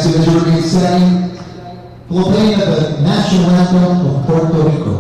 to the jury setting, playing the national anthem of Puerto Rico.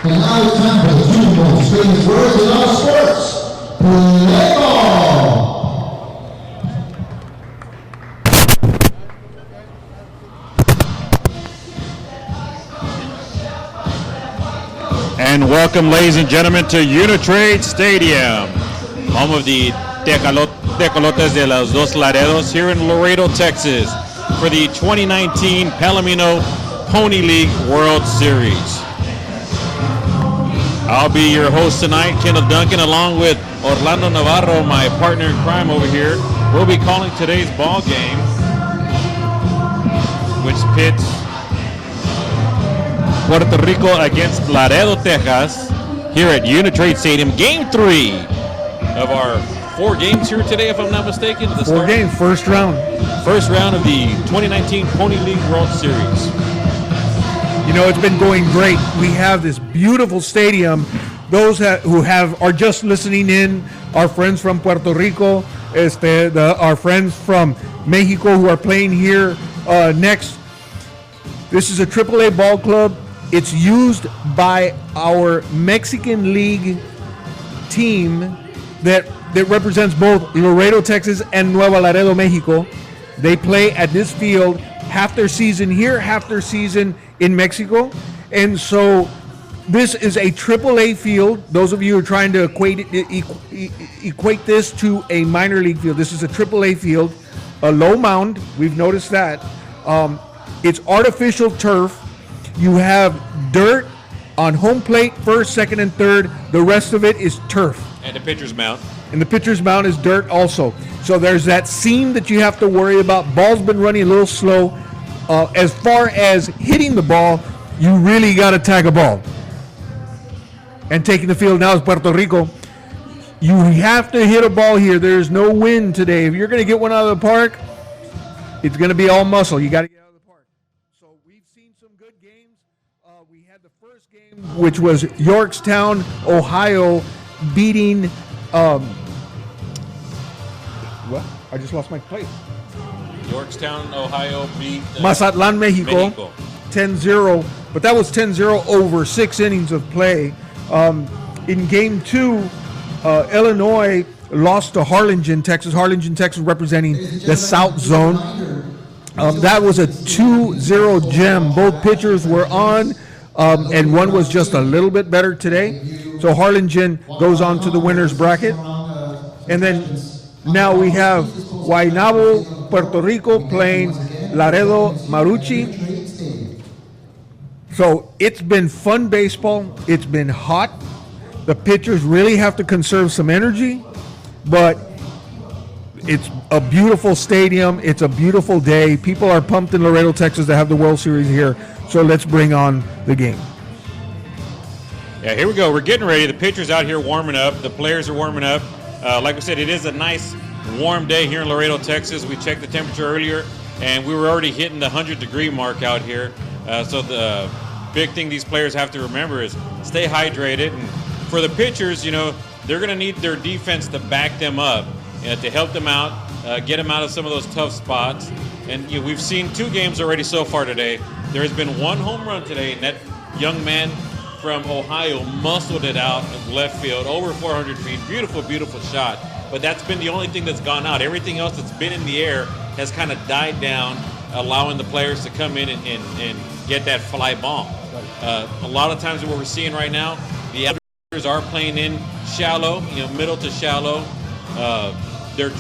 And now it's time for the Super Bowl. Famous words in all sports. Play ball! And welcome, ladies and gentlemen, to Uni-Trade Stadium, home of the Tecolotes de los Dos Laredos here in Laredo, Texas, for the 2019 Palomino Pony League World Series. I'll be your host tonight, Kenneth Duncan, along with Orlando Navarro, my partner in crime over here. We'll be calling today's ball game, which pits Puerto Rico against Laredo, Texas, here at Uni-Trade Stadium. Game 3 of our 4 games here today, if I'm not mistaken. Four games, first round. First round of the 2019 Pony League World Series. You know, it's been going great. We have this beautiful stadium. Those who are just listening in, our friends from Puerto Rico, our friends from Mexico who are playing here next. This is a AAA ball club. It's used by our Mexican League team that represents both Laredo, Texas, and Nuevo Laredo, Mexico. They play at this field half their season here, half their season in Mexico. And so this is a AAA field. Those of you who are trying to equate this to a minor league field, this is a AAA field, a low mound. We've noticed that. It's artificial turf. You have dirt on home plate, first, second, and third. The rest of it is turf. And the pitcher's mound. And the pitcher's mound is dirt also. So there's that seam that you have to worry about. Ball's been running a little slow. As far as hitting the ball, you really got to tag a ball. And taking the field now is Puerto Rico. You have to hit a ball here. There's no wind today. If you're going to get one out of the park, it's going to be all muscle. You got to get out of the park. So we've seen some good games. We had the first game, which was Yorktown, Ohio, beating what? I just lost my place. Yorktown, Ohio beat Mazatlan, Mexico. 10-0, but that was 10-0 over 6 innings of play. In game 2, Illinois lost to Harlingen, Texas. Harlingen, Texas, representing the South Zone. That was a 2-0 gem. Both pitchers were on, and one was just a little bit better today. So Harlingen goes on to the winner's bracket. And then now we have Guaynabo, Puerto Rico playing Laredo Marucci. So it's been fun baseball. It's been hot. The pitchers really have to conserve some energy, but it's a beautiful stadium. It's a beautiful day. People are pumped in Laredo, Texas to have the World Series here. So let's bring on the game. Yeah, here we go. We're getting ready. The pitchers out here warming up. The players are warming up. Like we said, it is a nice warm day here in Laredo, Texas. We checked the temperature earlier, and we were already hitting the 100-degree mark out here. So the big thing these players have to remember is stay hydrated. And for the pitchers, you know, they're going to need their defense to back them up, to help them out, get them out of some of those tough spots. And you know, we've seen 2 games already so far today. There has been 1 home run today, and that young man from Ohio muscled it out in left field, over 400 feet. Beautiful, beautiful shot. But that's been the only thing that's gone out. Everything else that's been in the air has kind of died down, allowing the players to come in and get that fly ball. A lot of times what we're seeing right now, the outfielders are playing in shallow, you know, middle to shallow. The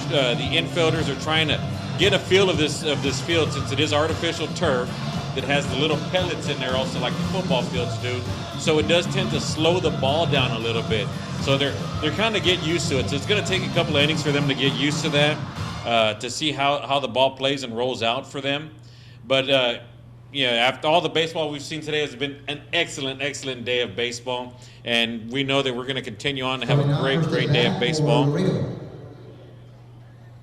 infielders are trying to get a feel of this field, since it is artificial turf that has the little pellets in there also, like the football fields do. So it does tend to slow the ball down a little bit. So they're kind of get used to it. So it's going to take a couple of innings for them to get used to that, to see how the ball plays and rolls out for them. But after all the baseball we've seen today, has been an excellent, excellent day of baseball. And we know that we're going to continue on to have a great, great day of baseball.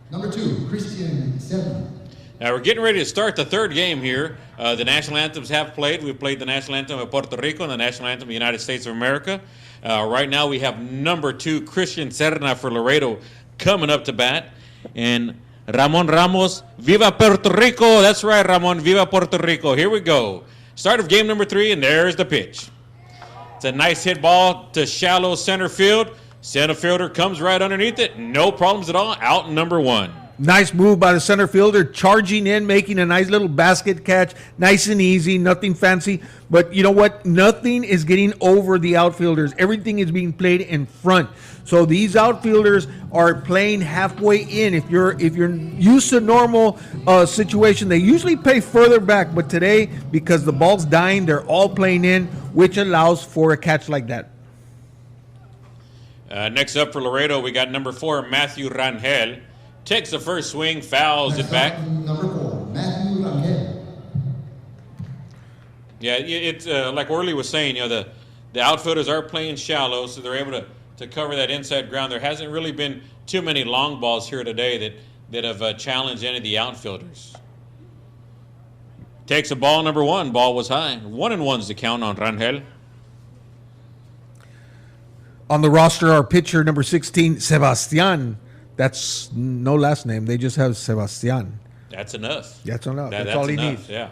Number 2, Christian 7. Now we're getting ready to start the 3rd game here. The national anthems have played. We've played the national anthem of Puerto Rico and the national anthem of the United States of America. Right now we have number 2, Christian Serna for Laredo, coming up to bat. And Ramon Ramos, Viva Puerto Rico. That's right, Ramon, Viva Puerto Rico. Here we go. Start of game number 3, and there's the pitch. It's a nice hit ball to shallow center field. Center fielder comes right underneath it. No problems at all. Out number 1. Nice move by the center fielder, charging in, making a nice little basket catch. Nice and easy, nothing fancy. But you know what? Nothing is getting over the outfielders. Everything is being played in front. So these outfielders are playing halfway in. If you're used to normal situation, they usually play further back. But today, because the ball's dying, they're all playing in, which allows for a catch like that. Next up for Laredo, we got number 4, Matthew Rangel. Takes the first swing, fouls it back. Number 4, Matthew Rangel. Yeah, it's like Orly was saying, you know, the outfielders are playing shallow, so they're able to cover that inside ground. There hasn't really been too many long balls here today that have challenged any of the outfielders. Takes a ball, number 1. Ball was high. 1-1's the count on Rangel. On the roster, our pitcher, number 16, Sebastian. That's no last name. They just have Sebastian. That's enough. That's enough. That's that's all he enough, needs. Yeah.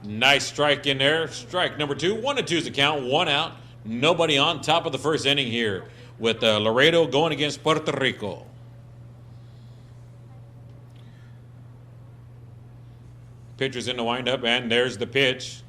Nice strike in there. Strike number 2. 1-2's the count. 1 out. Nobody on. Top of the first inning here with Laredo going against Puerto Rico. Pitcher's in the windup, and there's the pitch.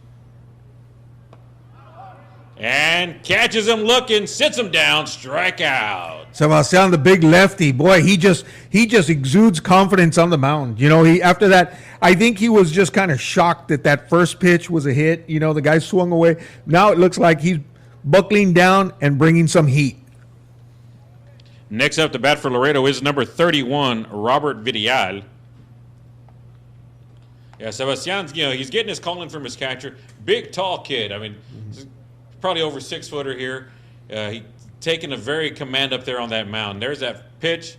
And catches him looking, sits him down, strikeout. Sebastian, the big lefty, boy, he just exudes confidence on the mound. You know, after that, I think he was just kind of shocked that first pitch was a hit. You know, the guy swung away. Now it looks like he's buckling down and bringing some heat. Next up to bat for Laredo is number 31, Robert Vidal. Yeah, Sebastian's, you know, he's getting his calling from his catcher. Big, tall kid. I mean, probably over 6-footer here. He taking a very command up there on that mound. There's that pitch.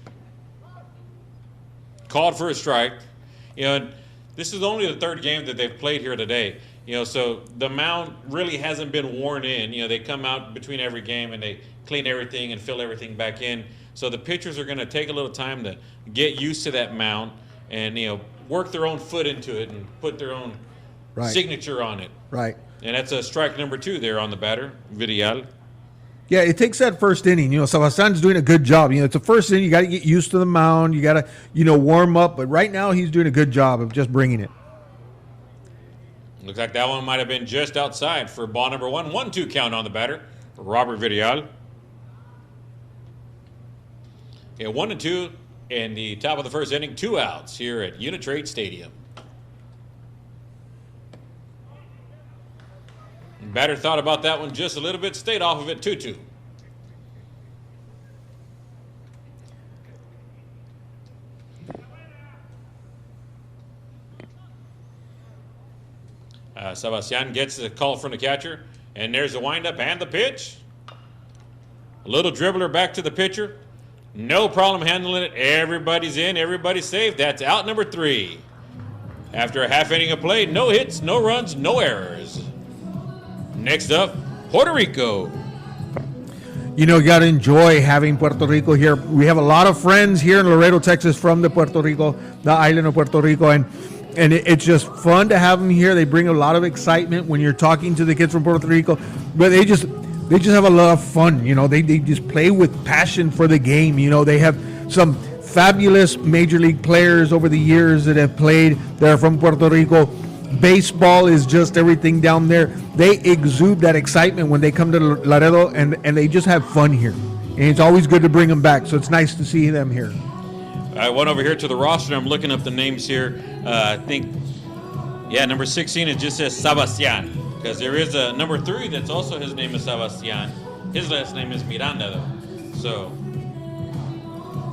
Called for a strike. You know, this is only the 3rd game that they've played here today. You know, so the mound really hasn't been worn in. You know, they come out between every game and they clean everything and fill everything back in. So the pitchers are going to take a little time to get used to that mound and, you know, work their own foot into it and put their own signature on it. Right. And that's a strike number 2 there on the batter, Vidal. Yeah, it takes that first inning. You know, Sebastian's doing a good job. You know, it's the first inning. You got to get used to the mound. You got to, you know, warm up. But right now, he's doing a good job of just bringing it. Looks like that one might have been just outside for ball number 1. 1-2 count on the batter, Robert Vidal. Okay, 1-2 in the top of the first inning. 2 outs here at Uni-Trade Stadium. Batter thought about that one just a little bit, stayed off of it, 2-2. Sebastian gets the call from the catcher, and there's the windup and the pitch. A little dribbler back to the pitcher. No problem handling it. Everybody's in, everybody's safe. That's out number 3. After a half inning of play, no hits, no runs, no errors. Next up, Puerto Rico. You know, you got to enjoy having Puerto Rico here. We have a lot of friends here in Laredo, Texas, from the island of Puerto Rico, and it's just fun to have them here. They bring a lot of excitement when you're talking to the kids from Puerto Rico, but they just have a lot of fun. You know, they just play with passion for the game. You know, they have some fabulous major league players over the years that have played that are from Puerto Rico. Baseball is just everything down there. They exude that excitement when they come to Laredo, and they just have fun here. And it's always good to bring them back, so it's nice to see them here. I went over here to the roster. I'm looking up the names here. I think, number 16, it just says Sebastian, because there is a number 3 that's also his name is Sebastian. His last name is Miranda, though. So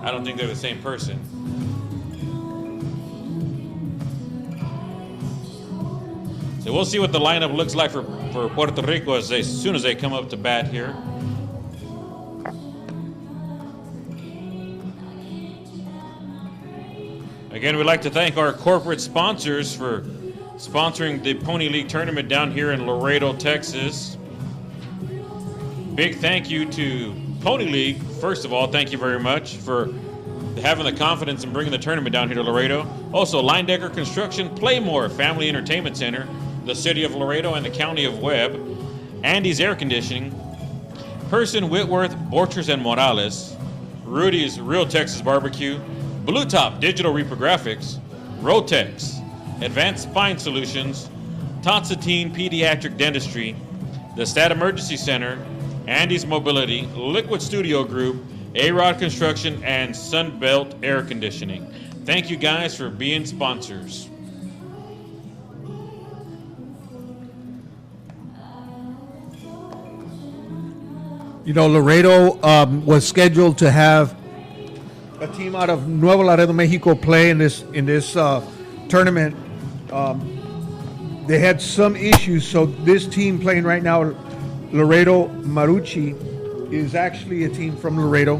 I don't think they're the same person. So we'll see what the lineup looks like for Puerto Rico as soon as they come up to bat here. Again, we'd like to thank our corporate sponsors for sponsoring the Pony League tournament down here in Laredo, Texas. Big thank you to Pony League. First of all, thank you very much for having the confidence in bringing the tournament down here to Laredo. Also, Line Decker Construction, Playmore Family Entertainment Center, the City of Laredo and the County of Webb, Andy's Air Conditioning, Person, Whitworth, Borchers and Morales, Rudy's Real Texas Barbecue, Blue Top Digital Reprographics, Rotex, Advanced Spine Solutions, Totsatine Pediatric Dentistry, the Stat Emergency Center, Andy's Mobility, Liquid Studio Group, A-Rod Construction, and Sunbelt Air Conditioning. Thank you guys for being sponsors. You know, Laredo was scheduled to have a team out of Nuevo Laredo, Mexico play in this tournament. They had some issues, so this team playing right now, Laredo Marucci, is actually a team from Laredo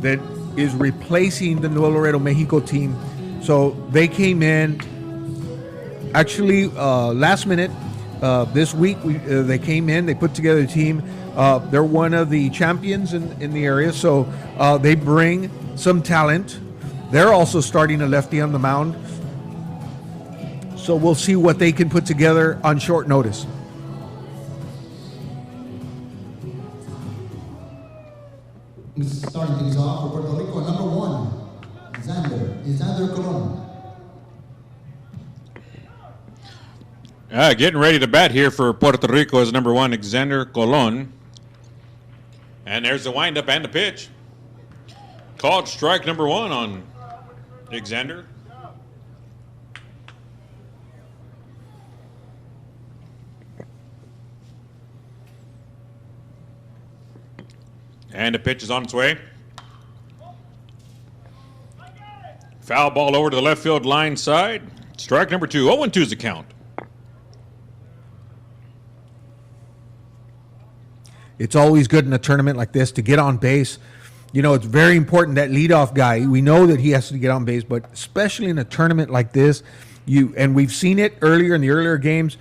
that is replacing the Nuevo Laredo, Mexico team. So they came in actually last minute this week. They came in, they put together a team. They're one of the champions in the area, so they bring some talent. They're also starting a lefty on the mound. So we'll see what they can put together on short notice. Starting things off for Puerto Rico, number 1, Xander Colon. Getting ready to bat here for Puerto Rico is number 1, Xander Colon. And there's the windup and the pitch. Called strike number 1 on Xander. And the pitch is on its way. Foul ball over to the left field line side. Strike number 2. 0-2 is the count. It's always good in a tournament like this to get on base. You know, it's very important, that leadoff guy. We know that he has to get on base, but especially in a tournament like this, and we've seen it earlier in the earlier games,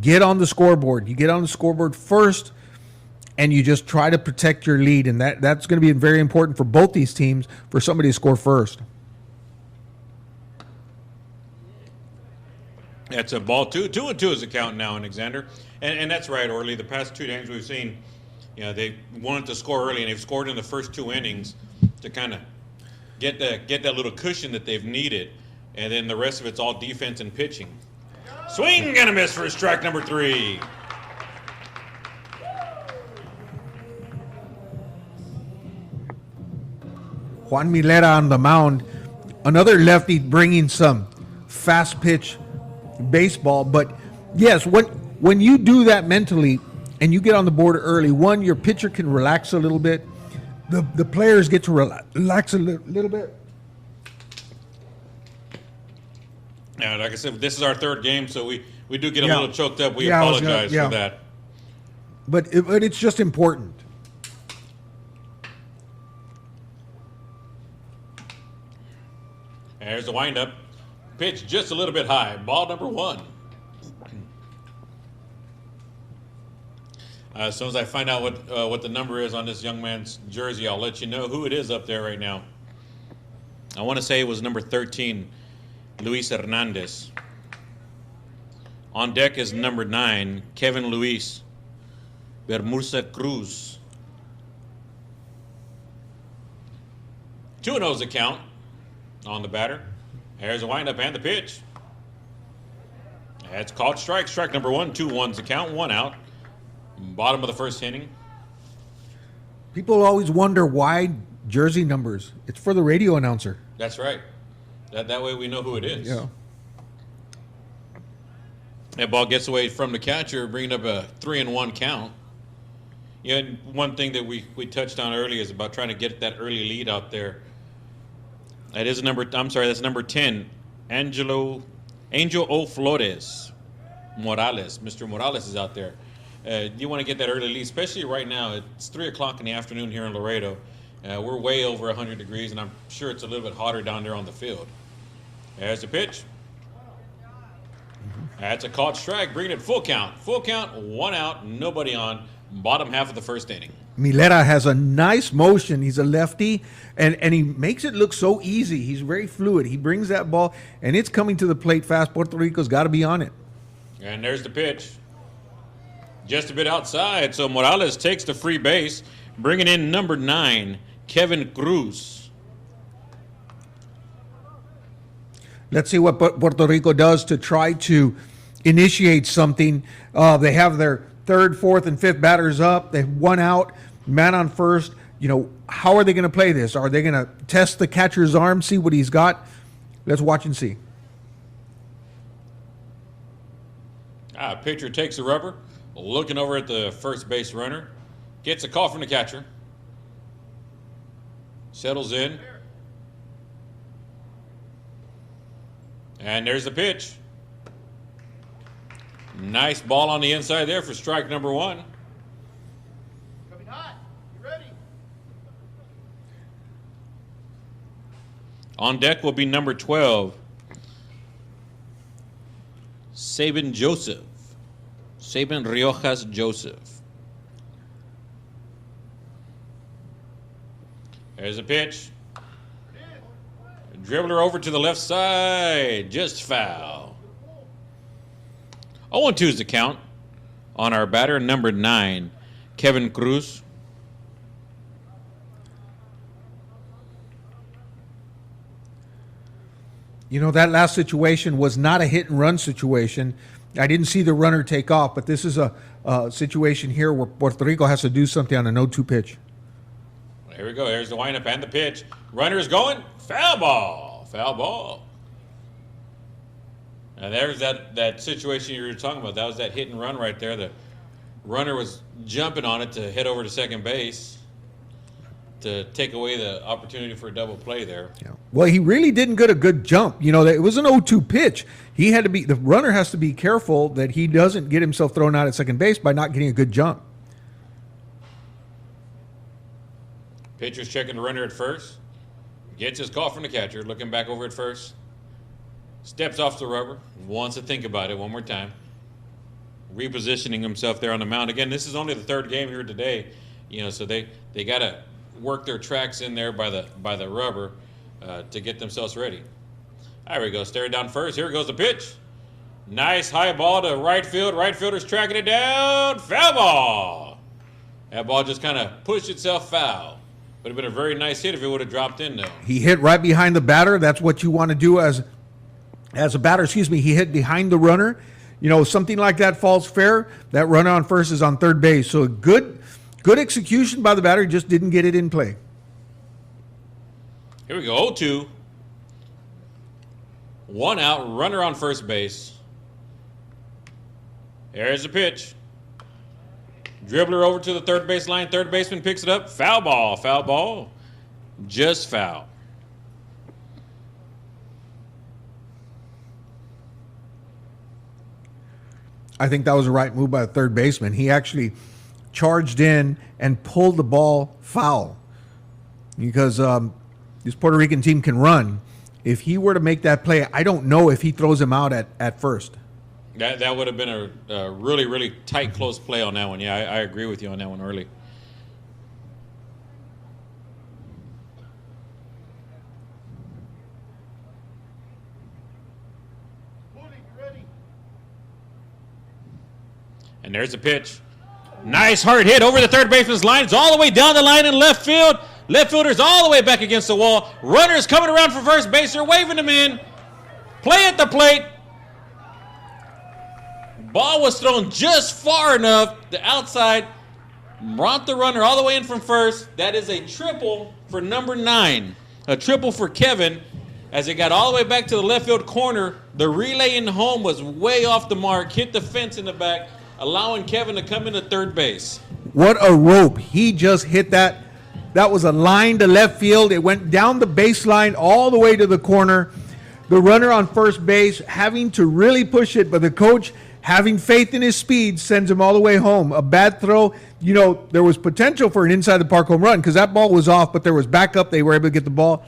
get on the scoreboard. You get on the scoreboard first, and you just try to protect your lead, and that's going to be very important for both these teams, for somebody to score first. That's a ball 2. 2-2 is the count now in Xander. And that's right, Orly. The past 2 games we've seen, you know, they wanted to score early, and they've scored in the first 2 innings to kind of get that little cushion that they've needed. And then the rest of it's all defense and pitching. Swing and a miss for strike number 3. Juan Milera on the mound, another lefty bringing some fast pitch baseball. But yes, when you do that mentally and you get on the board early, one, your pitcher can relax a little bit. The players get to relax a little bit. Yeah, like I said, this is our third game, so we do get a Yeah. little choked up. We Yeah, I was apologize gonna- for that. But it's just important. And there's the windup. Pitch just a little bit high. Ball number 1. As soon as I find out what the number is on this young man's jersey, I'll let you know who it is up there right now. I want to say it was number 13, Luis Hernandez. On deck is number 9, Kevin Luis Bermurza Cruz. 2-0's the count on the batter. There's the windup and the pitch. That's called strike. Strike number 1, 2-1's the count, 1 out. Bottom of the first inning. People always wonder why jersey numbers. It's for the radio announcer. That's right. That way we know who it is. Yeah. That ball gets away from the catcher, bringing up a 3-1 count. Yeah, and one thing that we touched on earlier is about trying to get that early lead out there. That's number 10, Angel O. Flores Morales. Mr. Morales is out there. You want to get that early lead, especially right now. It's 3 o'clock in the afternoon here in Laredo. We're way over 100 degrees, and I'm sure it's a little bit hotter down there on the field. There's the pitch. That's a caught strike, bringing it full count. Full count, 1 out, nobody on. Bottom half of the first inning. Milera has a nice motion. He's a lefty, and he makes it look so easy. He's very fluid. He brings that ball, and it's coming to the plate fast. Puerto Rico's got to be on it. And there's the pitch. Just a bit outside, so Morales takes the free base, bringing in number 9, Kevin Cruz. Let's see what Puerto Rico does to try to initiate something. They have their 3rd, 4th, and 5th batters up. They have 1 out, man on first. How are they going to play this? Are they going to test the catcher's arm, see what he's got? Let's watch and see. Pitcher takes the rubber, looking over at the first base runner, gets a call from the catcher, settles in, and there's the pitch. Nice ball on the inside there for strike number 1. Coming hot. You ready? On deck will be number 12, Sabin Riojas Joseph. There's a pitch. Dribbler over to the left side, just foul. 0-2 is the count on our batter, number 9, Kevin Cruz. That last situation was not a hit and run situation. I didn't see the runner take off, but this is a situation here where Puerto Rico has to do something on an 0-2 pitch. Here we go. There's the windup and the pitch. Runner's going. Foul ball. Foul ball. And there's that situation you were talking about. That was that hit and run right there. The runner was jumping on it to head over to second base to take away the opportunity for a double play there. Yeah. Well, he really didn't get a good jump. It was an 0-2 pitch. The runner has to be careful that he doesn't get himself thrown out at second base by not getting a good jump. Pitcher's checking the runner at first. Gets his call from the catcher, looking back over at first. Steps off the rubber, wants to think about it one more time. Repositioning himself there on the mound. Again, this is only the 3rd game here today, so they got to work their tracks in there by the rubber to get themselves ready. There we go, staring down first. Here goes the pitch. Nice high ball to right field. Right fielder's tracking it down. Foul ball. That ball just kind of pushed itself foul. Would have been a very nice hit if it would have dropped in, though. He hit right behind the batter. That's what you want to do as a batter. He hit behind the runner. Something like that falls fair. That runner on first is on third base. So good execution by the batter. Just didn't get it in play. Here we go. 0-2. 1 out. Runner on first base. There's the pitch. Dribbler over to the third base line. Third baseman picks it up. Foul ball. Foul ball. Just foul. I think that was the right move by the third baseman. He actually charged in and pulled the ball foul because this Puerto Rican team can run. If he were to make that play, I don't know if he throws him out at first. That would have been a really, really tight, close play on that one. Yeah, I agree with you on that one early. Mooney, you ready? And there's the pitch. Nice hard hit over the third baseman's line. It's all the way down the line in left field. Left fielder's all the way back against the wall. Runners coming around for first base. They're waving him in. Play at the plate. Ball was thrown just far enough. The outside brought the runner all the way in from first. That is a triple for number 9. A triple for Kevin. As it got all the way back to the left field corner, the relay in home was way off the mark. Hit the fence in the back, allowing Kevin to come into third base. What a rope. He just hit that. That was a line to left field. It went down the baseline all the way to the corner. The runner on first base having to really push it, but the coach, having faith in his speed, sends him all the way home. A bad throw. You know, there was potential for an inside the park home run because that ball was off, but there was backup. They were able to get the ball.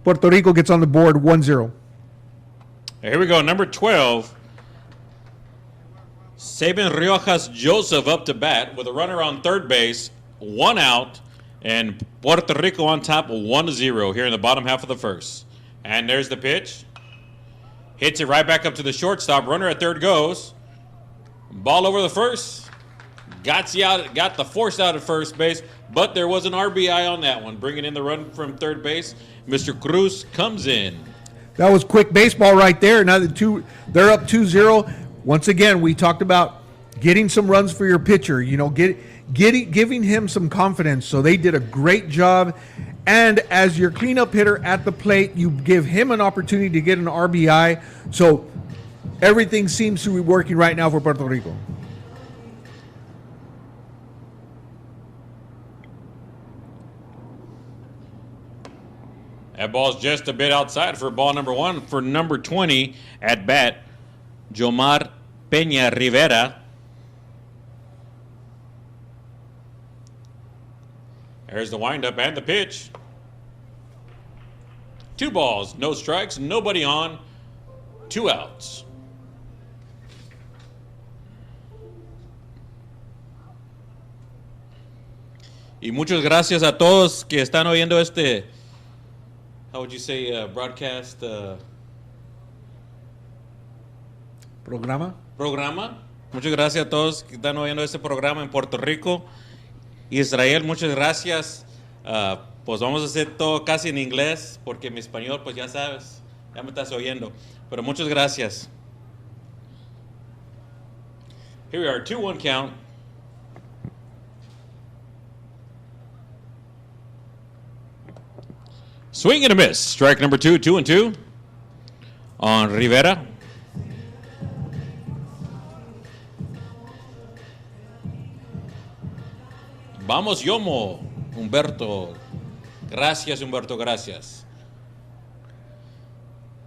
Puerto Rico gets on the board 1-0. Here we go. Number 12. Saban Riojas Joseph up to bat with a runner on third base, 1 out, and Puerto Rico on top 1-0 here in the bottom half of the first. And there's the pitch. Hits it right back up to the shortstop. Runner at third goes. Ball over the first. Got the force out at first base, but there was an RBI on that one, bringing in the run from third base. Mr. Cruz comes in. That was quick baseball right there. Now they're up 2-0. Once again, we talked about getting some runs for your pitcher, you know, giving him some confidence. So they did a great job. And as your cleanup hitter at the plate, you give him an opportunity to get an RBI. So everything seems to be working right now for Puerto Rico. That ball's just a bit outside for ball number 1 for number 20 at bat, Jomar Peña Rivera. There's the windup and the pitch. 2 balls, no strikes, nobody on, 2 outs. Y muchas gracias a todos que están oyendo este, how would you say, broadcast? Programa. Muchas gracias a todos que están oyendo este programa en Puerto Rico. Israel, muchas gracias. Pues vamos a hacer todo casi en inglés, porque mi español, pues ya sabes, ya me estás oyendo. Pero muchas gracias. Here we are, 2-1 count. Swing and a miss. Strike number 2, 2-2 on Rivera. Vamos, Yomo, Humberto. Gracias, Humberto, gracias.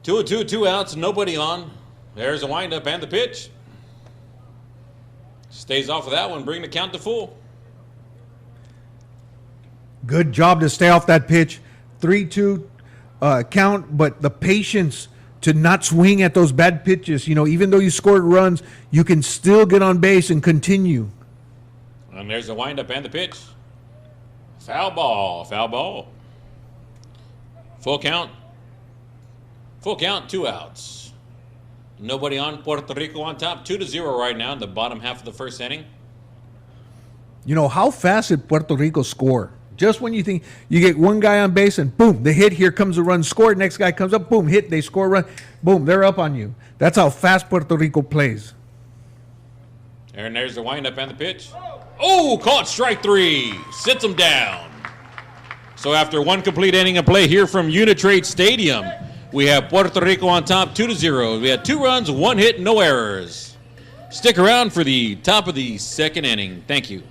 2-2, 2 outs, nobody on. There's a windup and the pitch. Stays off of that one, bring the count to full. Good job to stay off that pitch. 3-2 count, but the patience to not swing at those bad pitches. You know, even though you scored runs, you can still get on base and continue. And there's the windup and the pitch. Foul ball, foul ball. Full count, 2 outs. Nobody on, Puerto Rico on top, 2-0 right now in the bottom half of the first inning. You know, how fast did Puerto Rico score? Just when you think you get one guy on base and boom, the hit, here comes a run, score, next guy comes up, boom, hit, they score, run, boom, they're up on you. That's how fast Puerto Rico plays. And there's the windup and the pitch. Oh, caught strike 3. Sits him down. So after one complete inning of play here from Uni-Trade Stadium, we have Puerto Rico on top 2-0. We had 2 runs, 1 hit, no errors. Stick around for the top of the second inning. Thank you.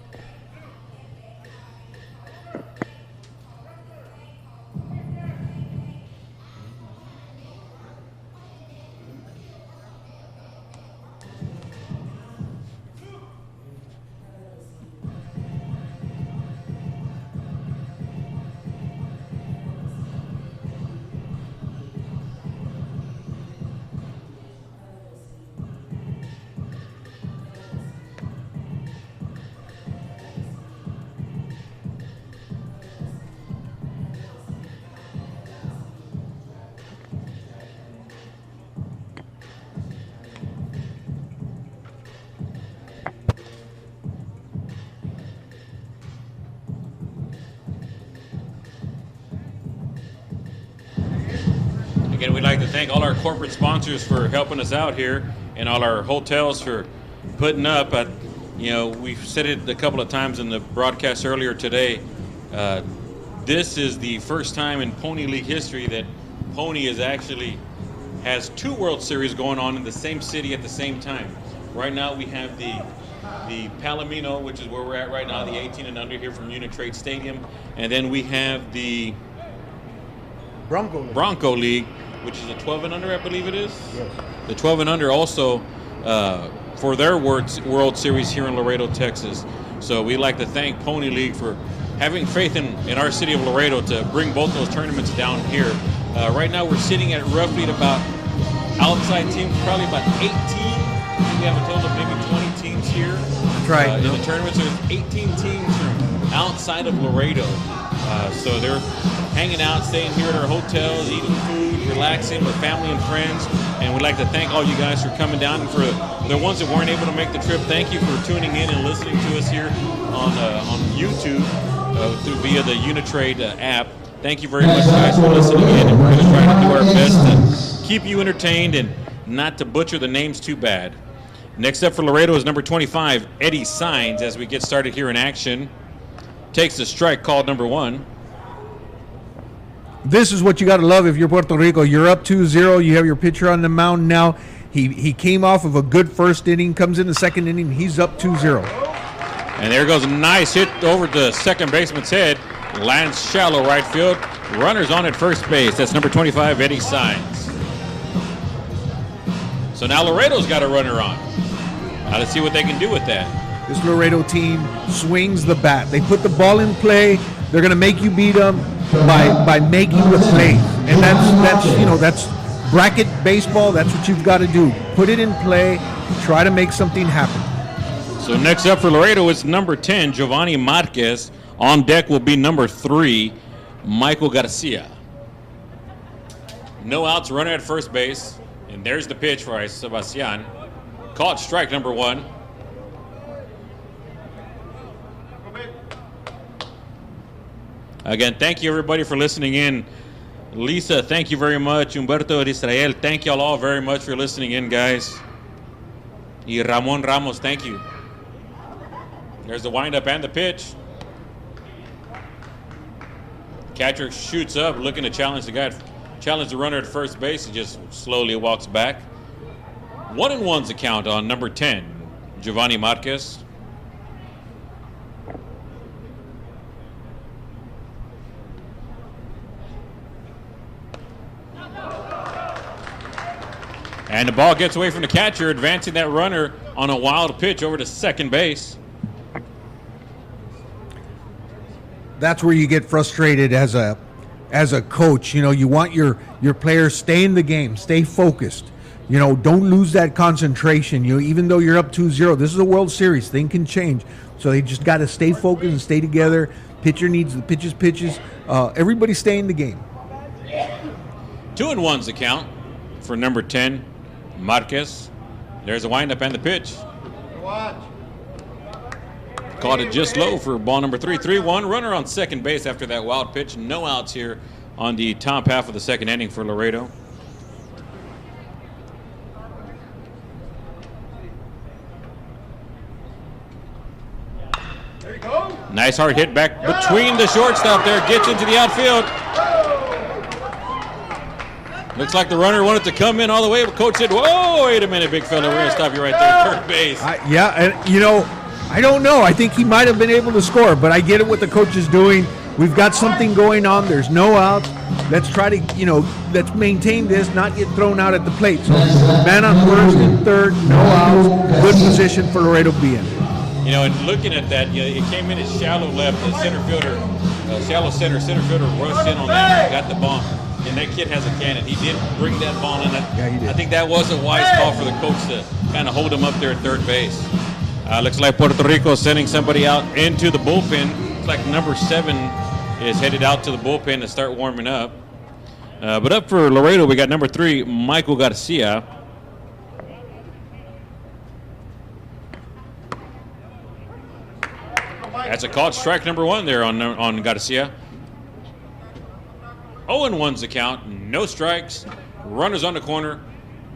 Again, we'd like to thank all our corporate sponsors for helping us out here, and all our hotels for putting up. We've said it a couple of times in the broadcast earlier today. This is the first time in Pony League history that Pony has 2 World Series going on in the same city at the same time. Right now we have the Palomino, which is where we're at right now, the 18 and under here from Uni-Trade Stadium, and then we have the Bronco League, which is a 12 and under, I believe it is. Yes. The 12 and under also for their World Series here in Laredo, Texas. So we'd like to thank Pony League for having faith in our city of Laredo to bring both those tournaments down here. Right now we're sitting at roughly about outside teams, probably about 18. We have a total of maybe 20 teams here. That's right. In the tournament, so there's 18 teams from outside of Laredo. So they're hanging out, staying here at our hotels, eating food, relaxing with family and friends. And we'd like to thank all you guys for coming down. And for the ones that weren't able to make the trip, thank you for tuning in and listening to us here on YouTube via the Uni-Trade app. Thank you very much, guys, for listening in. And we're going to try to do our best to keep you entertained and not to butcher the names too bad. Next up for Laredo is number 25, Eddie Signs, as we get started here in action. Takes the strike, called number 1. This is what you got to love if you're Puerto Rico. You're up 2-0. You have your pitcher on the mound now. He came off of a good first inning, comes in the second inning. He's up 2-0. And there goes a nice hit over the second baseman's head. Lands shallow right field. Runners on at first base. That's number 25, Eddie Signs. So now Laredo's got a runner on. Now let's see what they can do with that. This Laredo team swings the bat. They put the ball in play. They're going to make you beat them by making the play. And that's bracket baseball. That's what you've got to do. Put it in play. Try to make something happen. So next up for Laredo is number 10, Giovanni Marquez. On deck will be number 3, Michael Garcia. No outs, runner at first base. And there's the pitch for Sebastian. Caught strike number 1. Again, thank you everybody for listening in. Lisa, thank you very much. Humberto Israel, thank y'all all very much for listening in, guys. Y Ramon Ramos, thank you. There's the windup and the pitch. Catcher shoots up, looking to challenge the runner at first base. He just slowly walks back. 1-1's the count on number 10, Giovanni Marquez. And the ball gets away from the catcher, advancing that runner on a wild pitch over to second base. That's where you get frustrated as a coach. You want your players stay in the game, stay focused. Don't lose that concentration. Even though you're up 2-0, this is a World Series. Things can change. So they just got to stay focused and stay together. Pitcher needs the pitches. Everybody stay in the game. 2-1's the count for number 10, Marquez. There's a windup and the pitch. Watch. Caught it just low for ball number 3. 3-1. Runner on second base after that wild pitch. No outs here on the top half of the second inning for Laredo. There you go. Nice hard hit back between the shortstop there. Gets into the outfield. Looks like the runner wanted to come in all the way, but coach said, whoa, wait a minute, big fella, we're going to stop you right there, third base. Yeah, and you know, I don't know. I think he might have been able to score, but I get it what the coach is doing. We've got something going on. There's no outs. Let's try to, let's maintain this, not get thrown out at the plate. So man on first and third, no outs, good position for Laredo to be in. And looking at that, it came in as shallow left, the center fielder, shallow center fielder rushed in on that, got the ball. And that kid has a cannon. He did bring that ball in. Yeah, he did. I think that was a wise call for the coach to kind of hold him up there at third base. Looks like Puerto Rico sending somebody out into the bullpen. Looks like number 7 is headed out to the bullpen to start warming up. But up for Laredo, we got number 3, Michael Garcia. That's a called strike number 1 there on Garcia. 0-1's the count, no strikes, runners on the corner.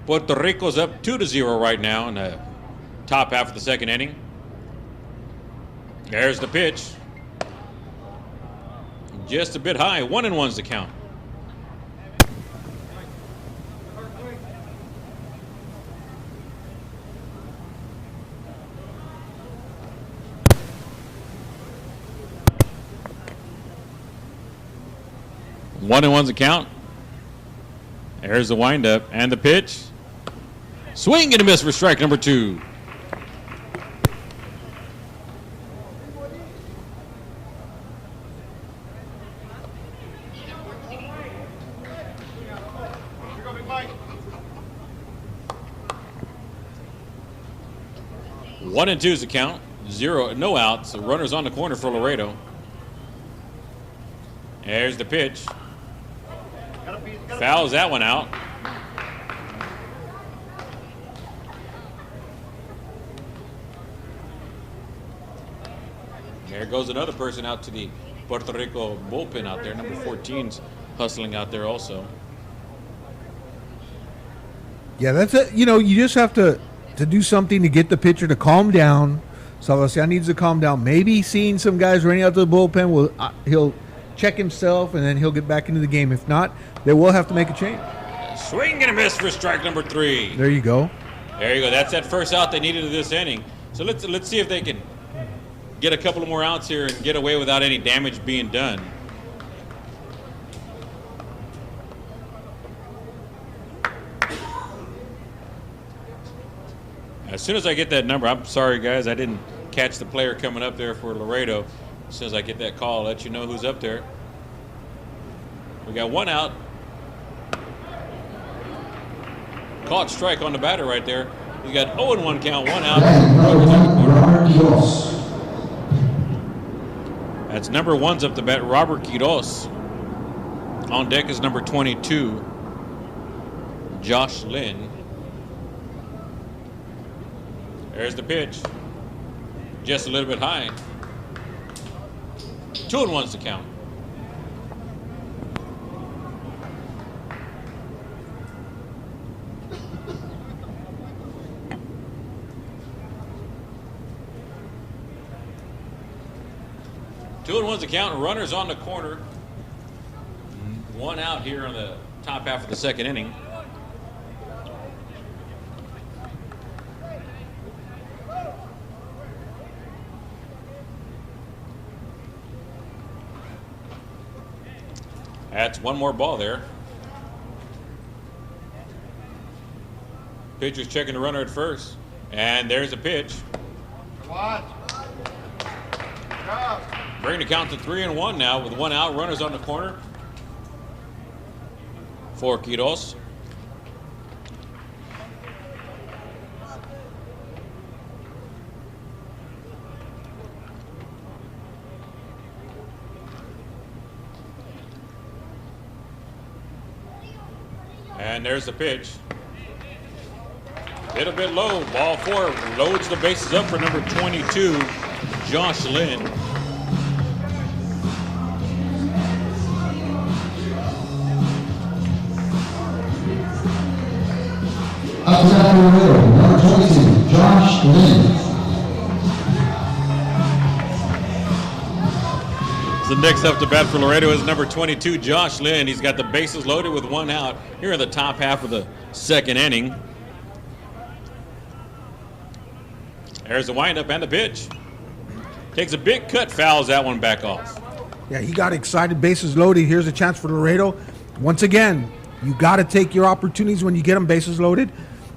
Puerto Rico's up 2-0 right now in the top half of the second inning. There's the pitch. Just a bit high, 1-1's the count. One and one's a count. There's the windup and the pitch. Swing and a miss for strike number 2. One and 2's the count. 0, no outs. Runners on the corner for Laredo. There's the pitch. Fouls that one out. There goes another person out to the Puerto Rico bullpen out there. Number 14's hustling out there also. Yeah, that's it. You just have to do something to get the pitcher to calm down. Salvacion needs to calm down. Maybe seeing some guys running out to the bullpen, he'll check himself, and then he'll get back into the game. If not, they will have to make a change. Swing and a miss for strike number 3. There you go. There you go. That's that first out they needed in this inning. So let's see if they can get a couple of more outs here and get away without any damage being done. As soon as I get that number, I'm sorry guys, I didn't catch the player coming up there for Laredo. As soon as I get that call, I'll let you know who's up there. We got one out. Caught strike on the batter right there. He's got 0-1 count, 1 out. That's number 1's up the bat, Robert Quiroz. On deck is number 22, Josh Lynn. There's the pitch. Just a little bit high. 2-1's the count. Two and one's the count. Runners on the corner. 1 out here on the top half of the second inning. That's one more ball there. Pitcher's checking the runner at first. And there's a pitch. Bring the count to 3-1 now with 1 out. Runners on the corner for Quiroz. And there's the pitch. Hit a bit low. Ball 4 loads the bases up for number 22, Josh Lynn. Up to that Laredo, number 22, Josh Lynn. So next up to bat for Laredo is number 22, Josh Lynn. He's got the bases loaded with one out here in the top half of the second inning. There's the windup and the pitch. Takes a big cut, fouls that one back off. Yeah, he got excited, bases loaded. Here's a chance for Laredo. Once again, you got to take your opportunities when you get them bases loaded.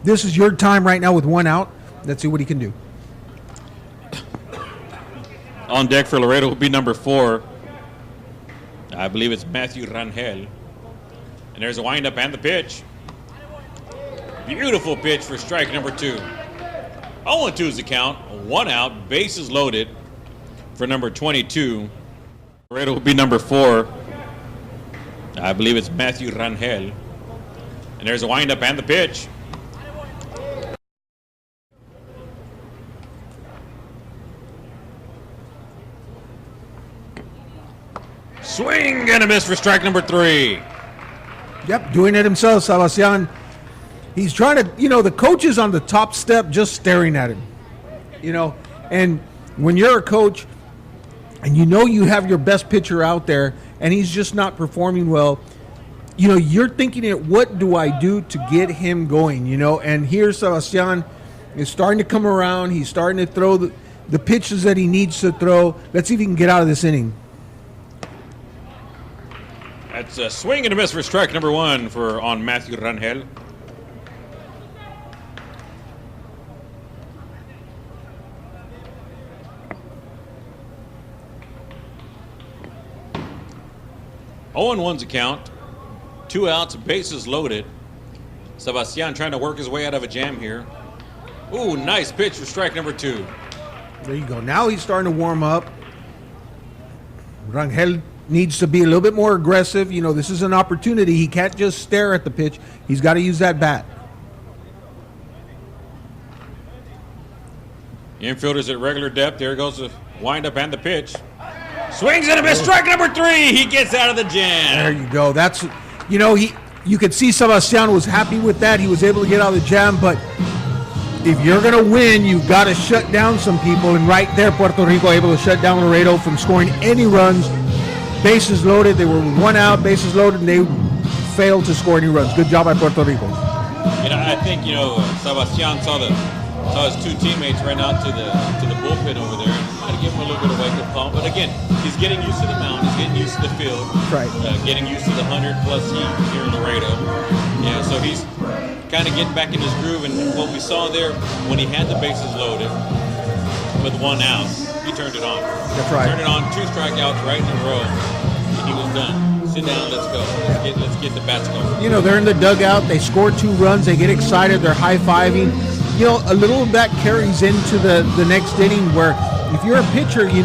This is your time right now with one out. Let's see what he can do. On deck for Laredo will be number 4. I believe it's Matthew Rangel. And there's a windup and the pitch. Beautiful pitch for strike number 2. 0-2 is the count. One out, bases loaded for number 22. Laredo will be number 4. I believe it's Matthew Rangel. And there's a windup and the pitch. Swing and a miss for strike number 3. Yep, doing it himself, Sebastian. He's trying to, the coach is on the top step just staring at him. And when you're a coach and you have your best pitcher out there and he's just not performing well, you're thinking, what do I do to get him going, And here Sebastian is starting to come around. He's starting to throw the pitches that he needs to throw. Let's see if he can get out of this inning. That's a swing and a miss for strike number 1 on Matthew Rangel. Owen 1's a count. 2 outs, bases loaded. Sebastian trying to work his way out of a jam here. Ooh, nice pitch for strike number 2. There you go. Now he's starting to warm up. Rangel needs to be a little bit more aggressive. This is an opportunity. He can't just stare at the pitch. He's got to use that bat. Infielders at regular depth. There goes the windup and the pitch. Swings and a miss. Strike number 3. He gets out of the jam. There you go. That's, you could see Sebastian was happy with that. He was able to get out of the jam, but if you're going to win, you've got to shut down some people. And right there, Puerto Rico able to shut down Laredo from scoring any runs. Bases loaded. They were with one out, bases loaded, and they failed to score any runs. Good job by Puerto Rico. I think Sebastian saw his 2 teammates run out to the bullpen over there and try to give him a little bit of wake-up call. But again, he's getting used to the mound. He's getting used to the field. Right. Getting used to the 100-plus heat here in Laredo. Yeah, so he's kind of getting back in his groove. And what we saw there when he had the bases loaded with 1 out, he turned it on. That's right. Turned it on, 2 strikeouts right in a row, and he was done. Sit down, let's go. Let's get the bats going. They're in the dugout. They score 2 runs. They get excited. They're high-fiving. A little of that carries into the next inning where if you're a pitcher, you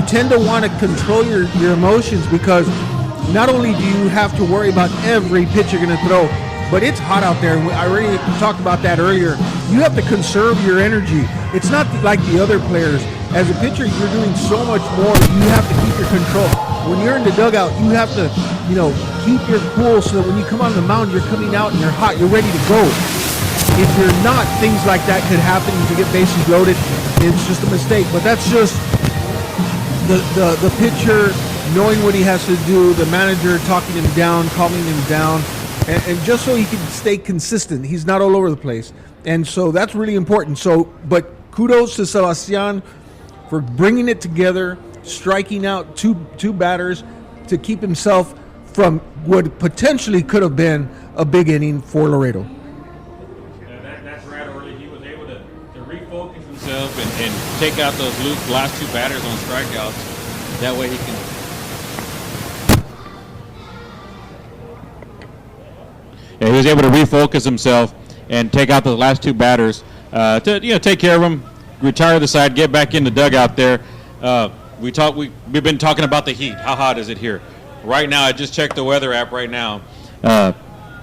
tend to want to control your emotions because not only do you have to worry about every pitch you're going to throw, but it's hot out there. I already talked about that earlier. You have to conserve your energy. It's not like the other players. As a pitcher, you're doing so much more. You have to keep your control. When you're in the dugout, you have to, keep your cool so that when you come on the mound, you're coming out and you're hot. You're ready to go. If you're not, things like that could happen. You could get bases loaded. It's just a mistake. But that's just the pitcher knowing what he has to do, the manager talking him down, calming him down, and just so he can stay consistent. He's not all over the place. And so that's really important. But kudos to Sebastian for bringing it together, striking out two batters to keep himself from what potentially could have been a big inning for Laredo. That's right, early. He was able to refocus himself and take out those last 2 batters on strikeouts. That way he can. Yeah, he was able to refocus himself and take out the last 2 batters to take care of them, retire the side, get back in the dugout there. We've been talking about the heat. How hot is it here? Right now, I just checked the weather app right now.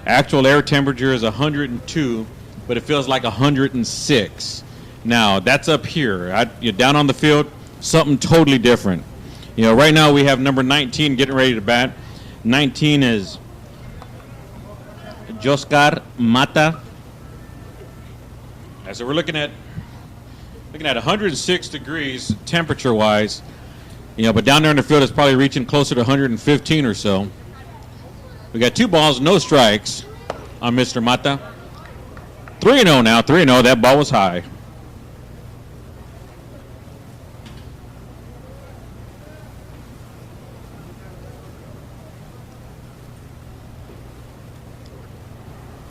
Actual air temperature is 102, but it feels like 106. Now, that's up here. Down on the field, something totally different. Right now we have number 19 getting ready to bat. 19 is Joscar Mata. So we're looking at 106 degrees temperature-wise. But down there in the field, it's probably reaching closer to 115 or so. We got 2 balls, no strikes on Mr. Mata. 3-0 now, 3-0. That ball was high.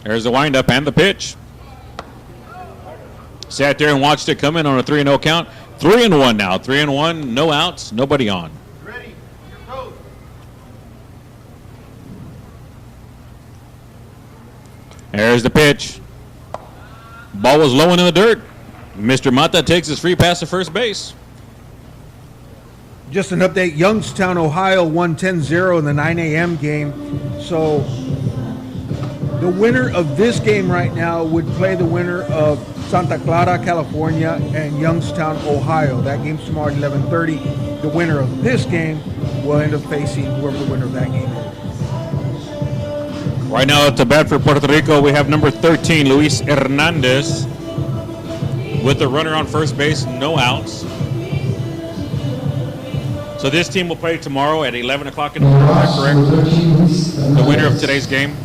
There's the windup and the pitch. Sat there and watched it come in on a 3-0 count. 3-1 now. 3-1, no outs, nobody on. Ready, your coach. There's the pitch. Ball was low and in the dirt. Mr. Mata takes his free pass to first base. Just an update, Youngstown, Ohio won 10-0 in the 9 a.m. game. So the winner of this game right now would play the winner of Santa Clara, California, and Youngstown, Ohio. That game's tomorrow at 11:30. The winner of this game will end up facing whoever the winner of that game is. Right now at the bat for Puerto Rico, we have number 13, Luis Hernandez, with the runner on first base, no outs. So this team will play tomorrow at 11 o'clock in the morning, am I correct? The winner of today's game?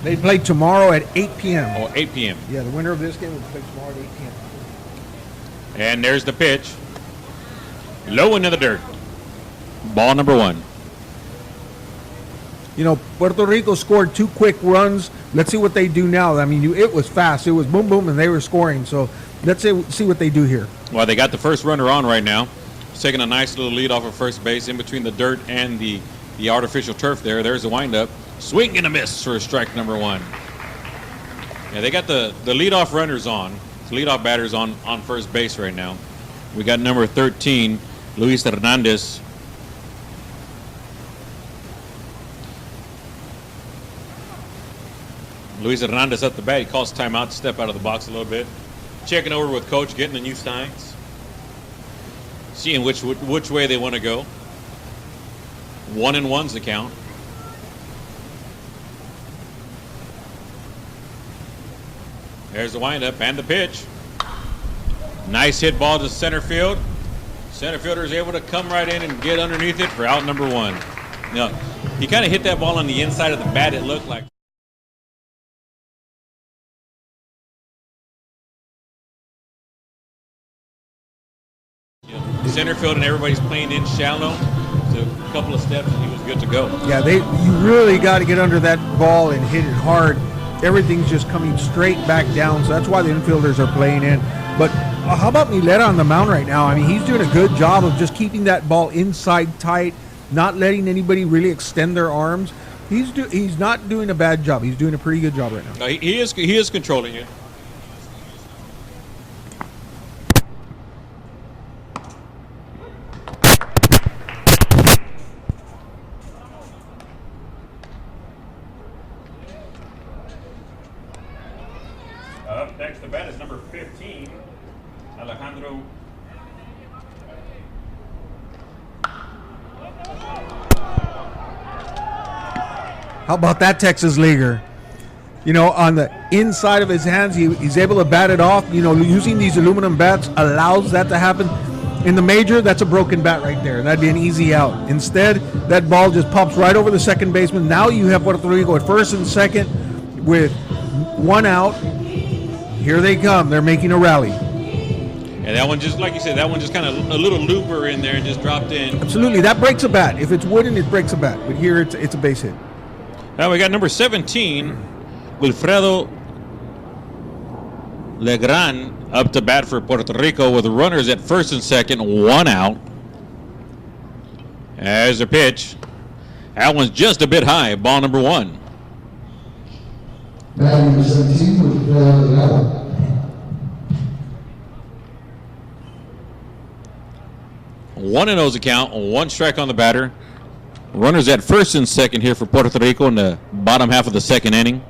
They play tomorrow at 8 p.m. Oh, 8 p.m. Yeah, the winner of this game will play tomorrow at 8 p.m. And there's the pitch. Low into the dirt. Ball number 1. Puerto Rico scored 2 quick runs. Let's see what they do now. I mean, it was fast. It was boom, boom, and they were scoring. So let's see what they do here. Well, they got the first runner on right now. He's taking a nice little lead off of first base in between the dirt and the artificial turf there. There's the windup. Swing and a miss for strike number 1. Yeah, they got the leadoff runners on. The leadoff batters on first base right now. We got number 13, Luis Hernandez. Luis Hernandez at the bat. He calls timeout to step out of the box a little bit. Checking over with coach, getting the new signs. Seeing which way they want to go. 1-1's the count. There's the windup and the pitch. Nice hit ball to center field. Center fielder is able to come right in and get underneath it for out number 1. He kind of hit that ball on the inside of the bat, it looked like. Center field and everybody's playing in shallow. So a couple of steps and he was good to go. Yeah, you really got to get under that ball and hit it hard. Everything's just coming straight back down, so that's why the infielders are playing in. But how about Milera on the mound right now? I mean, he's doing a good job of just keeping that ball inside tight, not letting anybody really extend their arms. He's not doing a bad job. He's doing a pretty good job right now. No, he is controlling it. Up next to bat is number 15, Alejandro. How about that Texas leaguer? On the inside of his hands, he's able to bat it off. Using these aluminum bats allows that to happen. In the major, that's a broken bat right there. That'd be an easy out. Instead, that ball just pops right over the second baseman. Now you have Puerto Rico at first and second with 1 out. Here they come. They're making a rally. And that one, just like you said, that one just kind of a little looper in there and just dropped in. Absolutely. That breaks a bat. If it's wooden, it breaks a bat. But here it's a base hit. Now we got number 17, Wilfredo Legrand, up to bat for Puerto Rico with runners at first and second, 1 out. As a pitch. That one's just a bit high. Ball number 1. Batting number 17 with Laredo. 1-0's the count, 1 strike on the batter. Runners at first and second here for Puerto Rico in the bottom half of the second inning.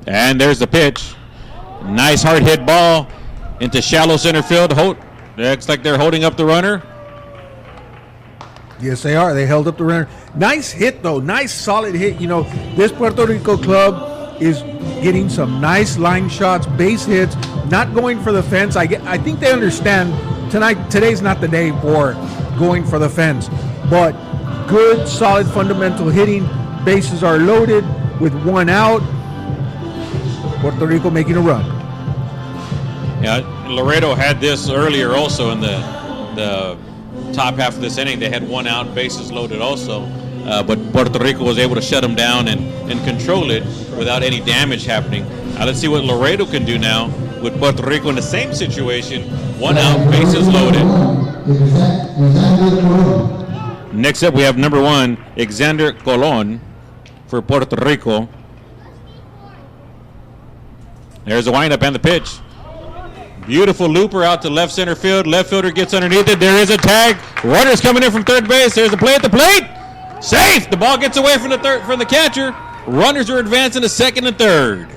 And there's the pitch. Nice hard hit ball into shallow center field. Looks like they're holding up the runner. Yes, they are. They held up the runner. Nice hit, though. Nice, solid hit. This Puerto Rico club is getting some nice line shots, base hits, not going for the fence. I think they understand today's not the day for going for the fence. But good, solid, fundamental hitting. Bases are loaded with one out. Puerto Rico making a run. Yeah, Laredo had this earlier also in the top half of this inning. They had one out, bases loaded also. But Puerto Rico was able to shut them down and control it without any damage happening. Now let's see what Laredo can do now with Puerto Rico in the same situation. One out, bases loaded. Next up, we have number 1, Alexander Colon for Puerto Rico. There's the windup and the pitch. Beautiful looper out to left center field. Left fielder gets underneath it. There is a tag. Runner's coming in from third base. There's the play at the plate. Safe. The ball gets away from the catcher. Runners are advancing to second and third.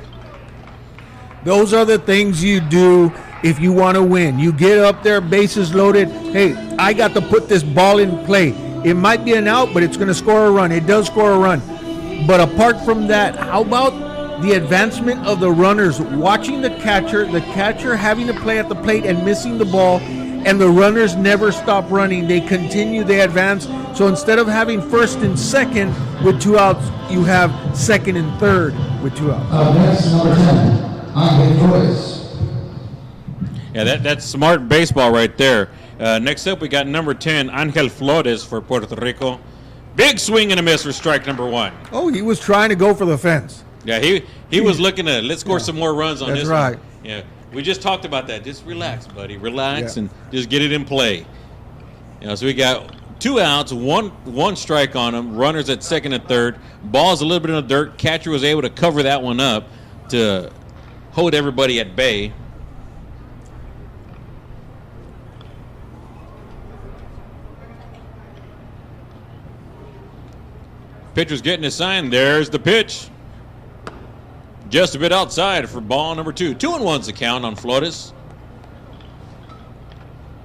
Those are the things you do if you want to win. You get up there, bases loaded. Hey, I got to put this ball in play. It might be an out, but it's going to score a run. It does score a run. But apart from that, how about the advancement of the runners, watching the catcher having to play at the plate and missing the ball, and the runners never stop running. They continue, they advance. So instead of having first and second with 2 outs, you have second and third with 2 outs. Next, number 10, Angel Flores. Yeah, that's smart baseball right there. Next up, we got number 10, Angel Flores for Puerto Rico. Big swing and a miss for strike number 1. Oh, he was trying to go for the fence. Yeah, he was looking to let's score some more runs on That's this right. one. Yeah, we just talked about that. Just relax, buddy. Relax and just get it in play. So we got 2 outs, one strike on him. Runners at second and third. Ball's a little bit in the dirt. Catcher was able to cover that one up to hold everybody at bay. Pitcher's getting his sign. There's the pitch. Just a bit outside for ball number 2. 2-1's the count on Flores.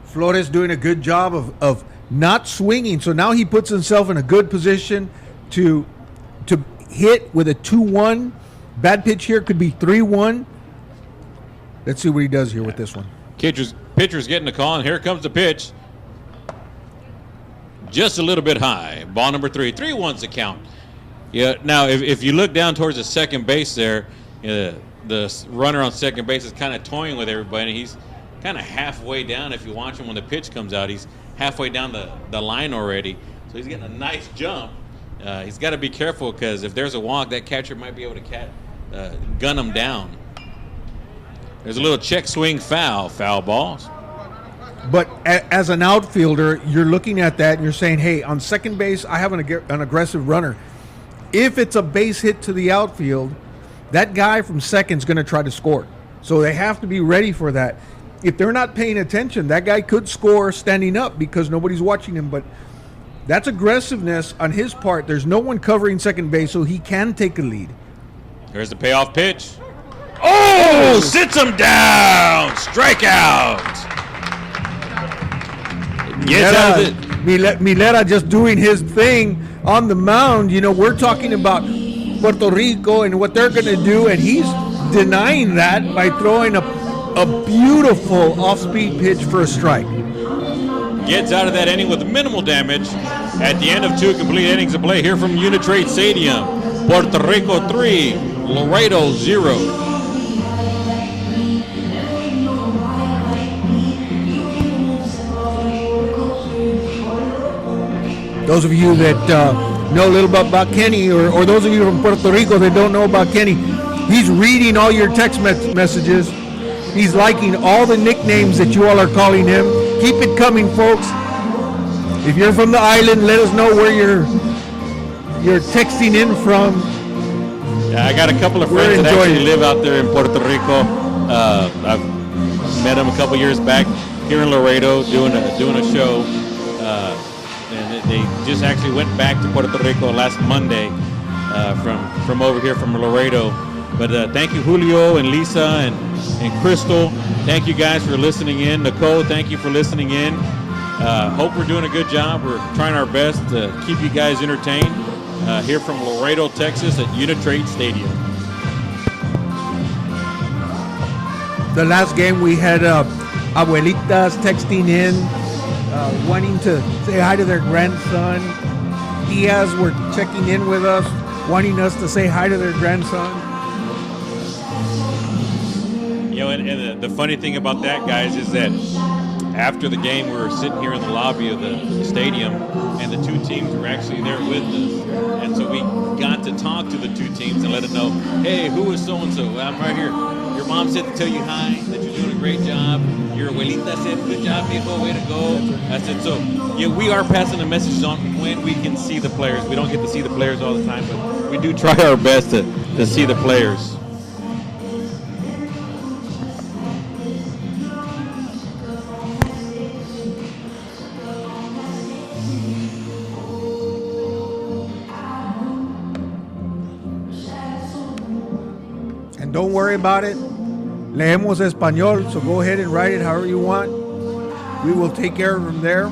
Flores doing a good job of not swinging. So now he puts himself in a good position to hit with a 2-1. Bad pitch here could be 3-1. Let's see what he does here with this one. Pitcher's getting the call, and here comes the pitch. Just a little bit high. Ball number 3. 3-1's the count. Yeah. Now, if you look down towards the second base there, the runner on second base is kind of toying with everybody. He's kind of halfway down. If you watch him when the pitch comes out, he's halfway down the line already. So he's getting a nice jump. He's got to be careful because if there's a walk, that catcher might be able to gun him down. There's a little check swing foul balls. But as an outfielder, you're looking at that and you're saying, hey, on second base, I have an aggressive runner. If it's a base hit to the outfield, that guy from second's going to try to score. So they have to be ready for that. If they're not paying attention, that guy could score standing up because nobody's watching him. But that's aggressiveness on his part. There's no one covering second base, so he can take a lead. Here's the payoff pitch. Oh, sits him down. Strikeout. Milera just doing his thing on the mound. You know, we're talking about Puerto Rico and what they're going to do, and he's denying that by throwing a beautiful off-speed pitch for a strike. Gets out of that inning with minimal damage. At the end of 2 complete innings of play here from Uni-Trade Stadium, Puerto Rico 3, Laredo 0. Those of you that know a little bit about Kenny, or those of you from Puerto Rico that don't know about Kenny, he's reading all your text messages. He's liking all the nicknames that you all are calling him. Keep it coming, folks. If you're from the island, let us know where you're texting in from. Yeah, I got a couple of friends that actually live out there in Puerto Rico. I've met them a couple years back here in Laredo doing a show. And they just actually went back to Puerto Rico last Monday from over here from Laredo. But thank you, Julio and Lisa and Crystal. Thank you guys for listening in. Nicole, thank you for listening in. Hope we're doing a good job. We're trying our best to keep you guys entertained here from Laredo, Texas at Uni-Trade Stadium. The last game we had abuelitas texting in. wanting to say hi to their grandson. Diaz were checking in with us, wanting us to say hi to their grandson. You know, and the funny thing about that, guys, is that after the game, we were sitting here in the lobby of the stadium, and the two teams were actually there with us. And so we got to talk to the two teams and let them know, hey, who is so-and-so? I'm right here. Your mom said to tell you hi, that you're doing a great job. Your abuelita said, good job, mijo, way to go. I said, so, yeah, we are passing the messages on when we can see the players. We don't get to see the players all the time, but we do try our best to see the players. And don't worry about it. Leemos español, so go ahead and write it however you want. We will take care of them there.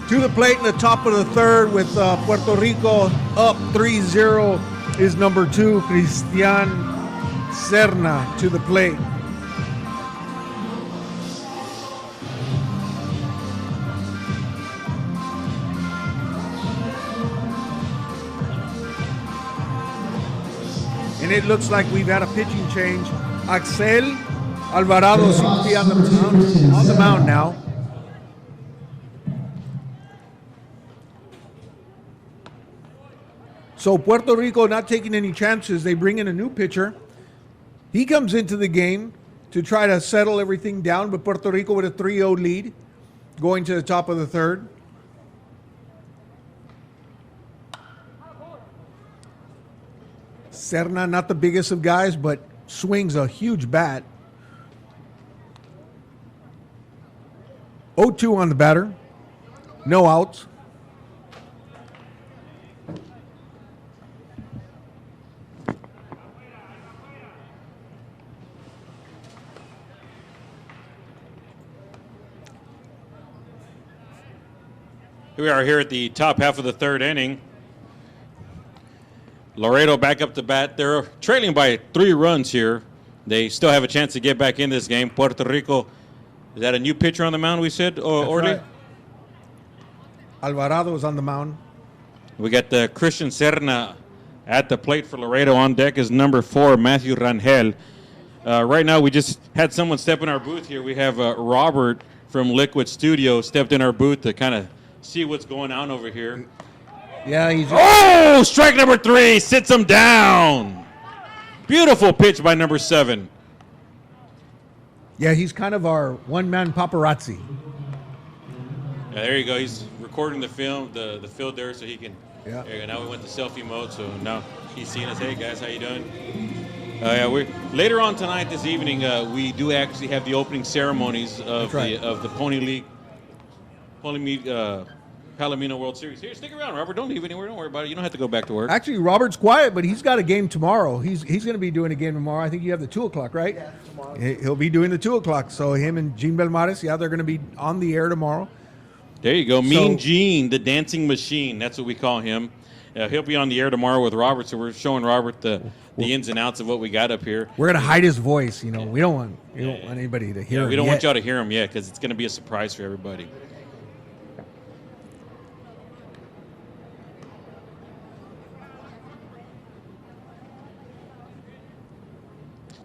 To the plate in the top of the third with Puerto Rico up 3-0 is number 2, Cristian Serna to the plate. And it looks like we've had a pitching change. Axel Alvarado seems to be on the mound now. So Puerto Rico not taking any chances. They bring in a new pitcher. He comes into the game to try to settle everything down, but Puerto Rico with a 3-0 lead going to the top of the third. Serna, not the biggest of guys, but swings a huge bat. 0-2 on the batter. No outs. Here we are here at the top half of the third inning. Laredo back up to bat. They're trailing by 3 runs here. They still have a chance to get back in this game. Puerto Rico, is that a new pitcher on the mound, we said, Orly? Right. Alvarado is on the mound. We got the Christian Serna at the plate for Laredo. On deck is number 4, Matthew Rangel. Right now, we just had someone step in our booth here. We have Robert from Liquid Studio stepped in our booth to kind of see what's going on over here. Yeah, he's Oh, strike number 3, sits him down. Beautiful pitch by number 7. Yeah, he's kind of our one-man paparazzi. Yeah, there you go. He's recording the film, the field there, so he can. Yeah. There you go. Now we went to selfie mode, so now he's seeing us. Hey guys, how you doing? Yeah, we later on tonight, this evening, we do actually have the opening ceremonies of the Pony League, Palomino World Series. Here, stick around, Robert. Don't leave anywhere. Don't worry about it. You don't have to go back to work. Actually, Robert's quiet, but he's got a game tomorrow. He's going to be doing a game tomorrow. I think you have the 2 o'clock, right? Yeah, tomorrow. He'll be doing the 2 o'clock. So him and Gene Belmares, yeah, they're going to be on the air tomorrow. There you go. Mean Gene, the dancing machine. That's what we call him. He'll be on the air tomorrow with Robert, so we're showing Robert the ins and outs of what we got up here. We're going to hide his voice. You know, we don't want anybody to hear him. We don't want y'all to hear him yet because it's going to be a surprise for everybody.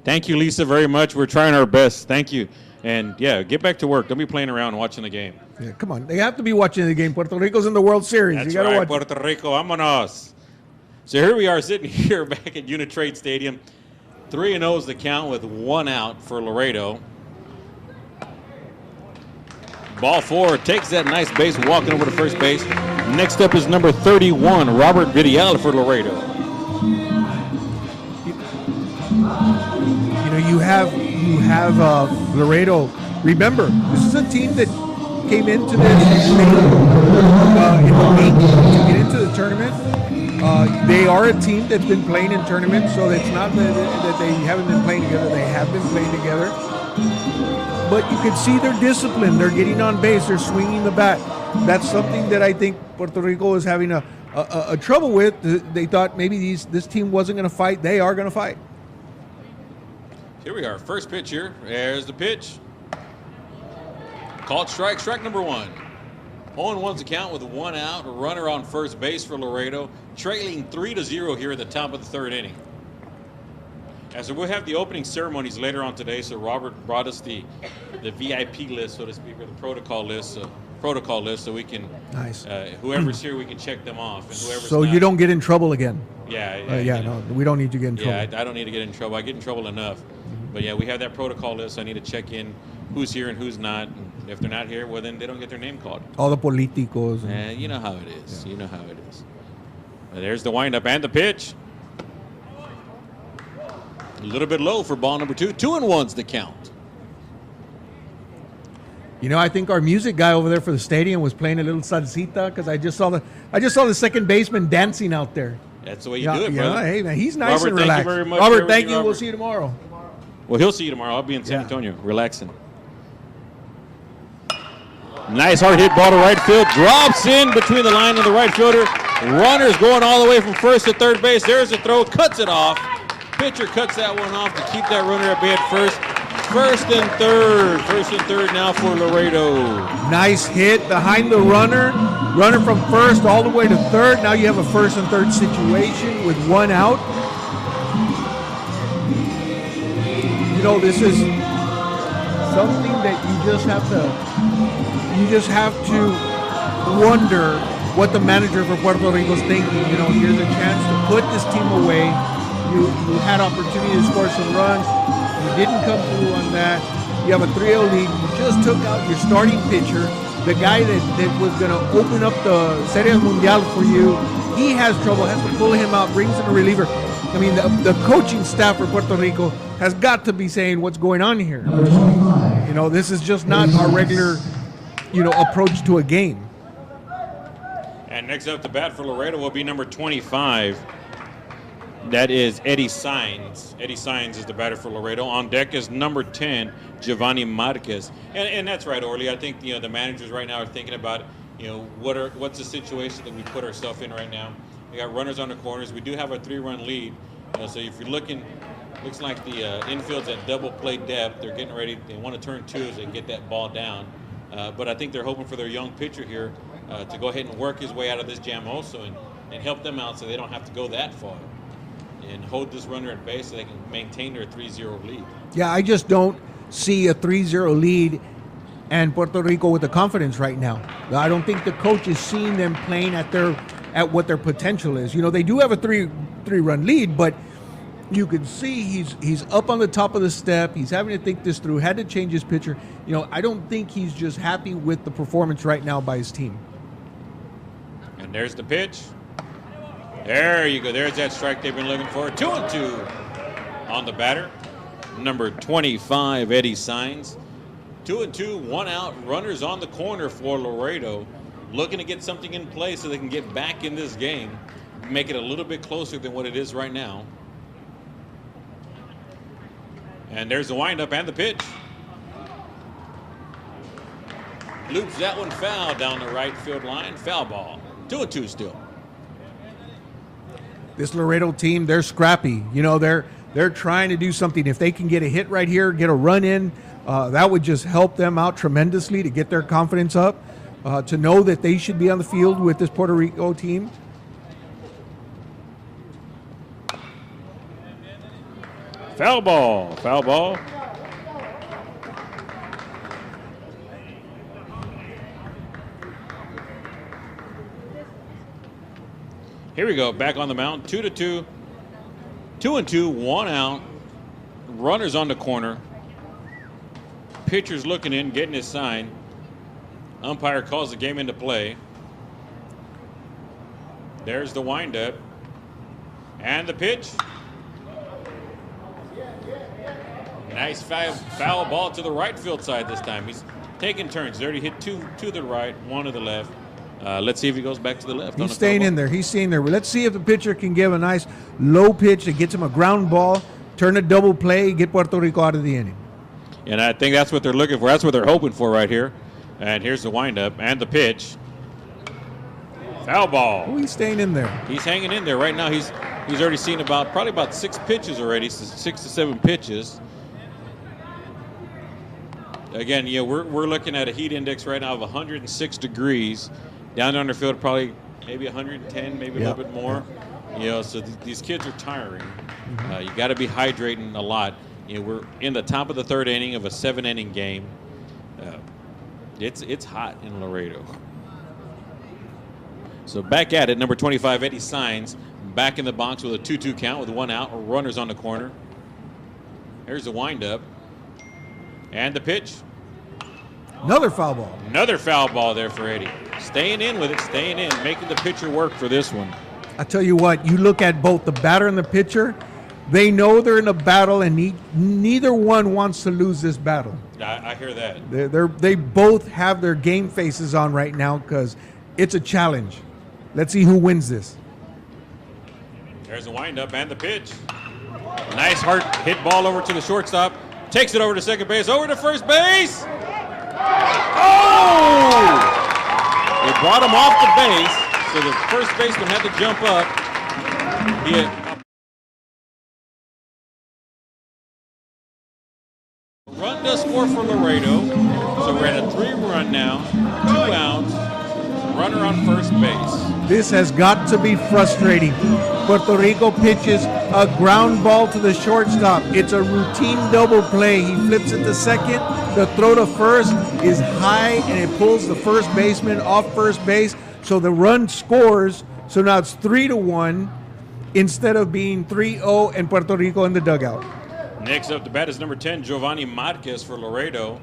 Thank you, Lisa, very much. We're trying our best. Thank you. And, yeah, get back to work. Don't be playing around watching the game. Yeah, come on. They have to be watching the game. Puerto Rico's in the World Series. That's you gotta right, watch. Puerto Rico. Vámonos. So here we are sitting here back at Uni-Trade Stadium. 3-0 is the count with 1 out for Laredo. Ball 4 takes that nice base, walking over to first base. Next up is number 31, Robert Vidal for Laredo. You know, you have Laredo. Remember, this is a team that came into this in the week to get into the tournament. They are a team that's been playing in tournaments, so it's not that they haven't been playing together. They have been playing together. But you can see their discipline. They're getting on base. They're swinging the bat. That's something that I think Puerto Rico is having a a trouble with. They thought maybe this team wasn't going to fight. They are going to fight. Here we are. First pitch here. There's the pitch. Called strike. Strike number 1. 0-1's the count with 1 out. A runner on first base for Laredo. Trailing 3-0 here at the top of the 3rd inning. So we'll have the opening ceremonies later on today. So Robert brought us the VIP list, so to speak, or the protocol list. So we can, Nice. Whoever's here, we can check them off. And whoever's So not, you don't get in trouble again. Yeah. No, we don't need you to get in trouble. Yeah, I don't need to get in trouble. I get in trouble enough. But yeah, we have that protocol list. I need to check in who's here and who's not. And if they're not here, well, then they don't get their name called. All the politicos. You know how it is. Yeah. You know how it is. There's the windup and the pitch. A little bit low for ball number 2. 2-1's the count. I think our music guy over there for the stadium was playing a little salsita because I just saw the second baseman dancing out there. That's the way you do it, brother. Hey man, he's nice Robert, and relaxed. thank you very much Robert, for thank everything, you. We'll Robert. see you tomorrow. Well, he'll see you tomorrow. I'll be in San Antonio, relaxing. Nice hard hit ball to right field. Drops in between the line and the right fielder. Runners going all the way from first to third base. There's the throw. Cuts it off. Pitcher cuts that one off to keep that runner at bay at first. First and third. First and third now for Laredo. Nice hit behind the runner. Runner from first all the way to third. Now you have a first and third situation with 1 out. This is something that you just have to wonder what the manager for Puerto Rico is thinking. Here's a chance to put this team away. You had opportunity to score some runs. You didn't come through on that. You have a 3-0 lead. You just took out your starting pitcher, the guy that was going to open up the Serie Mundial for you. He has trouble, has to pull him out, brings in a reliever. I mean, the coaching staff for Puerto Rico has got to be saying what's going on here. This is just not our regular, approach to a game. And next up to bat for Laredo will be number 25. That is Eddie Sainz. Eddie Sainz is the batter for Laredo. On deck is number 10, Giovanni Marquez. And that's right, Orly. I think the managers right now are thinking about what's the situation that we put ourselves in right now. We got runners on the corners. We do have a 3-run lead. So if you're looking, looks like the infield's at double play depth. They're getting ready. They want to turn 2 as they get that ball down. But I think they're hoping for their young pitcher here to go ahead and work his way out of this jam also and help them out so they don't have to go that far. And hold this runner at base so they can maintain their 3-0 lead. Yeah, I just don't see a 3-0 lead and Puerto Rico with the confidence right now. I don't think the coach is seeing them playing at what their potential is. They do have a three-run lead, but you can see he's up on the top of the step. He's having to think this through. Had to change his pitcher. I don't think he's just happy with the performance right now by his team. And there's the pitch. There you go. There's that strike they've been looking for. 2-2 on the batter. Number 25, Eddie Sainz. 2-2, 1 out. Runners on the corner for Laredo. Looking to get something in play so they can get back in this game. Make it a little bit closer than what it is right now. And there's the windup and the pitch. Loops that one foul down the right field line. Foul ball. 2-2 still. This Laredo team, they're scrappy. They're trying to do something. If they can get a hit right here, get a run in, that would just help them out tremendously to get their confidence up, to know that they should be on the field with this Puerto Rico team. Foul ball. Foul ball. Here we go, back on the mound, 2-2. 2-2, 1 out. Runners on the corner. Pitcher's looking in, getting his sign. Umpire calls the game into play. There's the windup. And the pitch. Nice foul ball to the right field side this time. He's taking turns. He's already hit two to the right, 1 to the left. Let's see if he goes back to the left. He's staying in there. He's staying there. Let's see if the pitcher can give a nice low pitch that gets him a ground ball, turn a double play, get Puerto Rico out of the inning. And I think that's what they're looking for. That's what they're hoping for right here. And here's the windup and the pitch. Foul ball. Oh, he's staying in there. He's hanging in there right now. He's already seen probably about 6 pitches already, so 6 to 7 pitches. Again, we're looking at a heat index right now of 106 degrees. Down under field, probably maybe 110, maybe a little bit more. So these kids are tiring. You got to be hydrating a lot. We're in the top of the 3rd inning of a 7-inning game. It's hot in Laredo. So back at it, number 25, Eddie Signs, back in the box with a 2-2 count with 1 out, runners on the corner. Here's the windup. And the pitch. Another foul ball. Another foul ball there for Eddie. Staying in with it, staying in, making the pitcher work for this one. I tell you what, you look at both the batter and the pitcher, they know they're in a battle, and neither one wants to lose this battle. I hear that. They both have their game faces on right now because it's a challenge. Let's see who wins this. There's the windup and the pitch. Nice hard hit ball over to the shortstop. Takes it over to second base, over to first base. Oh! It brought him off the base, so the first baseman had to jump up. Run to score for Laredo. So we're at a 3-run now, 2 outs, runner on first base. This has got to be frustrating. Puerto Rico pitches a ground ball to the shortstop. It's a routine double play. He flips it to second. The throw to first is high, and it pulls the first baseman off first base. So the run scores. So now it's 3-1 instead of being 3-0 and Puerto Rico in the dugout. Next up to bat is number 10, Giovanni Marquez for Laredo.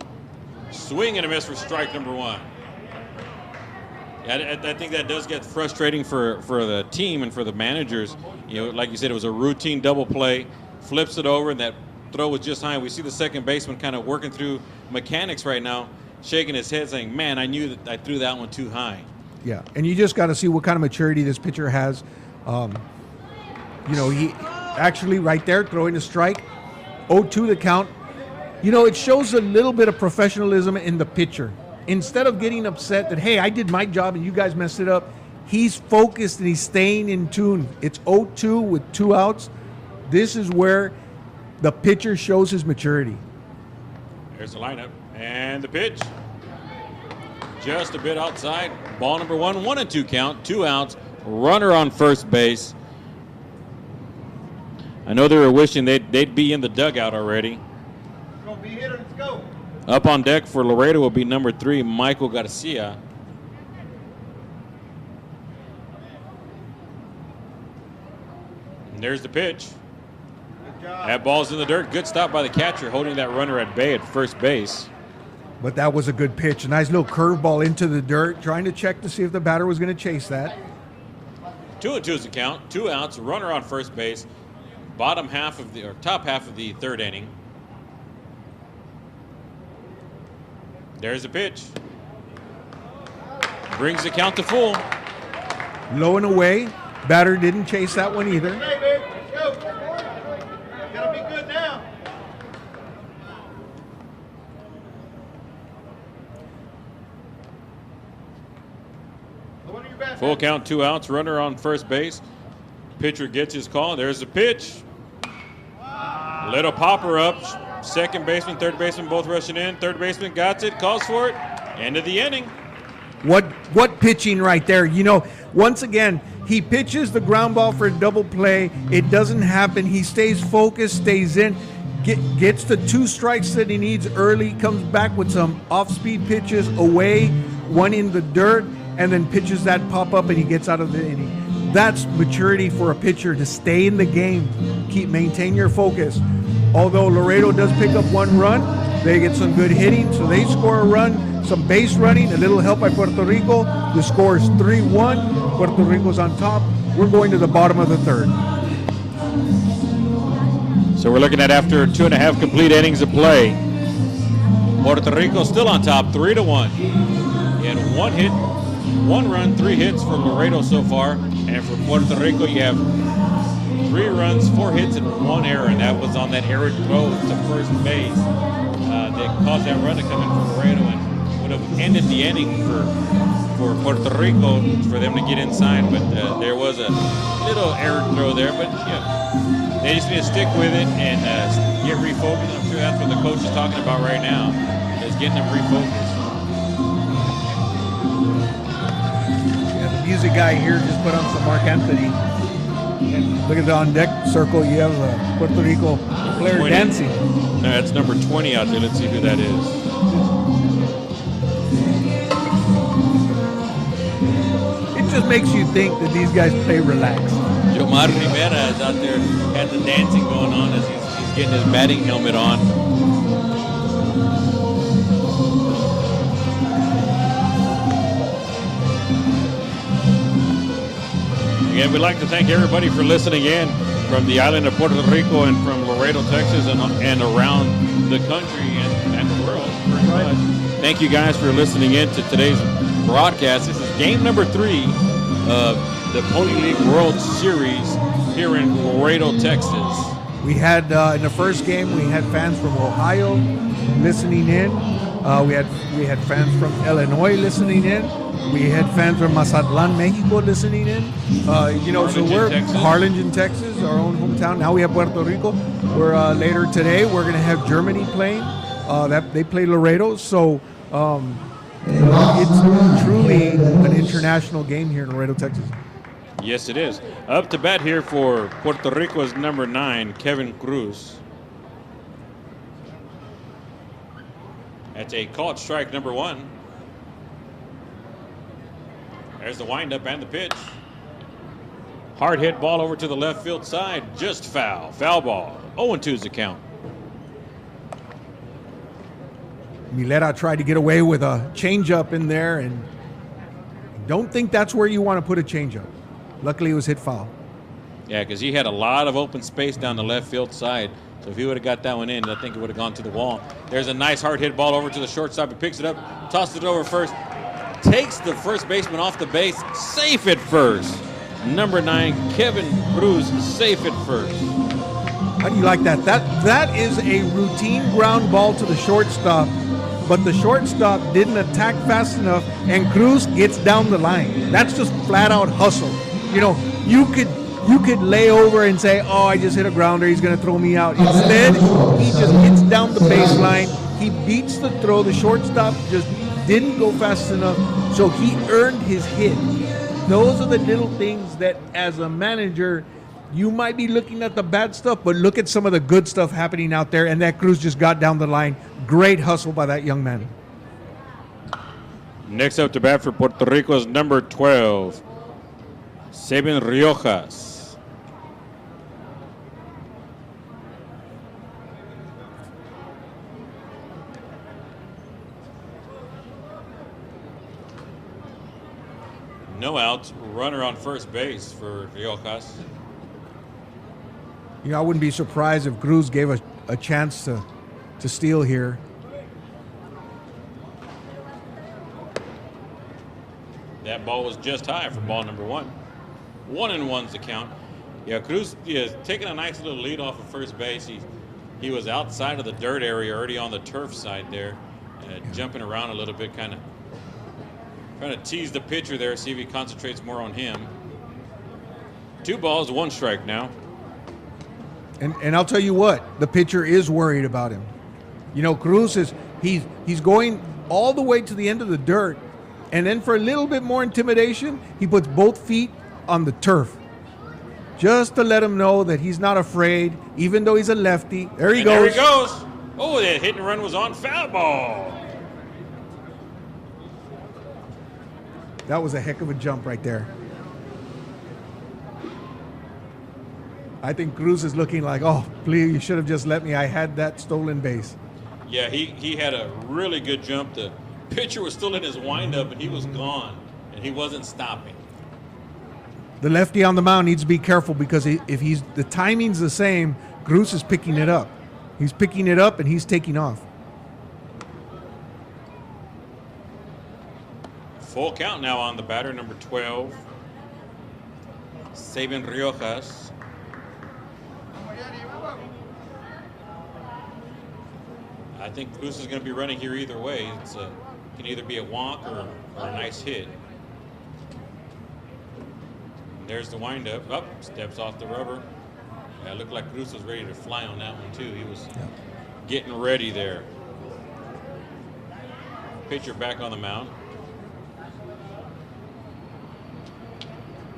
Swing and a miss for strike number 1. I think that does get frustrating for the team and for the managers. Like you said, it was a routine double play. Flips it over, and that throw was just high. We see the second baseman kind of working through mechanics right now, shaking his head, saying, "Man, I knew that I threw that one too high." Yeah, and you just got to see what kind of maturity this pitcher has. He actually right there throwing a strike, 0-2 the count. It shows a little bit of professionalism in the pitcher. Instead of getting upset that, hey, I did my job and you guys messed it up, he's focused and he's staying in tune. It's 0-2 with 2 outs. This is where the pitcher shows his maturity. There's the lineup and the pitch. Just a bit outside. Ball number 1, 1-2 count, 2 outs, runner on first base. I know they were wishing they'd be in the dugout already. Gonna be hit or let's go. Up on deck for Laredo will be number 3, Michael Garcia. And there's the pitch. Good job. That ball's in the dirt. Good stop by the catcher, holding that runner at bay at first base. But that was a good pitch. A nice little curveball into the dirt, trying to check to see if the batter was going to chase that. 2-2 is the count. 2 outs, runner on first base. Top half of the 3rd inning. There's the pitch. Brings the count to full. Low and away. Batter didn't chase that one either. Hey, baby, let's go. Gotta be good now. Lower your bat. Full count, 2 outs, runner on first base. Pitcher gets his call. There's the pitch. Little popper up. Second baseman, third baseman both rushing in. Third baseman got it, calls for it. End of the inning. What pitching right there? Once again, he pitches the ground ball for a double play. It doesn't happen. He stays focused, stays in, gets the 2 strikes that he needs early, comes back with some off-speed pitches away, one in the dirt, and then pitches that pop-up and he gets out of the inning. That's maturity for a pitcher, to stay in the game, maintain your focus. Although Laredo does pick up 1 run, they get some good hitting, so they score a run, some base running, a little help by Puerto Rico. The score is 3-1. Puerto Rico's on top. We're going to the bottom of the 3rd. So we're looking at after 2.5 complete innings of play. Puerto Rico still on top, 3-1. And 1 hit, 1 run, 3 hits for Laredo so far. And for Puerto Rico, you have 3 runs, 4 hits, and 1 error, and that was on that error throw to first base that caused that run to come in for Laredo and would have ended the inning for for Puerto Rico for them to get inside, but there was a little error throw there. But they just need to stick with it and get refocused. I'm sure that's what the coach is talking about right now, is getting them refocused. Yeah, the music guy here just put on some Mark Anthony. And look at the on deck circle. You have a Puerto Rico player 20. dancing. No, that's number 20 out there. Let's see who that is. It just makes you think that these guys play relaxed. Jomar Rivera is out there, had the dancing going on as he's getting his batting helmet on. Again, we'd like to thank everybody for listening in from the island of Puerto Rico and from Laredo, Texas, and around the country and the world, pretty much. Thank you guys for listening in to today's broadcast. This is game number 3 of the Pony League World Series here in Laredo, Texas. We had in the first game, we had fans from Ohio listening in. We had fans from Illinois listening in. We had fans from Mazatlan, Mexico listening in. So we're Texas. Harlingen, Texas, our own hometown. Now we have Puerto Rico. We're later today. We're going to have Germany playing. That they play Laredo. So it's truly an international game here in Laredo, Texas. Yes, it is. Up to bat here for Puerto Rico's number 9, Kevin Cruz. That's a called strike number 1. There's the windup and the pitch. Hard hit ball over to the left field side. Just foul. Foul ball. 0-2's the count. Milera tried to get away with a changeup in there, and don't think that's where you want to put a changeup. Luckily, it was hit foul. Yeah, because he had a lot of open space down the left field side. So if he would have got that one in, I think it would have gone to the wall. There's a nice hard hit ball over to the shortstop. He picks it up, tosses it over first, takes the first baseman off the base, safe at first. Number 9, Kevin Cruz, safe at first. How do you like that? That is a routine ground ball to the shortstop, but the shortstop didn't attack fast enough, and Cruz gets down the line. That's just flat out hustle. You could lay over and say, "Oh, I just hit a grounder. He's going to throw me out." Instead, he just gets down the baseline. He beats the throw. The shortstop just didn't go fast enough, so he earned his hit. Those are the little things that, as a manager, you might be looking at the bad stuff, but look at some of the good stuff happening out there, and that Cruz just got down the line. Great hustle by that young man. Next up to bat for Puerto Rico's number 12, Seven Riojas. No outs, runner on first base for Riojas. I wouldn't be surprised if Cruz gave a chance to steal here. That ball was just high for ball number 1. 1-1's the count. Yeah, Cruz is taking a nice little lead off of first base. He was outside of the dirt area, already on the turf side there, jumping around a little bit, kind of trying to tease the pitcher there, see if he concentrates more on him. 2 balls, 1 strike now. And I'll tell you what, the pitcher is worried about him. Cruz he's going all the way to the end of the dirt, and then for a little bit more intimidation, he puts both feet on the turf, just to let him know that he's not afraid, even though he's a lefty. There he goes. There he goes. Oh, that hit and run was on. Foul ball. That was a heck of a jump right there. I think Cruz is looking like, oh, please, you should have just let me. I had that stolen base. Yeah, he had a really good jump. The pitcher was still in his windup, and he was gone, and he wasn't stopping. The lefty on the mound needs to be careful, because if the timing's the same, Cruz is picking it up. He's picking it up, and he's taking off. Full count now on the batter, number 12, Seven Riojas. I think Cruz is going to be running here either way. It can either be a walk or a nice hit. There's the windup. Up, steps off the rubber. Yeah, it looked like Cruz was ready to fly on that one too. He was getting ready there. Pitcher back on the mound.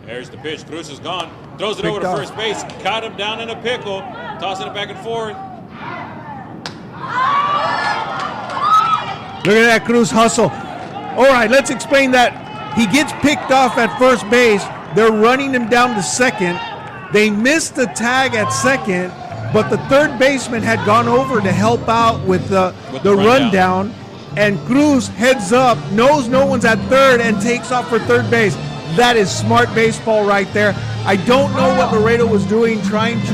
There's the pitch. Cruz is gone. Throws it over to first base. Caught him down in a pickle. Tossing it back and forth. Look at that Cruz hustle. All right, let's explain that. He gets picked off at first base. They're running him down to second. They missed the tag at second, but the third baseman had gone over to help out with the rundown. And Cruz heads up, knows no one's at third, and takes off for third base. That is smart baseball right there. I don't know what Laredo was doing trying to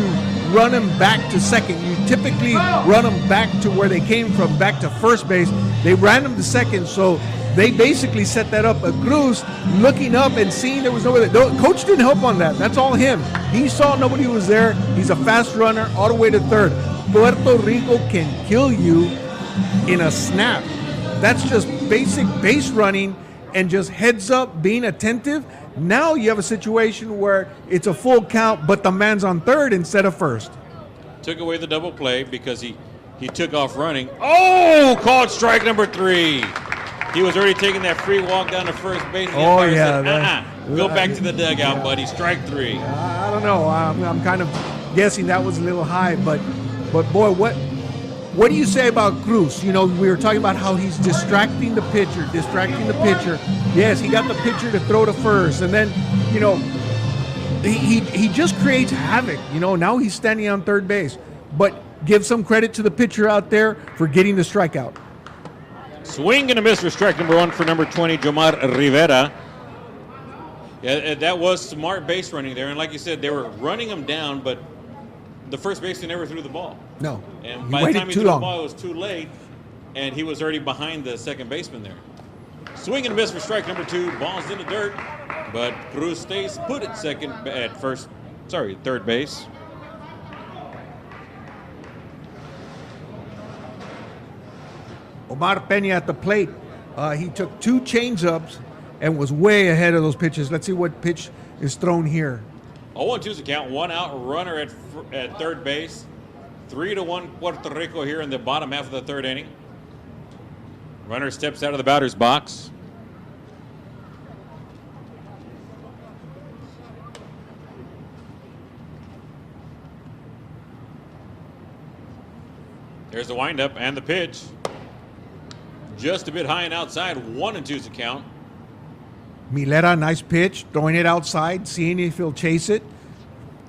run him back to second. You typically run them back to where they came from, back to first base. They ran him to second, so they basically set that up. Cruz looking up and seeing there was nobody there. Coach didn't help on that. That's all him. He saw nobody was there. He's a fast runner all the way to third. Puerto Rico can kill you in a snap. That's just basic base running and just heads up, being attentive. Now you have a situation where it's a full count, but the man's on third instead of first. Took away the double play because he took off running. Oh, called strike number 3. He was already taking that free walk down to first base. Oh, yeah. Said, go back to the dugout, buddy. Strike 3. I don't know. I'm kind of guessing that was a little high, but boy, what do you say about Cruz? You know, we were talking about how he's distracting the pitcher. Yes, he got the pitcher to throw to first, and then, you know, he just creates havoc. You know, now he's standing on third base. But give some credit to the pitcher out there for getting the strikeout. Swing and a miss for strike number 1 for number 20, Jomar Rivera. Yeah, that was smart base running there, and like you said, they were running him down, but the first baseman never threw the ball. No. And by the time he threw the ball, it was too late, and he was already behind the second baseman there. Swing and a miss for strike number 2. Ball's in the dirt, but Cruz stays put at third base. Omar Peña at the plate. He took 2 changeups and was way ahead of those pitches. Let's see what pitch is thrown here. 0-2's the count. 1 out, runner at third base. 3-1 Puerto Rico here in the bottom half of the third inning. Runner steps out of the batter's box. There's the windup and the pitch. Just a bit high and outside. 1-2's the count. Milera, nice pitch, throwing it outside, seeing if he'll chase it.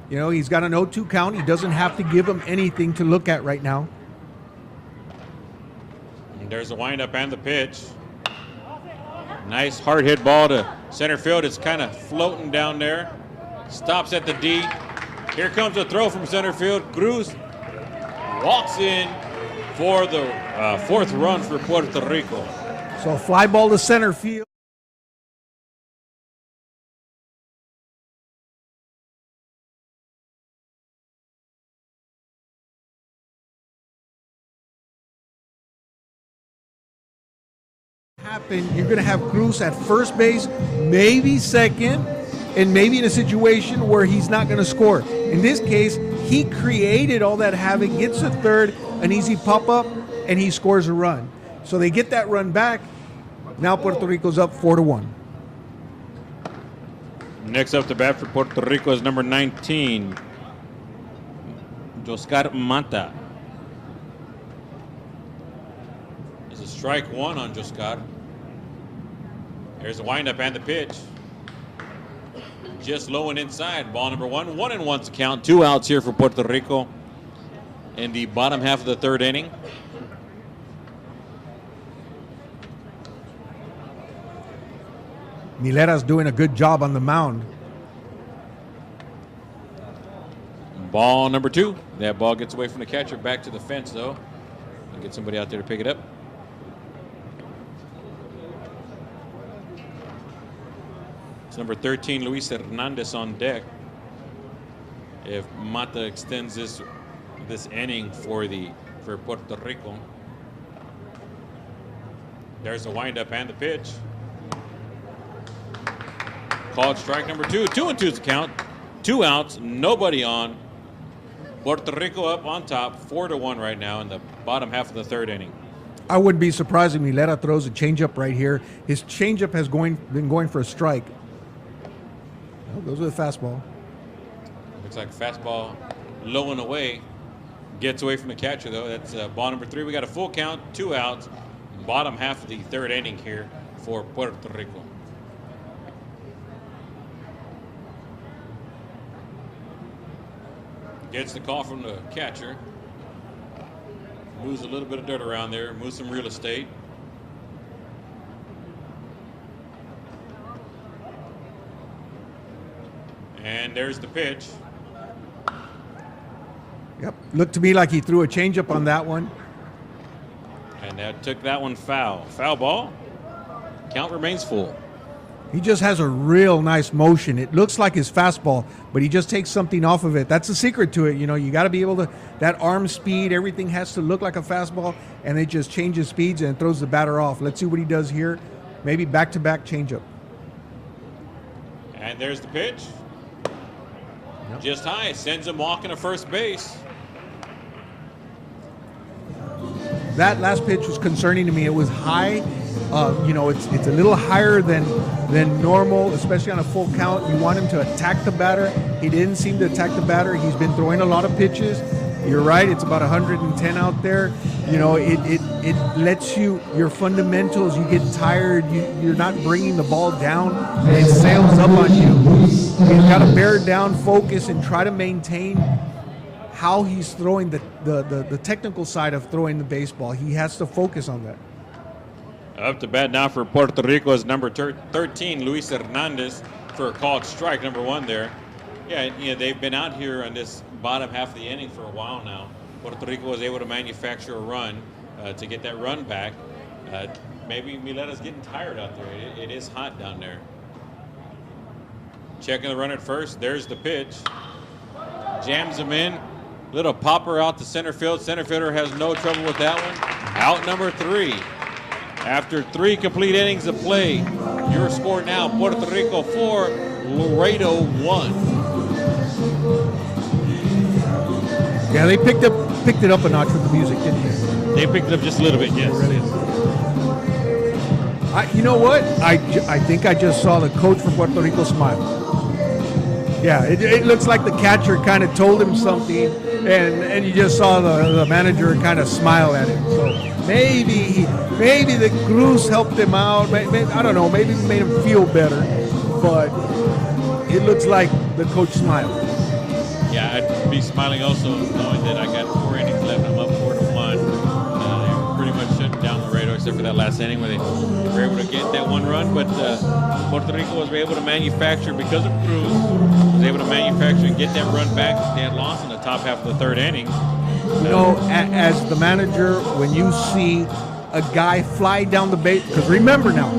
You know, he's got an 0-2 count. He doesn't have to give him anything to look at right now. And there's the windup and the pitch. Nice hard hit ball to center field. It's kind of floating down there. Stops at the D. Here comes a throw from center field. Cruz walks in for the 4th run for Puerto Rico. So fly ball to center field. You're going to have Cruz at first base, maybe second, and maybe in a situation where he's not going to score. In this case, he created all that havoc, gets to third, an easy pop-up, and he scores a run. So they get that run back. Now Puerto Rico's up 4-1. Next up to bat for Puerto Rico is number 19, Joscar Mata. There's a strike 1 on Joscar. There's the windup and the pitch. Just low and inside. Ball number 1. 1-1's the count. 2 outs here for Puerto Rico in the bottom half of the third inning. Milera's doing a good job on the mound. Ball number 2. That ball gets away from the catcher, back to the fence though. And get somebody out there to pick it up. It's number 13, Luis Hernandez on deck. If Mata extends this inning for Puerto Rico. There's the windup and the pitch. Called strike number 2. 2-2's the count. 2 outs, nobody on. Puerto Rico up on top, 4-1 right now in the bottom half of the third inning. I wouldn't be surprised if Milera throws a changeup right here. His changeup has been going for a strike. Oh, goes with a fastball. Looks like fastball low and away. Gets away from the catcher, though. That's ball number 3. We got a full count, 2 outs. Bottom half of the third inning here for Puerto Rico. Gets the call from the catcher. Moves a little bit of dirt around there. Moves some real estate. And there's the pitch. Yep. Looked to me like he threw a changeup on that one. And that took that one foul. Foul ball. Count remains full. He just has a real nice motion. It looks like his fastball, but he just takes something off of it. That's the secret to it. You know, you got to be able to, that arm speed, everything has to look like a fastball, and it just changes speeds and throws the batter off. Let's see what he does here. Maybe back-to-back changeup. And there's the pitch. Yep. Just high. Sends him walking to first base. That last pitch was concerning to me. It was high. It's a little higher than normal, especially on a full count. You want him to attack the batter. He didn't seem to attack the batter. He's been throwing a lot of pitches. You're right. It's about 110 out there. You know, it lets you, your fundamentals, you get tired. You're not bringing the ball down, and it sails up on you. You've got to bear down, focus, and try to maintain how he's throwing the technical side of throwing the baseball. He has to focus on that. Up to bat now for Puerto Rico is number 13, Luis Hernandez, for a called strike, number 1 there. Yeah, they've been out here on this bottom half of the inning for a while now. Puerto Rico was able to manufacture a run to get that run back. Maybe Milera's getting tired out there. It is hot down there. Checking the run at first. There's the pitch. Jams him in. Little popper out to center field. Center fielder has no trouble with that one. Out number 3. After 3 complete innings of play, your score now, Puerto Rico 4, Laredo 1. Yeah, they picked it up a notch with the music, didn't they? They picked it up just a little bit, yes. You know what? I think I just saw the coach from Puerto Rico smile. Yeah, it looks like the catcher kind of told him something, and you just saw the manager kind of smile at him. So maybe the Cruz helped him out. Maybe, I don't know. Maybe it made him feel better. But it looks like the coach smiled. Yeah, I'd be smiling also knowing that I got 4 innings left. I'm up 4-1. They pretty much shut down Laredo except for that last inning where they were able to get that 1 run. But Puerto Rico was able to manufacture, because of Cruz, was able to manufacture and get that run back that they had lost in the top half of the third inning. You know, as the manager, when you see a guy fly down the base, because remember now,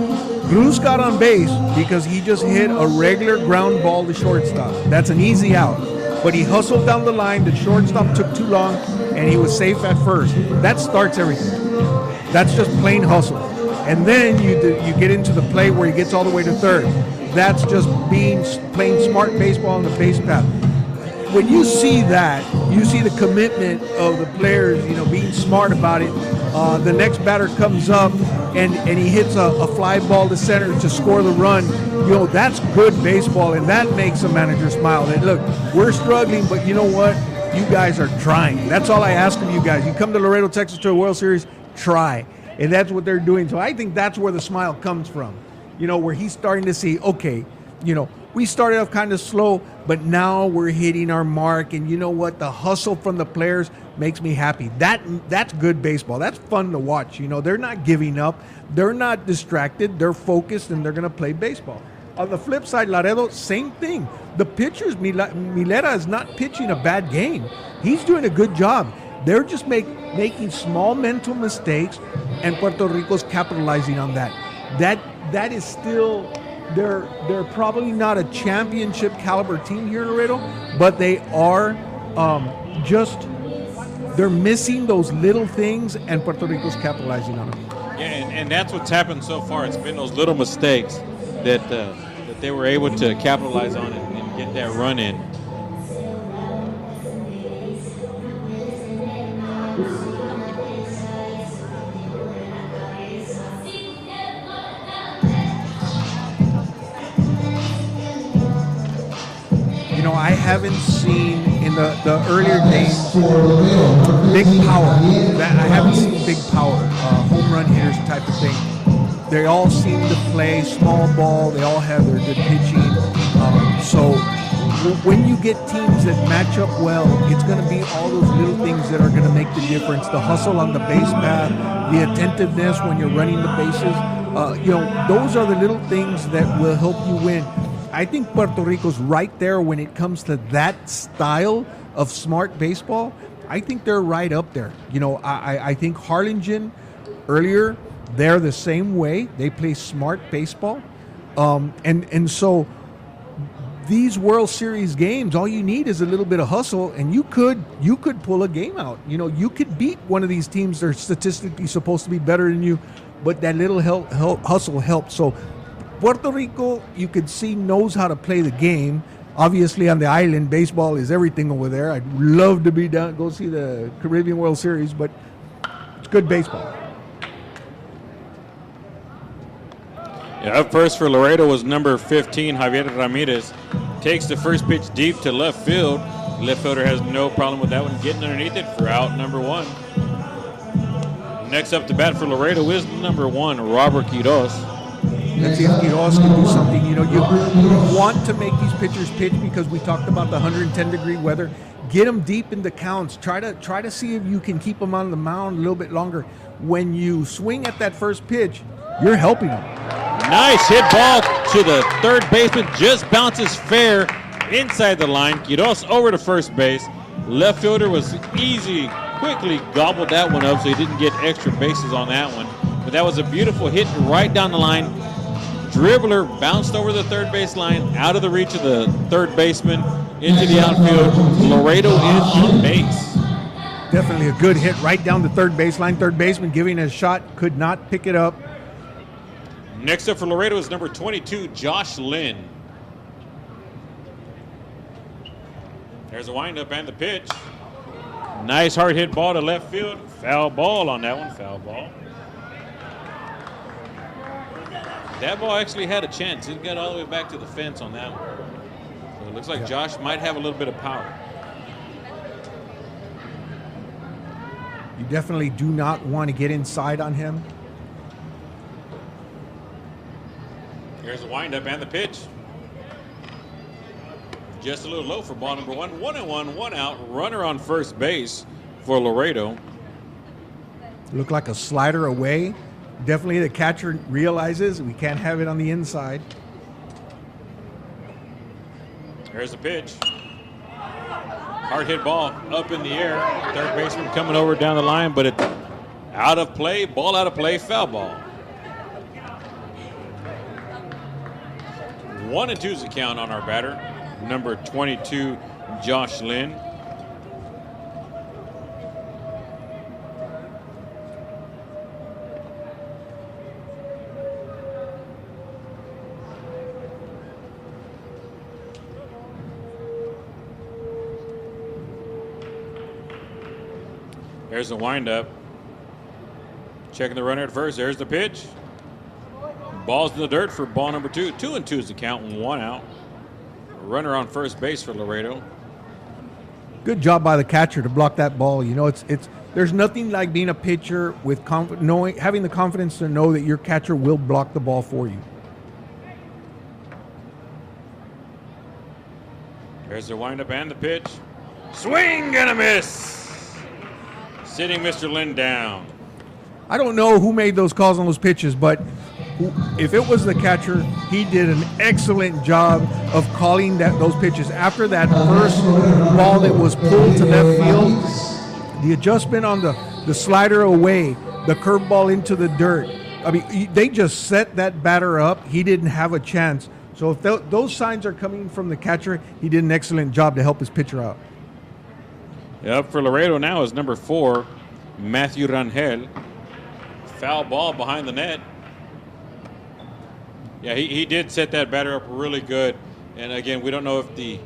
Cruz got on base because he just hit a regular ground ball to shortstop. That's an easy out. But he hustled down the line, the shortstop took too long, and he was safe at first. That starts everything. That's just plain hustle. And then you get into the play where he gets all the way to third. That's just playing smart baseball on the base path. When you see that, you see the commitment of the players, being smart about it. The next batter comes up and he hits a fly ball to center to score the run. That's good baseball, and that makes a manager smile. And look, we're struggling, but you know what? You guys are trying. That's all I ask of you guys. You come to Laredo, Texas to a World Series, try. And that's what they're doing. So I think that's where the smile comes from. Where he's starting to see, okay, we started off kind of slow, but now we're hitting our mark. And you know what? The hustle from the players makes me happy. That's good baseball. That's fun to watch. They're not giving up. They're not distracted. They're focused, and they're going to play baseball. On the flip side, Laredo, same thing. The pitchers, Milera is not pitching a bad game. He's doing a good job. They're just making small mental mistakes, and Puerto Rico's capitalizing on that. That is still... They're probably not a championship caliber team here in Laredo, but they are they're missing those little things, and Puerto Rico's capitalizing on them. Yeah, and that's what's happened so far. It's been those little mistakes that they were able to capitalize on it and get that run in. You know, I haven't seen in the earlier days big power. I haven't seen big power, home run hitters type of thing. They all seem to play small ball. They all have their good pitching. So when you get teams that match up well, it's going to be all those little things that are going to make the difference. The hustle on the base path, the attentiveness when you're running the bases. Those are the little things that will help you win. I think Puerto Rico's right there when it comes to that style of smart baseball. I think they're right up there. I think Harlingen earlier, they're the same way. They play smart baseball. And so these World Series games, all you need is a little bit of hustle, and you could pull a game out. You could beat one of these teams that are statistically supposed to be better than you, but that little hustle helps. So Puerto Rico, you could see, knows how to play the game. Obviously, on the island, baseball is everything over there. I'd love to be down, go see the Caribbean World Series, but it's good baseball. Yeah, up first for Laredo was number 15, Javier Ramirez. Takes the first pitch deep to left field. Left fielder has no problem with that one, getting underneath it for out number 1. Next up to bat for Laredo is number 1, Robert Quiroz. Let's see if Quiroz can do something. You want to make these pitchers pitch because we talked about the 110-degree weather. Get them deep in the counts. Try to see if you can keep them on the mound a little bit longer. When you swing at that first pitch, you're helping them. Nice hit ball to the third baseman. Just bounces fair inside the line. Quiroz over to first base. Left fielder was quickly gobbled that one up, so he didn't get extra bases on that one. But that was a beautiful hit right down the line. Dribbler bounced over the third base line, out of the reach of the third baseman, into the outfield. Laredo is on base. Definitely a good hit right down the third baseline. Third baseman giving a shot, could not pick it up. Next up for Laredo is number 22, Josh Lynn. There's a windup and the pitch. Nice hard hit ball to left field. Foul ball on that one, foul ball. That ball actually had a chance. It got all the way back to the fence on that one. So it looks like Josh might have a little bit of power. You definitely do not want to get inside on him. Here's the windup and the pitch. Just a little low for ball number 1. 1-1, 1 out. Runner on first base for Laredo. Looked like a slider away. Definitely the catcher realizes we can't have it on the inside. Here's the pitch. Hard hit ball up in the air. Third baseman coming over down the line, but it's out of play. Ball out of play. Foul ball. 1-2 is the count on our batter. Number 22, Josh Lynn. There's the windup. Checking the runner at first. There's the pitch. Ball's in the dirt for ball number 2. 2-2 is the count, 1 out. Runner on first base for Laredo. Good job by the catcher to block that ball. It's there's nothing like being a pitcher with having the confidence to know that your catcher will block the ball for you. There's the windup and the pitch. Swing and a miss. Sitting Mr. Lynn down. I don't know who made those calls on those pitches, but if it was the catcher, he did an excellent job of calling those pitches. After that first ball that was pulled to left field, the adjustment on the slider away, the curveball into the dirt. I mean, they just set that batter up. He didn't have a chance. So if those signs are coming from the catcher, he did an excellent job to help his pitcher out. Up for Laredo now is number 4, Matthew Rangel. Foul ball behind the net. Yeah, he did set that batter up really good. And again, we don't know if the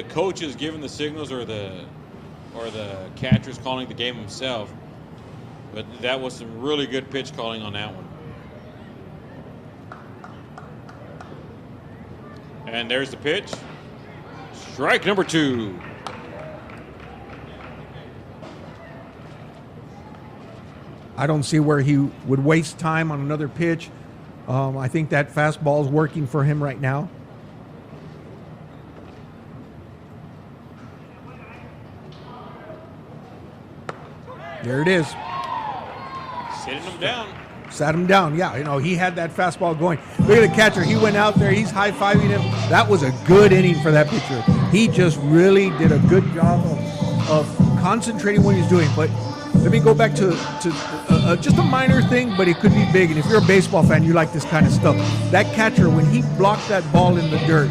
coach is giving the signals or the catcher's calling the game himself. But that was some really good pitch calling on that one. And there's the pitch. Strike number 2. I don't see where he would waste time on another pitch. I think that fastball is working for him right now. There it is. Sitting him down. Sat him down. Yeah, he had that fastball going. Look at the catcher. He went out there. He's high-fiving him. That was a good inning for that pitcher. He just really did a good job of concentrating what he's doing. But let me go back to just a minor thing, but it could be big. And if you're a baseball fan, you like this kind of stuff. That catcher, when he blocked that ball in the dirt,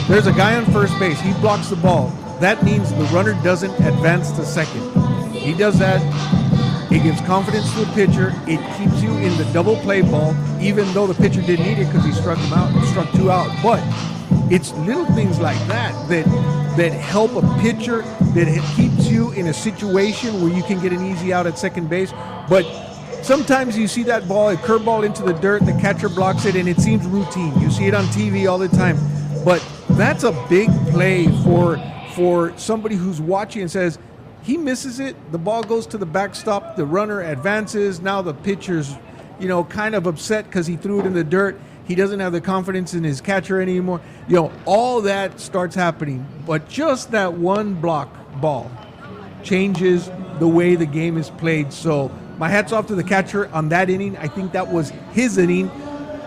there's a guy on first base. He blocks the ball. That means the runner doesn't advance to second. He does that. It gives confidence to the pitcher. It keeps you in the double play ball, even though the pitcher didn't need it because he struck him out and struck 2 out. But it's little things like that help a pitcher, that keeps you in a situation where you can get an easy out at second base. But sometimes you see that ball, a curveball into the dirt, the catcher blocks it, and it seems routine. You see it on TV all the time. But that's a big play for somebody who's watching and says, he misses it, the ball goes to the backstop, the runner advances, now the pitcher's, kind of upset because he threw it in the dirt. He doesn't have the confidence in his catcher anymore. All that starts happening. But just that one block ball changes the way the game is played. So my hat's off to the catcher on that inning. I think that was his inning.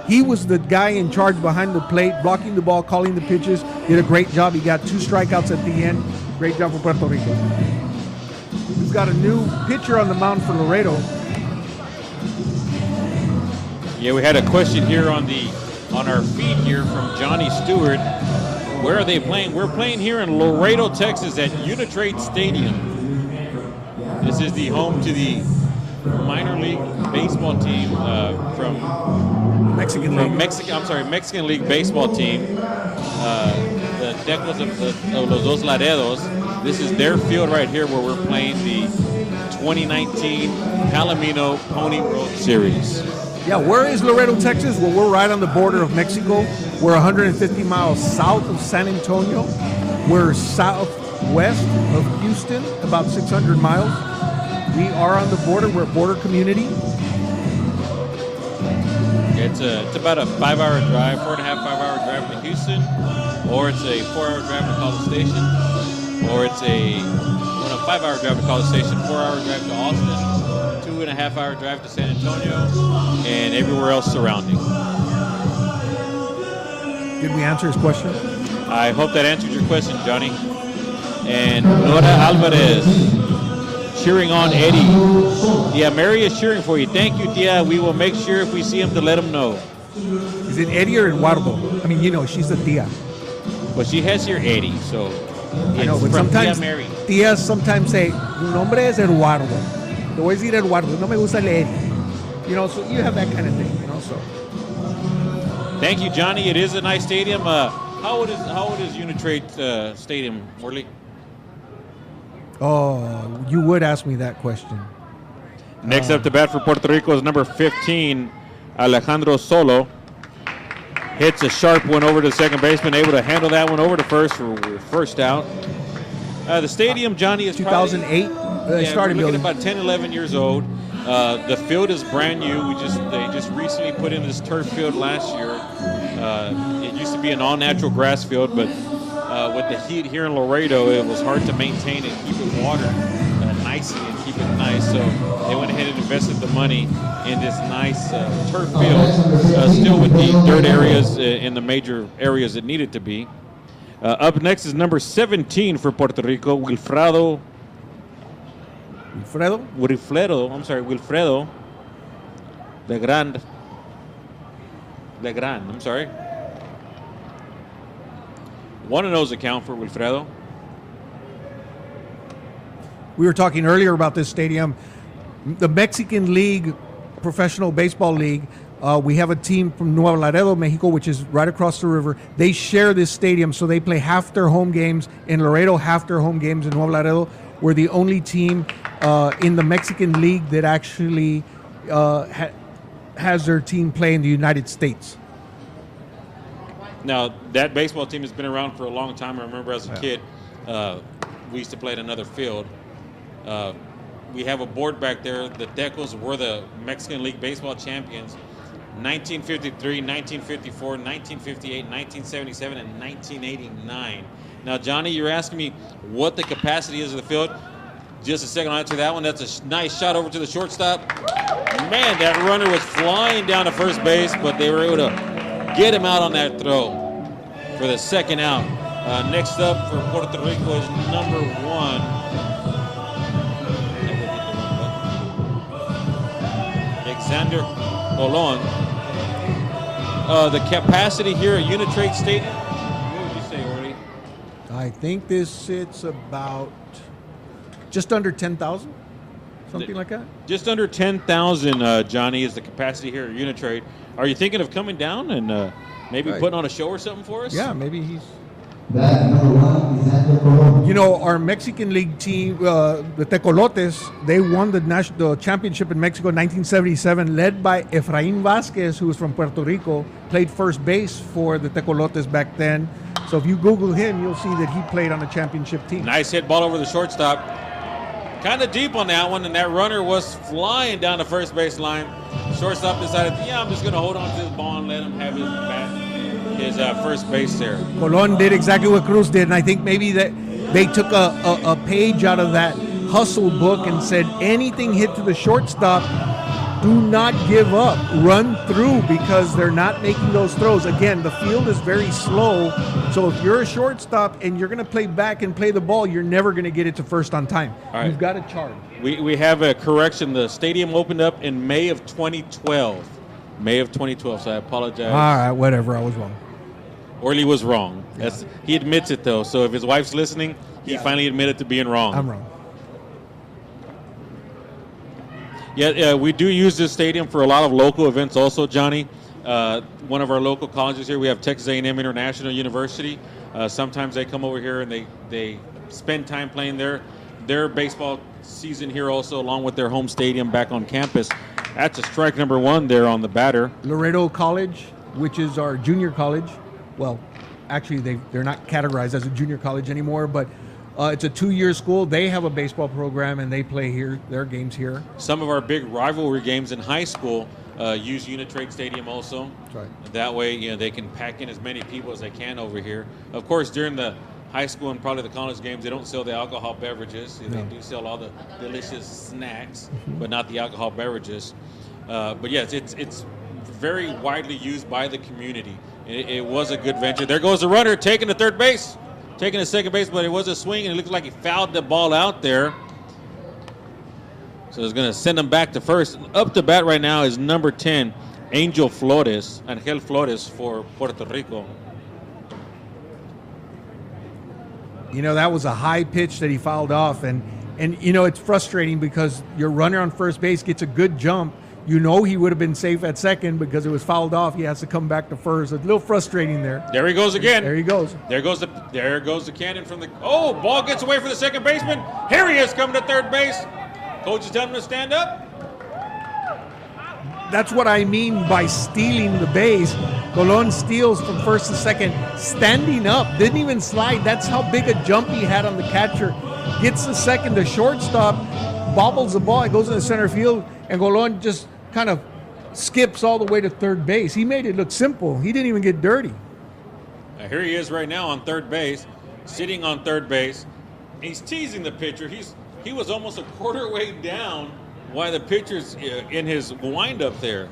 He was the guy in charge behind the plate, blocking the ball, calling the pitches. Did a great job. He got 2 strikeouts at the end. Great job for Puerto Rico. We've got a new pitcher on the mound for Laredo. Yeah, we had a question here on our feed here from Johnny Stewart. Where are they playing? We're playing here in Laredo, Texas at Uni-Trade Stadium. This is the home to the minor league baseball team from Mexican League baseball team. The Tecos of Los Dos Laredos. This is their field right here where we're playing the 2019 Palomino Pony World Series. Yeah, where is Laredo, Texas? Well, we're right on the border of Mexico. We're 150 miles south of San Antonio. We're southwest of Houston, about 600 miles. We are on the border. We're a border community. It's about a 5-hour drive, 4.5, 5-hour drive to Houston, or it's a 4-hour drive to College Station, or it's a 5-hour drive to College Station, 4-hour drive to Austin, 2.5-hour drive to San Antonio, and everywhere else surrounding. Did we answer his question? I hope that answered your question, Johnny. And Nora Alvarez cheering on Eddie. Tia Mary is cheering for you. Thank you, Tia. We will make sure if we see him to let him know. Is it Eddie or Eduardo? I mean, she's the Tia. Well, she has here Eddie, so I know, but from sometimes Tia Mary. Tias sometimes say, "Mi nombre es Eduardo." Te voy a decir Eduardo. No me gusta el Eddie. So you have that kind of thing. So. Thank you, Johnny. It is a nice stadium. How old is Uni-Trade Stadium, Worley? Oh, you would ask me that question. Next up to bat for Puerto Rico is number 15, Alejandro Solo. Hits a sharp one over to the second baseman, able to handle that one over to first for first out. The stadium, Johnny, is 2008. They started we're looking building. about 10, 11 years old. The field is brand new. They just recently put in this turf field last year. It used to be an all-natural grass field, but with the heat here in Laredo, it was hard to maintain and keep it watered nicely and keep it nice. So they went ahead and invested the money in this nice turf field, still with the dirt areas in the major areas it needed to be. Up next is number 17 for Puerto Rico, Wilfredo. Legrand. I'm sorry. 1-0's account for Wilfredo. We were talking earlier about this stadium. The Mexican League, Professional Baseball League, We have a team from Nuevo Laredo, Mexico, which is right across the river. They share this stadium, so they play half their home games in Laredo, half their home games in Nuevo Laredo. We're the only team in the Mexican League that actually has their team play in the United States. Now, that baseball team has been around for a long time. I remember as a kid, we used to play at another field. We have a board back there. The Tecos were the Mexican League baseball champions 1953, 1954, 1958, 1977, and 1989. Now, Johnny, you're asking me what the capacity is of the field. Just a second, I'll answer that one. That's a nice shot over to the shortstop. Man, that runner was flying down to first base, but they were able to get him out on that throw for the second out. Next up for Puerto Rico is number 1. Alexander Colon. The capacity here at Uni-Trade Stadium, what would you say, Orly? I think this sits about just under 10,000, something like that. Just under 10,000, Johnny, is the capacity here at Uni-Trade. Are you thinking of coming down and maybe putting on a show or something for us? Yeah, maybe he's. That number 1 is Alexander Colon. You know, our Mexican League team, the Tecolotes, they won the championship in Mexico in 1977, led by Efraín Vázquez, who was from Puerto Rico, played first base for the Tecolotes back then. So if you Google him, you'll see that he played on a championship team. Nice hit ball over the shortstop. Kind of deep on that one, and that runner was flying down the first base line. Shortstop decided, I'm just going to hold on to this ball and let him have his first base there. Colon did exactly what Cruz did, and I think maybe that they took a page out of that hustle book and said, anything hit to the shortstop, do not give up. Run through, because they're not making those throws. Again, the field is very slow, so if you're a shortstop and you're going to play back and play the ball, you're never going to get it to first on time. All right. You've got to charge. We have a correction. The stadium opened up in May of 2012. May of 2012, so I apologize. All right, whatever. I was wrong. Orly was wrong. He admits it, though. So if his wife's listening, he finally admitted to being wrong. I'm wrong. Yeah, we do use this stadium for a lot of local events also, Johnny. One of our local colleges here, we have Texas A&M International University. Sometimes they come over here and they spend time playing their baseball season here also, along with their home stadium back on campus. That's a strike number 1 there on the batter. Laredo College, which is our junior college. Well, actually, they're not categorized as a junior college anymore, but it's a 2-year school. They have a baseball program, and they play here, their games here. Some of our big rivalry games in high school use Uni-Trade Stadium also. That's right. That way, they can pack in as many people as they can over here. Of course, during the high school and probably the college games, they don't sell the alcohol beverages. They do sell all the delicious snacks, but not the alcohol beverages. But yes, it's very widely used by the community. It was a good venture. There goes the runner taking the third base, taking the second base, but it was a swing, and it looked like he fouled the ball out there. So it's going to send him back to first. Up to bat right now is number 10, Angel Flores for Puerto Rico. You know, that was a high pitch that he fouled off, and it's frustrating because your runner on first base gets a good jump. You know he would have been safe at second because it was fouled off. He has to come back to first. It's a little frustrating there. There he goes again. There he goes. There goes the cannon from the. Oh, ball gets away from the second baseman. Here he is coming to third base. Coach is telling him to stand up. That's what I mean by stealing the base. Colon steals from first to second, standing up, didn't even slide. That's how big a jump he had on the catcher. Gets the second, the shortstop bobbles the ball. It goes in the center field, and Colon just kind of skips all the way to third base. He made it look simple. He didn't even get dirty. Now here he is right now on third base, sitting on third base. He's teasing the pitcher. He was almost a quarter way down while the pitcher's in his windup there.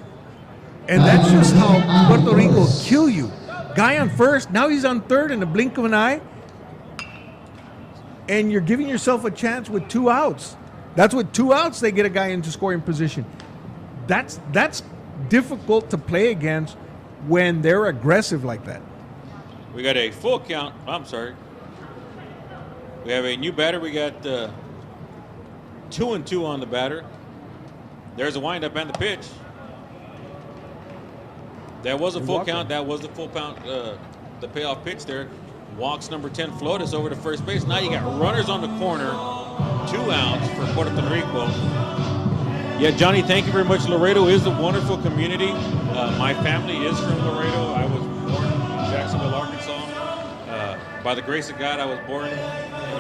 And that's just how Puerto Rico will kill you. Guy on first, now he's on third in the blink of an eye. And you're giving yourself a chance with 2 outs. That's with 2 outs they get a guy into scoring position. That's difficult to play against when they're aggressive like that. We got a full count. I'm sorry. We have a new batter. We got 2-2 on the batter. There's a windup and the pitch. That was a He full walked count. it. That was the full count. The payoff pitch there. Walks number 10, Flores over to first base. Now you got runners on the corner. 2 outs for Puerto Rico. Yeah, Johnny, thank you very much. Laredo is a wonderful community. My family is from Laredo. I was born in Jacksonville, Arkansas. By the grace of God, I was born in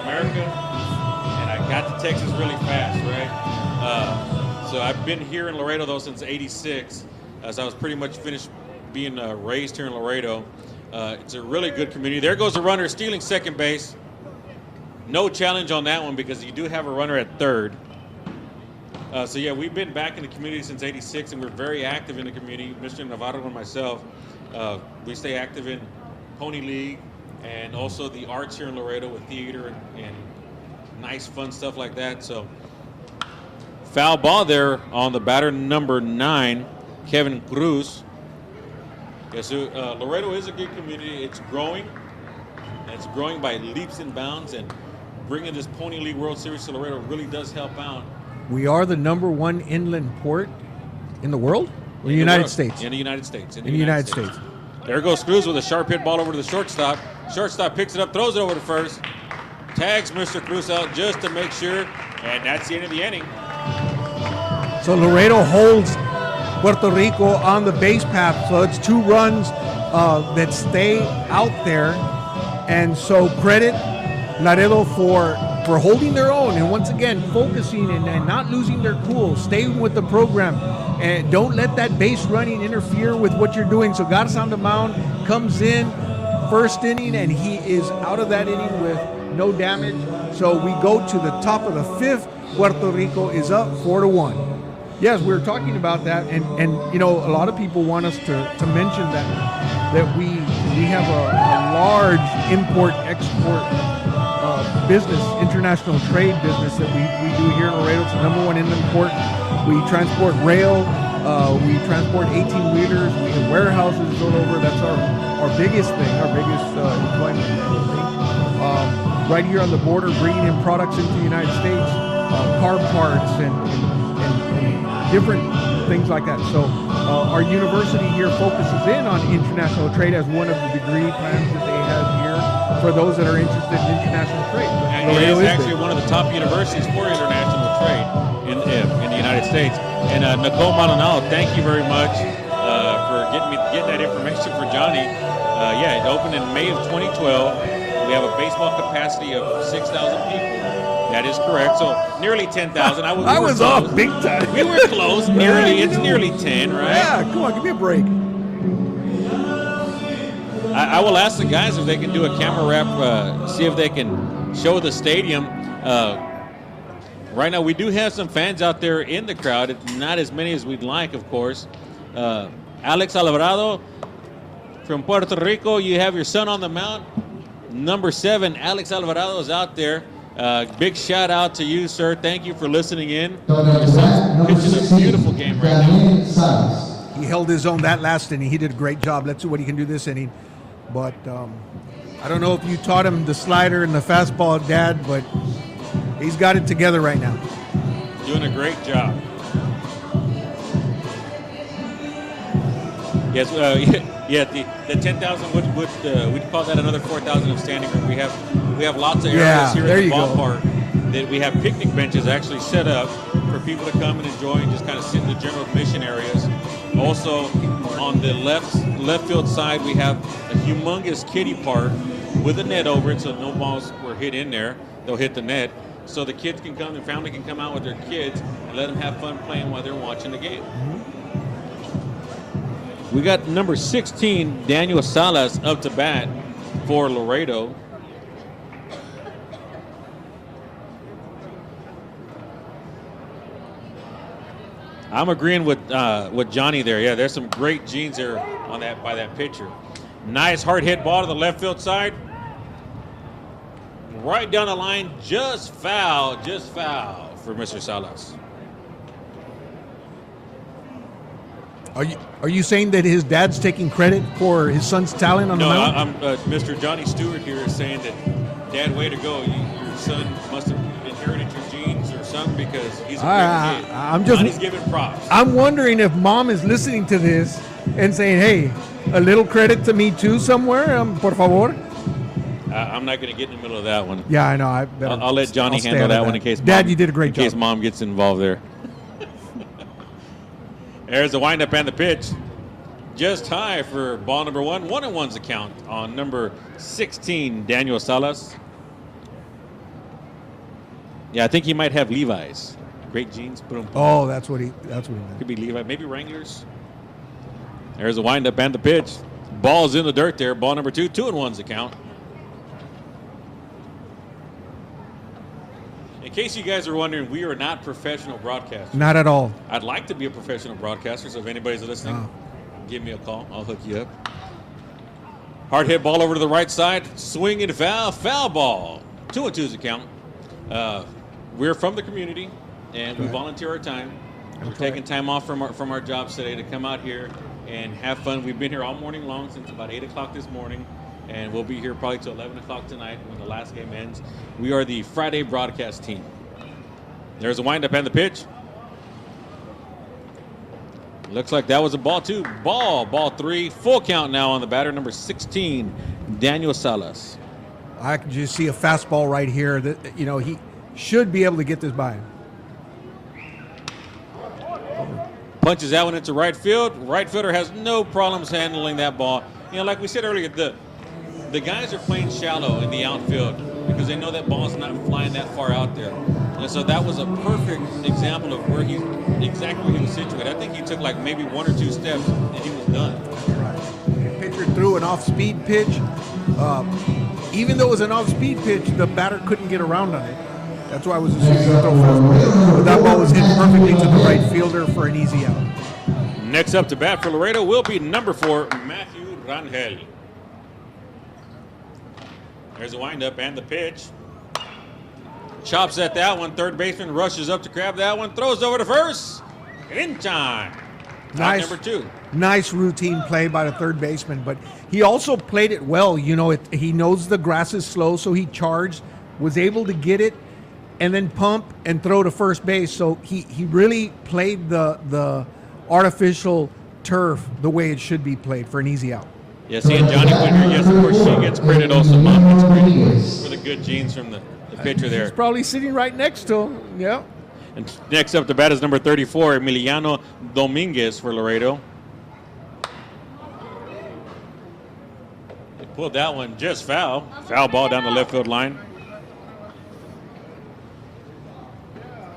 America, and I got to Texas really fast, right? So I've been here in Laredo, though, since '86. So I was pretty much finished being raised here in Laredo. It's a really good community. There goes a runner stealing second base. No challenge on that one because you do have a runner at third. So yeah, we've been back in the community since '86, and we're very active in the community. Mr. Navarro and myself, we stay active in Pony League and also the arts here in Laredo with theater and nice, fun stuff like that. So foul ball there on the batter number 9, Kevin Cruz. Yeah, so Laredo is a good community. It's growing. And it's growing by leaps and bounds, and bringing this Pony League World Series to Laredo really does help out. We are the number 1 inland port in the world? Or the United States? In the United States. In the United States. There goes Cruz with a sharp hit ball over to the shortstop. Shortstop picks it up, throws it over to first. Tags Mr. Cruz out just to make sure. And that's the end of the inning. So Laredo holds Puerto Rico on the base path. So it's 2 runs that stay out there. And so credit Laredo for holding their own and once again focusing and not losing their cool, staying with the program, and don't let that base running interfere with what you're doing. So Garza on the mound comes in first inning and he is out of that inning with no damage. So we go to the top of the 5th. Puerto Rico is up 4-1. Yes, we were talking about that, and you know, a lot of people want us to mention that we have a large import-export business, international trade business that we do here in Laredo. It's the number 1 inland port. We transport rail, we transport 18-wheelers, we have warehouses all over. That's our biggest thing, our biggest employment thing. Right here on the border, bringing in products into the United States, car parts and different things like that. So our university here focuses in on international trade as one of the degree plans that they have here for those that are interested in international trade. And it is actually one of the top universities for international trade in the United States. And Nicole Maldonado, thank you very much for getting that information for Johnny. Yeah, it opened in May of 2012. We have a baseball capacity of 6,000 people. That is correct. So nearly 10,000. I was off big time. We were close. Nearly. It's nearly 10, right? Yeah, come on, give me a break. I will ask the guys if they can do a camera wrap, see if they can show the stadium. Right now, we do have some fans out there in the crowd. Not as many as we'd like, of course. Alex Alvarado from Puerto Rico. You have your son on the mound. Number 7, Alex Alvarado is out there. Big shout out to you, sir. Thank you for listening in. Your son's pitching a beautiful game right now. He held his own that last inning. He did a great job. Let's see what he can do this inning. But I don't know if you taught him the slider and the fastball, Dad, but he's got it together right now. Doing a great job. Yes, the 10,000 we'd call that another 4,000 of standing room. We have lots of areas here at the ballpark that we have picnic benches actually set up for people to come and enjoy and just kind of sit in the general admission areas. Also, on the left field side, we have a humongous kiddie park with a net over it, so no balls were hit in there. They'll hit the net. So the kids can come, the family can come out with their kids and let them have fun playing while they're watching the game. We got number 16, Daniel Salas, up to bat for Laredo. I'm agreeing with Johnny there. Yeah, there's some great genes there on that by that pitcher. Nice hard hit ball to the left field side. Right down the line, just foul for Mr. Salas. Are you saying that his dad's taking credit for his son's talent on the mound? No, Mr. Johnny Stewart here is saying that, Dad, way to go. Your son must have inherited your genes or something because he's a great kid. Johnny's giving props. I'm wondering if Mom is listening to this and saying, hey, a little credit to me too somewhere, por favor? I'm not going to get in the middle of that one. Yeah, I know. I'll let Johnny handle that one in case Dad, Mom, you did a great job. In case Mom gets involved there. There's the windup and the pitch. Just high for ball number 1. 1-1's account on number 16, Daniel Salas. Yeah, I think he might have Levi's. Great jeans. Boom. Oh, that's what he meant. Could be Levi, maybe Wranglers. There's the windup and the pitch. Ball's in the dirt there. Ball number 2. 2-1's account. In case you guys are wondering, we are not professional broadcasters. Not at all. I'd like to be a professional broadcaster, so if anybody's listening, give me a call. I'll hook you up. Hard hit ball over to the right side. Swing and foul ball. 2-2's account. We're from the community, and we volunteer our time. We're taking time off from our jobs today to come out here and have fun. We've been here all morning long since about 8 o'clock this morning, and we'll be here probably till 11 o'clock tonight when the last game ends. We are the Friday broadcast team. There's a windup and the pitch. Looks like that was a ball 2. Ball 3. Full count now on the batter, number 16, Daniel Salas. I can just see a fastball right here that, he should be able to get this by. Punches that one into right field. Right fielder has no problems handling that ball. Like we said earlier, the guys are playing shallow in the outfield because they know that ball's not flying that far out there. And so that was a perfect example of where he was situated. I think he took like maybe 1 or 2 steps and he was done. Right. The pitcher threw an off-speed pitch. Even though it was an off-speed pitch, the batter couldn't get around on it. That's why I was assuming he throw fastball. But that ball was hit perfectly to the right fielder for an easy out. Next up to bat for Laredo will be number 4, Matthew Rangel. There's a windup and the pitch. Chops at that one. Third baseman rushes up to grab that one. Throws over to first. In time. Nice. Number 2. Nice routine play by the third baseman, but he also played it well. He knows the grass is slow, so he charged, was able to get it, and then pump and throw to first base. So he really played the artificial turf the way it should be played for an easy out. Yeah, seeing Johnny Winter, yes, of course, she gets credit. Also, Mom gets credit for the good genes from the pitcher there. He's probably sitting right next to him. Yeah. And next up to bat is number 34, Emiliano Dominguez for Laredo. They pulled that one just foul. Foul ball down the left field line.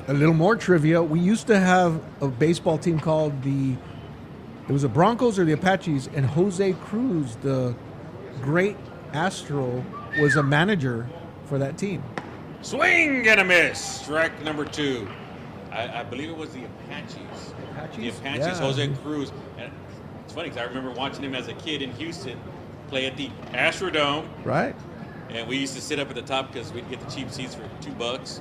A little more trivia. We used to have a baseball team called it was the Broncos or the Apaches, and Jose Cruz, the great Astro, was a manager for that team. Swing and a miss. Strike number 2. I believe it was the Apaches. The Apaches, Yeah. Jose Cruz. And it's funny because I remember watching him as a kid in Houston play at the Astrodome. Right. And we used to sit up at the top because we'd get the cheap seats for $2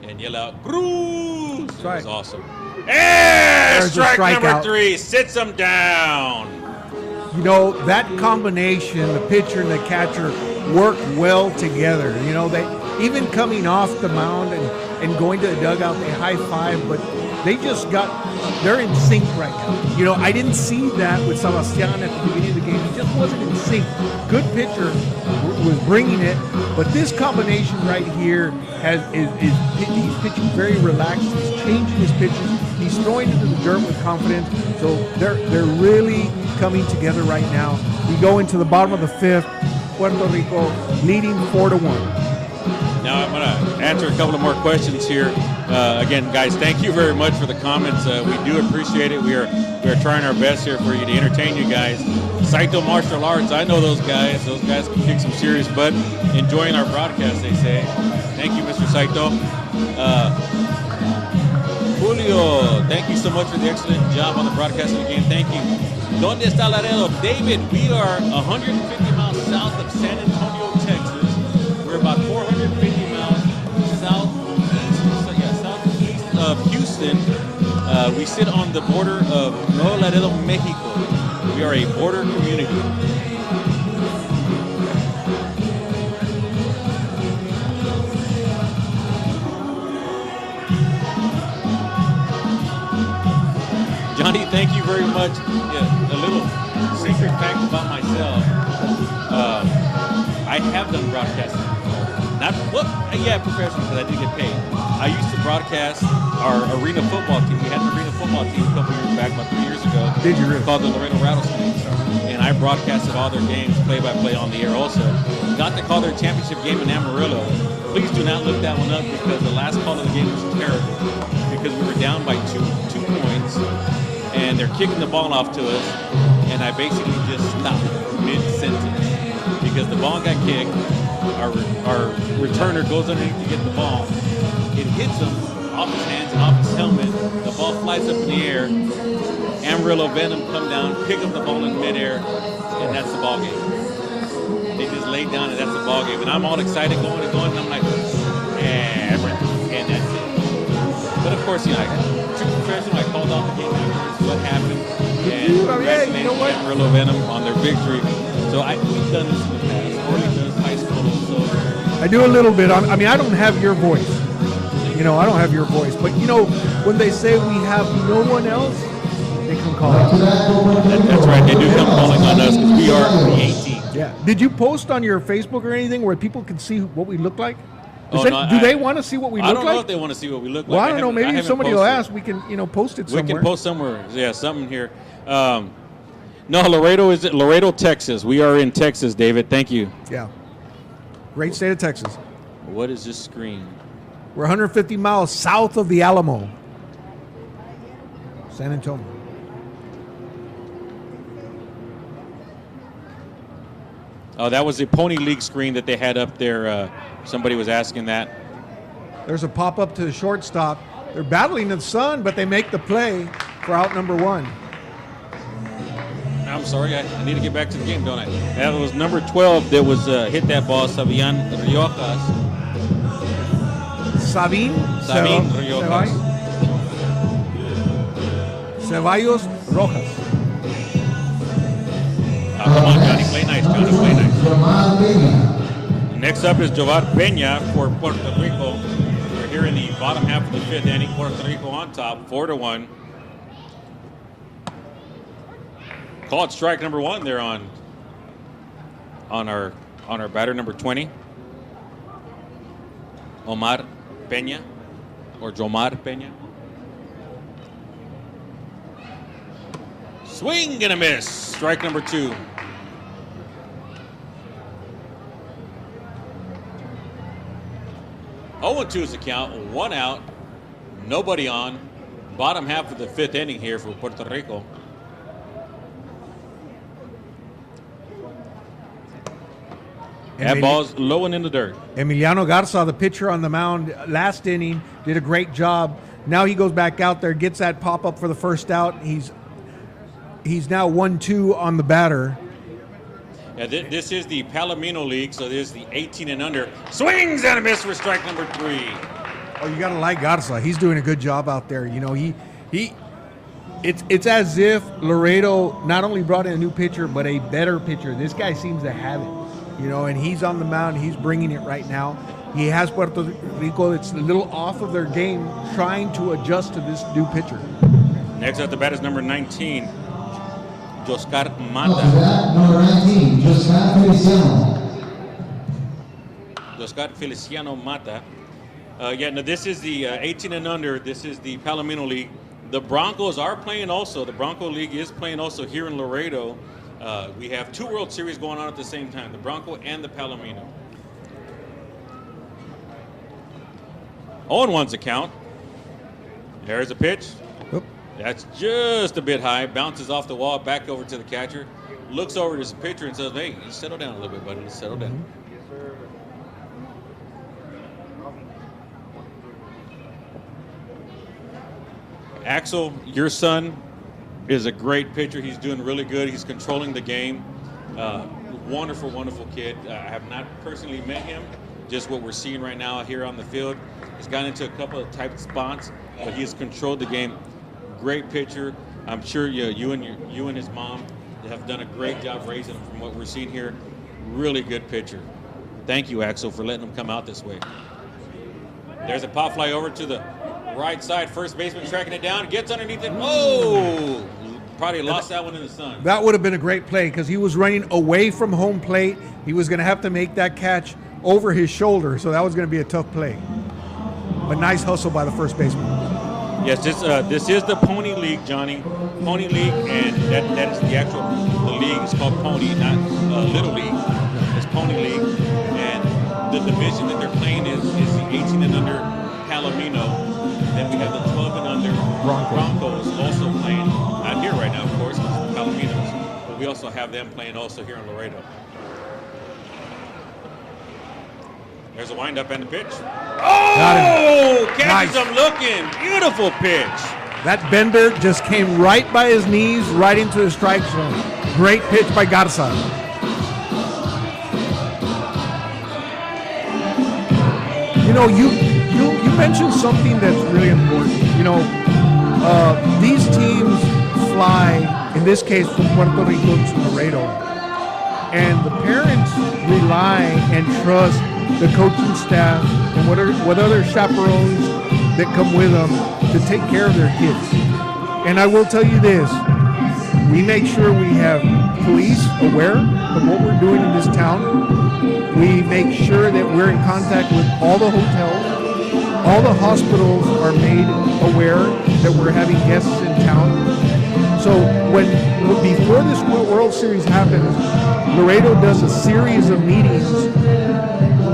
and yell out, Cruz! It was awesome. And strike number 3 sits him down. That combination, the pitcher and the catcher, work well together. They even coming off the mound and going to the dugout, they high five, but they're in sync right now. I didn't see that with Sebastian at the beginning of the game. He just wasn't in sync. Good pitcher was bringing it, but this combination right here he's pitching very relaxed. He's changing his pitches. He's throwing into the dirt with confidence. So they're really coming together right now. We go into the bottom of the 5th. Puerto Rico leading 4-1. Now I'm going to answer a couple of more questions here. Again, guys, thank you very much for the comments. We do appreciate it. We are trying our best here for you to entertain you guys. Saito Martial Arts, I know those guys. Those guys can kick some serious butt. Enjoying our broadcast, they say. Thank you, Mr. Saito. Julio, thank you so much for the excellent job on the broadcast of the game. Thank you. ¿Dónde está Laredo? David, we are 150 miles south of San Antonio, Texas. We're about 450 miles southeast of Houston. We sit on the border of Nuevo Laredo, Mexico. We are a border community. Johnny, thank you very much. Yeah, little secret fact about myself. I have done broadcasting before. Not professional because I did get paid. I used to broadcast our arena football team. We had an arena football team a couple years back, about 3 years ago. Did you really? Called the Laredo Rattlesnakes. And I broadcasted all their games, play-by-play on the air also. Got to call their championship game in Amarillo. Please do not look that one up because the last call of the game was terrible because we were down by two points and they're kicking the ball off to us and I basically just stopped mid-sentence because the ball got kicked. Our returner goes underneath to get the ball. It hits him off his hands and off his helmet. The ball flies up in the air. Amarillo Venom come down, pick up the ball in midair, and that's the ball game. They just laid down and that's the ball game. And I'm all excited going and I'm like, and that's it. But of course, you know, true professional, I called off the game afterwards, what happened, and congratulated Amarillo Venom on their victory. So we've done this in the past. Orly does high school, so. I do a little bit. I mean, I don't have your voice. You know, I don't have your voice. But, you know, when they say we have no one else, they come call us. That's right. They do come calling on us because we are the 18. Yeah. Did you post on your Facebook or anything where people can see what we look like? Do they want to see what we look like? I don't know if they want to see what we look like. Well, I don't know. Maybe if somebody will ask, we can, post it somewhere. We can post somewhere. Yeah, something here. No, Laredo, Texas. We are in Texas, David. Thank you. Yeah. Great state of Texas. What is this screen? We're 150 miles south of the Alamo. San Antonio. Oh, that was the Pony League screen that they had up there. Somebody was asking that. There's a pop-up to the shortstop. They're battling the sun, but they make the play for out number 1. I'm sorry, I need to get back to the game, don't I? That was number 12 that was hit that ball, Sabian Riojas. Sabin Riojas. Ceballos Rojas. Come on, Johnny, play nice, Johnny, play nice. Next up is Jovar Peña for Puerto Rico. We're here in the bottom half of the 5th inning. Puerto Rico on top, 4-1. Called strike number 1 there on our batter number 20, Omar Peña or Jomar Peña. Swing and a miss. Strike number 2. Oh, 2 is the count. 1 out. Nobody on. Bottom half of the 5th inning here for Puerto Rico. That ball's low and in the dirt. Emiliano Garza, the pitcher on the mound last inning, did a great job. Now he goes back out there, gets that pop-up for the first out. He's now 1-2 on the batter. Yeah, this is the Palomino League, so this is the 18 and under. Swings and a miss for strike number 3. Oh, you got to like Garza. He's doing a good job out there. You know, it's as if Laredo not only brought in a new pitcher, but a better pitcher. This guy seems to have it. You know, and he's on the mound. He's bringing it right now. He has Puerto Rico. It's a little off of their game, trying to adjust to this new pitcher. Next at the bat is number 19, Joscar Mata. Number 19, Joscar Feliciano. Joscar Feliciano Mata. This is the 18 and under. This is the Palomino League. The Broncos are playing also. The Bronco League is playing also here in Laredo. We have 2 World Series going on at the same time, the Bronco and the Palomino. 0-1's the count. There's a pitch. Oop. That's just a bit high. Bounces off the wall, back over to the catcher. Looks over to his pitcher and says, hey, settle down a little bit, buddy. Settle down. Axel, your son is a great pitcher. He's doing really good. He's controlling the game. Wonderful, wonderful kid. I have not personally met him, just what we're seeing right now here on the field. He's gotten into a couple of tight spots, but he has controlled the game. Great pitcher. I'm sure you and his mom have done a great job raising him from what we're seeing here. Really good pitcher. Thank you, Axel, for letting him come out this way. There's a pop fly over to the right side. First baseman tracking it down. Gets underneath it. Oh! Probably lost that one in the sun. That would have been a great play because he was running away from home plate. He was going to have to make that catch over his shoulder, so that was going to be a tough play. A nice hustle by the first baseman. Yes, this is the Pony League, Johnny. Pony League, and that is the actual the league. It's called Pony, not Little League. It's Pony League, and the division that they're playing is the 18 and under Palomino. Then we have the 12 and under Broncos also playing. Not here right now, of course, because it's Palominos, but we also have them playing also here in Laredo. There's a windup and the pitch. Oh, catches him looking. Beautiful pitch. That bender just came right by his knees, right into the strike zone. Great pitch by Garza. You know, you mentioned something that's really important. You know, these teams fly, in this case, from Puerto Rico to Laredo, and the parents rely and trust the coaching staff and what other chaperones that come with them to take care of their kids. And I will tell you this, we make sure we have police aware of what we're doing in this town. We make sure that we're in contact with all the hotels. All the hospitals are made aware that we're having guests in town. So before this World Series happens, Laredo does a series of meetings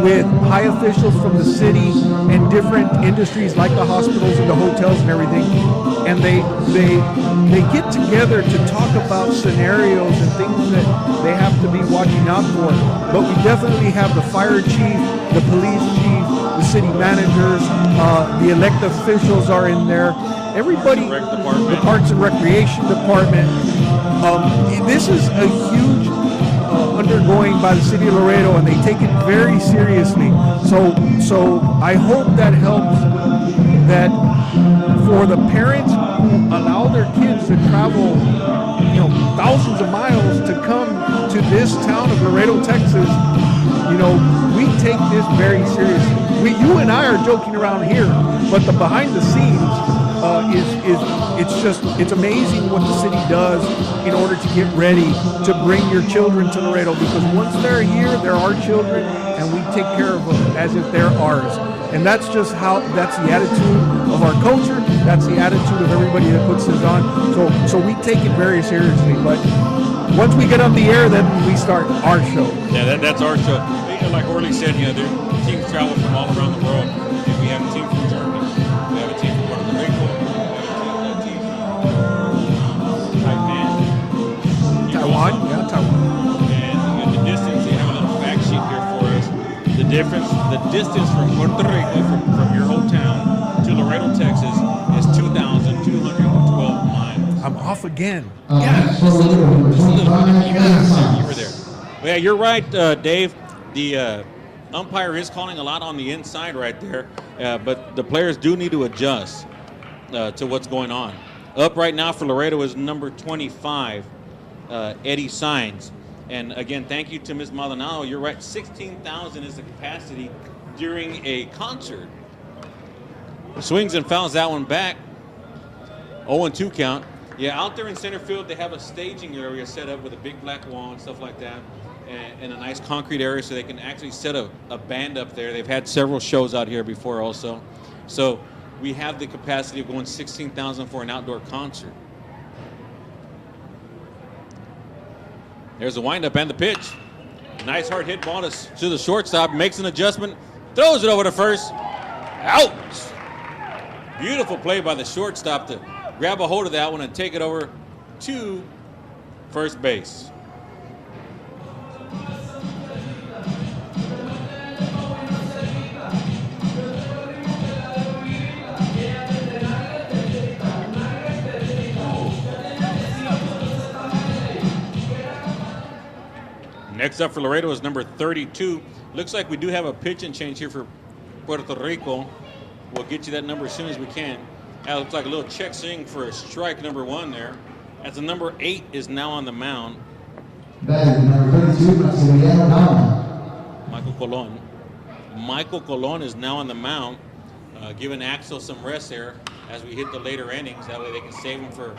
with high officials from the city and different industries like the hospitals and the hotels and everything, and they get together to talk about scenarios and things that they have to be watching out for. But we definitely have the fire chief, the police chief, the city managers, the elected officials are in there. Everybody, the Parks and Recreation Department. This is a huge undergoing by the city of Laredo, and they take it very seriously. So I hope that helps. That for the parents who allow their kids to travel, thousands of miles to come to this town of Laredo, Texas, we take this very seriously. You and I are joking around here, but the behind the scenes it's amazing what the city does in order to get ready to bring your children to Laredo, because once they're here, they're our children, and we take care of them as if they're ours. And that's just that's the attitude of our culture. That's the attitude of everybody that puts this on. So we take it very seriously. But once we get on the air, then we start our show. Yeah, that's our show. Like Orly said, their teams travel from all around the world. If we have a team from Germany, we have a team from Puerto Rico, we have a team from Taiwan. And in the distance, they have a little fact sheet here for us. The distance from Puerto Rico, from your hometown to Laredo, Texas, is 2,212 miles. I'm off again. Yeah, just a little bit. You were there. Well, yeah, you're right, Dave. The umpire is calling a lot on the inside right there, but the players do need to adjust to what's going on. Up right now for Laredo is number 25, Eddie Sainz. And again, thank you to Ms. Maldonado. You're right, 16,000 is the capacity during a concert. Swings and fouls that one back. 0-2 count. Yeah, out there in center field, they have a staging area set up with a big black wall and stuff like that, and a nice concrete area so they can actually set a band up there. They've had several shows out here before also. So we have the capacity of going 16,000 for an outdoor concert. There's the windup and the pitch. Nice hard hit ball to the shortstop, makes an adjustment, throws it over to first. Out! Beautiful play by the shortstop to grab a hold of that one and take it over to first base. Next up for Laredo is number 32. Looks like we do have a pitching change here for Puerto Rico. We'll get you that number as soon as we can. That looks like a little check swing for a strike number 1 there. As the number 8 is now on the mound. That is number 32, Maximiliano Nava. Michael Colon is now on the mound, giving Axel some rest there as we hit the later innings. That way they can save him for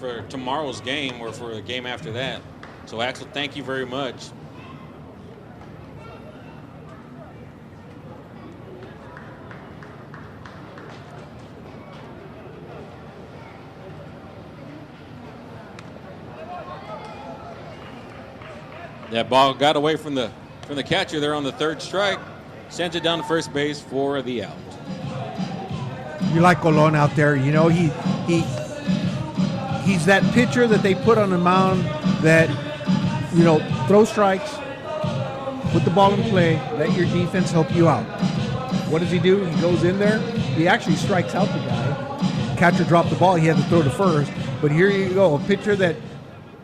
for tomorrow's game or for the game after that. So, Axel, thank you very much. That ball got away from the catcher there on the third strike. Sends it down to first base for the out. You like Colon out there. You know, he's that pitcher that they put on the mound that, you know, throw strikes, put the ball in play, let your defense help you out. What does he do? He goes in there. He actually strikes out the guy. Catcher dropped the ball. He had to throw to first. But here you go, a pitcher that,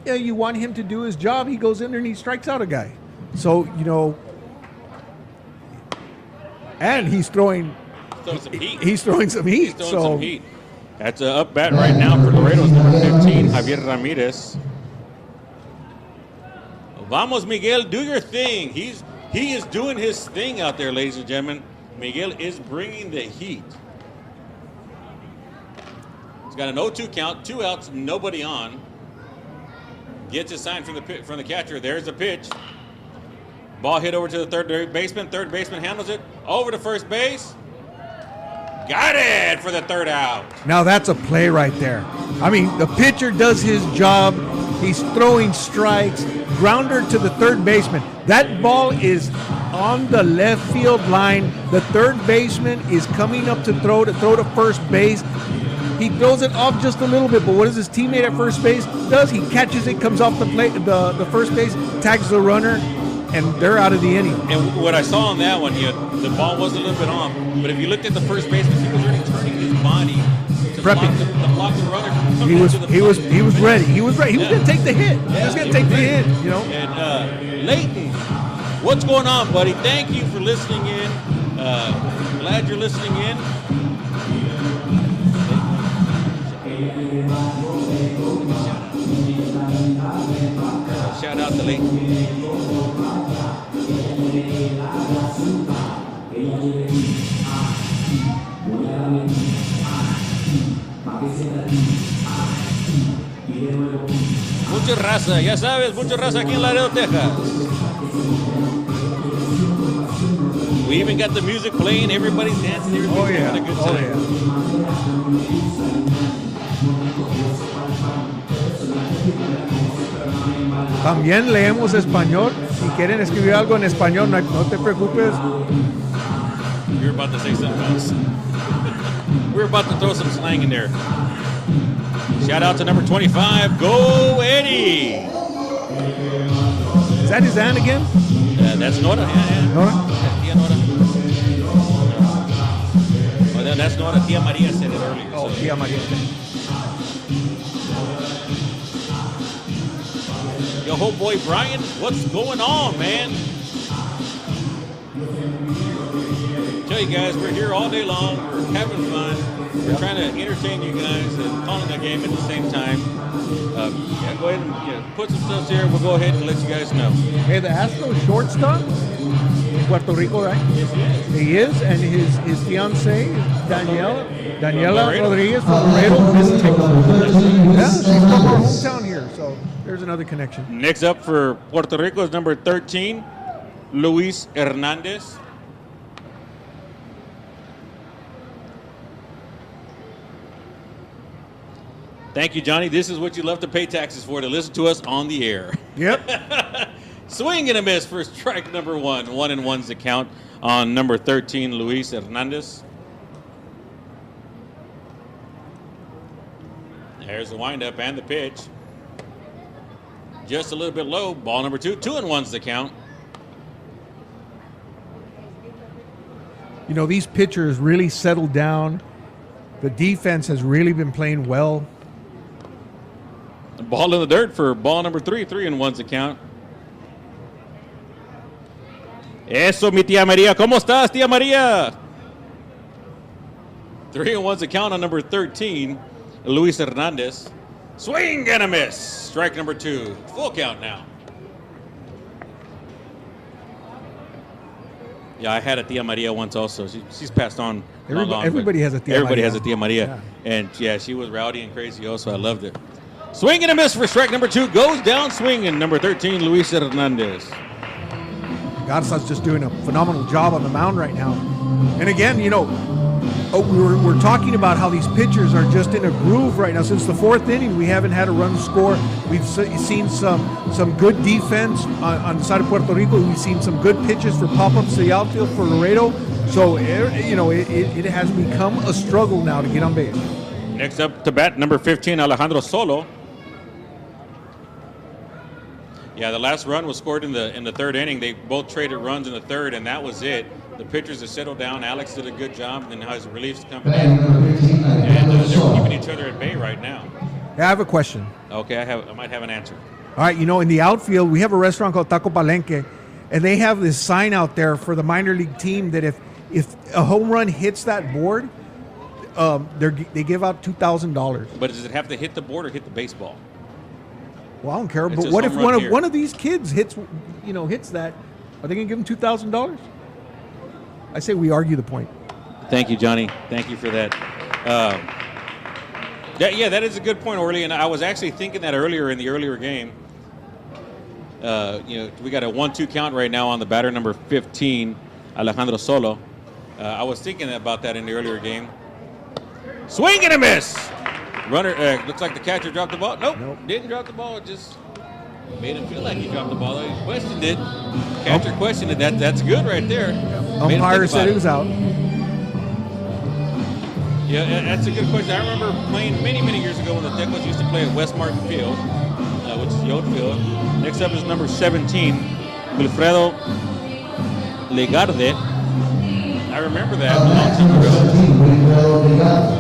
yeah, you want him to do his job. He goes in there and he strikes out a guy. So, you know, and he's throwing some heat. He's throwing some heat. He's throwing some heat. That's an up bat right now for Laredo's number 15, Javier Ramirez. Vamos, Miguel, do your thing. He is doing his thing out there, ladies and gentlemen. Miguel is bringing the heat. He's got an 0-2 count, 2 outs, nobody on. Gets a sign from the catcher. There's the pitch. Ball hit over to the third baseman. Third baseman handles it over to first base. Got it for the third out. Now that's a play right there. I mean, the pitcher does his job. He's throwing strikes. Grounder to the third baseman. That ball is on the left field line. The third baseman is coming up to throw to first base. He throws it off just a little bit, but what does his teammate at first base does? He catches it, comes off the first base, tags the runner, and they're out of the inning. And what I saw on that one, the ball was a little bit off, but if you looked at the first baseman, he was already turning his body to block the runner from coming into the he was ready. He was ready. He was going to take the hit. He was going to take the hit, you know. And Leighton, what's going on, buddy? Thank you for listening in. Glad you're listening in. Shout out to Leighton. Mucha raza, ya sabes, mucha raza aquí en Laredo, Texas. We even got the music playing, everybody's dancing, everybody's having a good time. También leemos español. Si quieren escribir algo en español, no te preocupes. You're about to say something else. We're about to throw some slang in there. Shout out to number 25. Go Eddie! Is that his aunt again? That's Nora. Yeah. Nora? Tia Nora. Oh, that's Nora. Tia Maria said it earlier. Oh, Tia Maria. Yo, homeboy Brian, what's going on, man? Tell you guys, we're here all day long. We're having fun. We're trying to entertain you guys and calling the game at the same time. Go ahead and put some stuff here. We'll go ahead and let you guys know. Hey, the Astros shortstop, Puerto Rico, right? Yes, he is, and his fiancee, Daniela Laredo. Rodriguez from Laredo. Yeah, she's from our hometown here, so there's another connection. Next up for Puerto Rico is number 13, Luis Hernandez. Thank you, Johnny. This is what you love to pay taxes for, to listen to us on the air. Yep. Swing and a miss for strike number 1. 1-1's the count on number 13, Luis Hernandez. There's the windup and the pitch. Just a little bit low. Ball number 2. 2-1's the count. You know, these pitchers really settled down. The defense has really been playing well. Ball in the dirt for ball number 3. 3-1's the count. Eso, mi tía María. ¿Cómo estás, tía María? 3-1's the count on number 13, Luis Hernandez. Swing and a miss. Strike number 2. Full count now. Yeah, I had a Tia Maria once also. She's passed on. Everybody has a Tia Everybody Maria. has a Tia Maria. Yeah. And yeah, she was rowdy and crazy also. I loved it. Swing and a miss for strike number 2. Goes down swinging. Number 13, Luis Hernandez. Garza's just doing a phenomenal job on the mound right now. And again, we're talking about how these pitchers are just in a groove right now. Since the 4th inning, we haven't had a run score. We've seen some good defense on the side of Puerto Rico. We've seen some good pitches for pop-ups to the outfield for Laredo. So, it has become a struggle now to get on base. Next up to bat, number 15, Alejandro Solo. Yeah, the last run was scored in the 3rd inning. They both traded runs in the 3rd, and that was it. The pitchers have settled down. Alex did a good job, and then his relief's coming in. And they're keeping each other at bay right now. I have a question. Okay, I might have an answer. All right, in the outfield, we have a restaurant called Taco Palenque, and they have this sign out there for the minor league team that if a home run hits that board, they give out $2,000. But does it have to hit the board or hit the baseball? Well, I don't care. It's But just what if home run here. one of these kids hits that? Are they going to give him $2,000? I say we argue the point. Thank you, Johnny. Thank you for that. That is a good point, Orly. And I was actually thinking that earlier in the earlier game. We got a 1-2 count right now on the batter, number 15, Alejandro Solo. I was thinking about that in the earlier game. Swing and a miss. Runner, looks like the catcher dropped the ball. Nope. Didn't drop the ball. It just made him feel like he dropped the ball. He questioned it. Catcher questioned it. That's good right there. Umpire said it was out. Yeah, that's a good question. I remember playing many, many years ago when the Tecos used to play at West Martin Field, which is the old field. Next up is number 17, Wilfredo Legarde. I remember that a long time ago.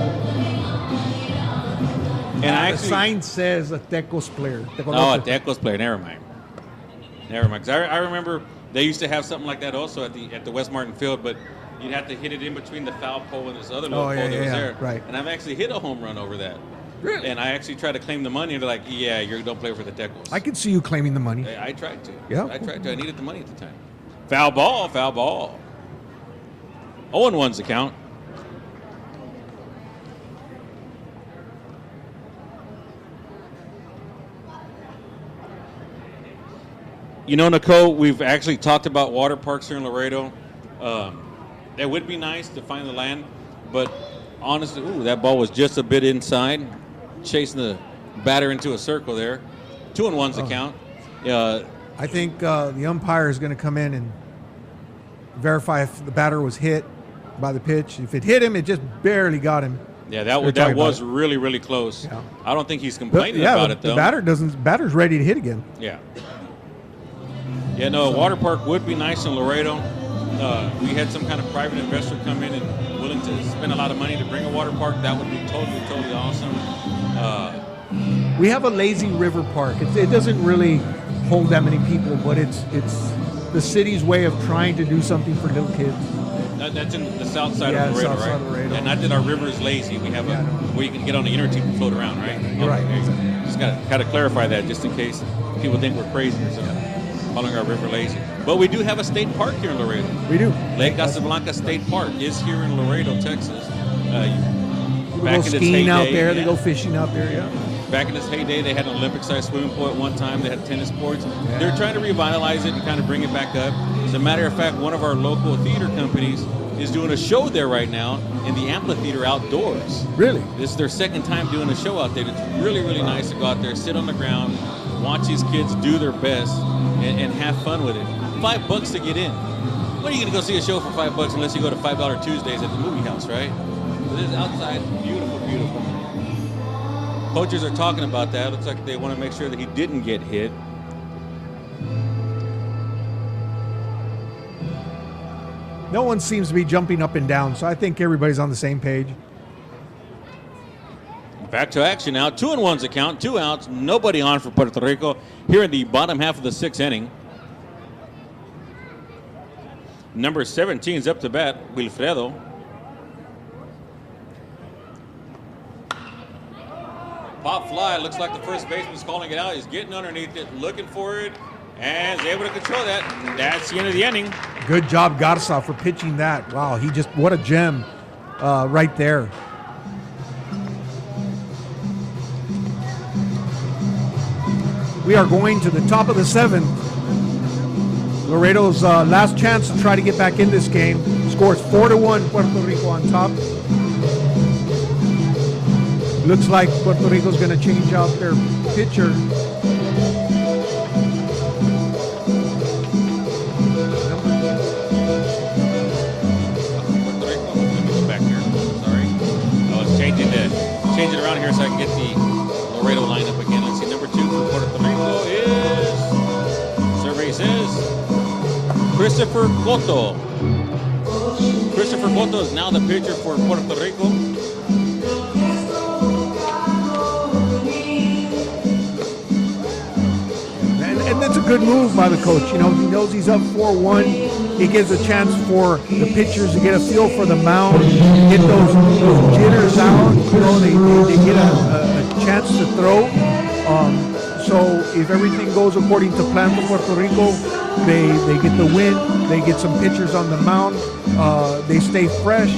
And The sign says a Tecos player. A Tecos player. Never mind. 'Cause I remember they used to have something like that also at the West Martin Field, but you'd have to hit it in between the foul pole and this other little pole that was there. Right. And I've actually hit a home run over that. Really? And I actually tried to claim the money, and they're like, "Yeah, you don't play for the Tecos." I could see you claiming the money. I tried to. Yeah. I tried to. I needed the money at the time. Foul ball. 0-1's the count. Nicole, we've actually talked about water parks here in Laredo. It would be nice to find the land, but honestly, that ball was just a bit inside, chasing the batter into a circle there. 2-1's the count. I think the umpire is going to come in and verify if the batter was hit by the pitch. If it hit him, it just barely got him. Yeah, that was really, really close. Yeah. I don't think he's complaining about it, though. The batter's ready to hit again. Yeah. Yeah, no, a water park would be nice in Laredo. We had some kind of private investor come in and willing to spend a lot of money to bring a water park. That would be totally, totally awesome. We have a lazy river park. It doesn't really hold that many people, but it's the city's way of trying to do something for little kids. That's in the south side of Laredo, south right? side of Laredo. And not that our river is lazy. We have where you can get on the inner tube and float around, right? You're right. Just got to clarify that just in case people think we're crazy or something. Calling our river lazy. But we do have a state park here in Laredo. We do. Lake Casablanca State Park is here in Laredo, Texas. People go skiing out there. They go fishing out there, Back in its heyday, they had an Olympic-sized swimming pool at one time. They had tennis courts. Yeah. They're trying to revitalize it and kind of bring it back up. As a matter of fact, one of our local theater companies is doing a show there right now in the amphitheater outdoors. Really? This is their second time doing a show out there. It's really, really nice to go out there, sit on the ground, watch these kids do their best, and have fun with it. $5 to get in. When are you going to go see a show for $5 unless you go to $5 Tuesdays at the movie house, right? But this is outside, beautiful, beautiful. Coaches are talking about that. Looks like they want to make sure that he didn't get hit. No one seems to be jumping up and down, so I think everybody's on the same page. Back to action now. 2-1's the count. 2 outs. Nobody on for Puerto Rico here in the bottom half of the 6th inning. Number 17's up to bat, Wilfredo. Pop fly. Looks like the first baseman's calling it out. He's getting underneath it, looking for it, and is able to control that. That's the end of the inning. Good job, Garza, for pitching that. Wow, what a gem right there. We are going to the top of the 7th. Laredo's last chance to try to get back in this game. Scores 4-1, Puerto Rico on top. Looks like Puerto Rico's going to change out their pitcher. Change it around here so I can get the Laredo lineup again. Let's see, number 2 for Puerto Rico is, survey says, Christopher Cotto. Christopher Cotto is now the pitcher for Puerto Rico. And that's a good move by the coach. You know, he knows he's up 4-1. He gives a chance for the pitchers to get a feel for the mound, get those jitters out. You know, they get a chance to throw. So if everything goes according to plan for Puerto Rico, they get the win. They get some pitchers on the mound. They stay fresh.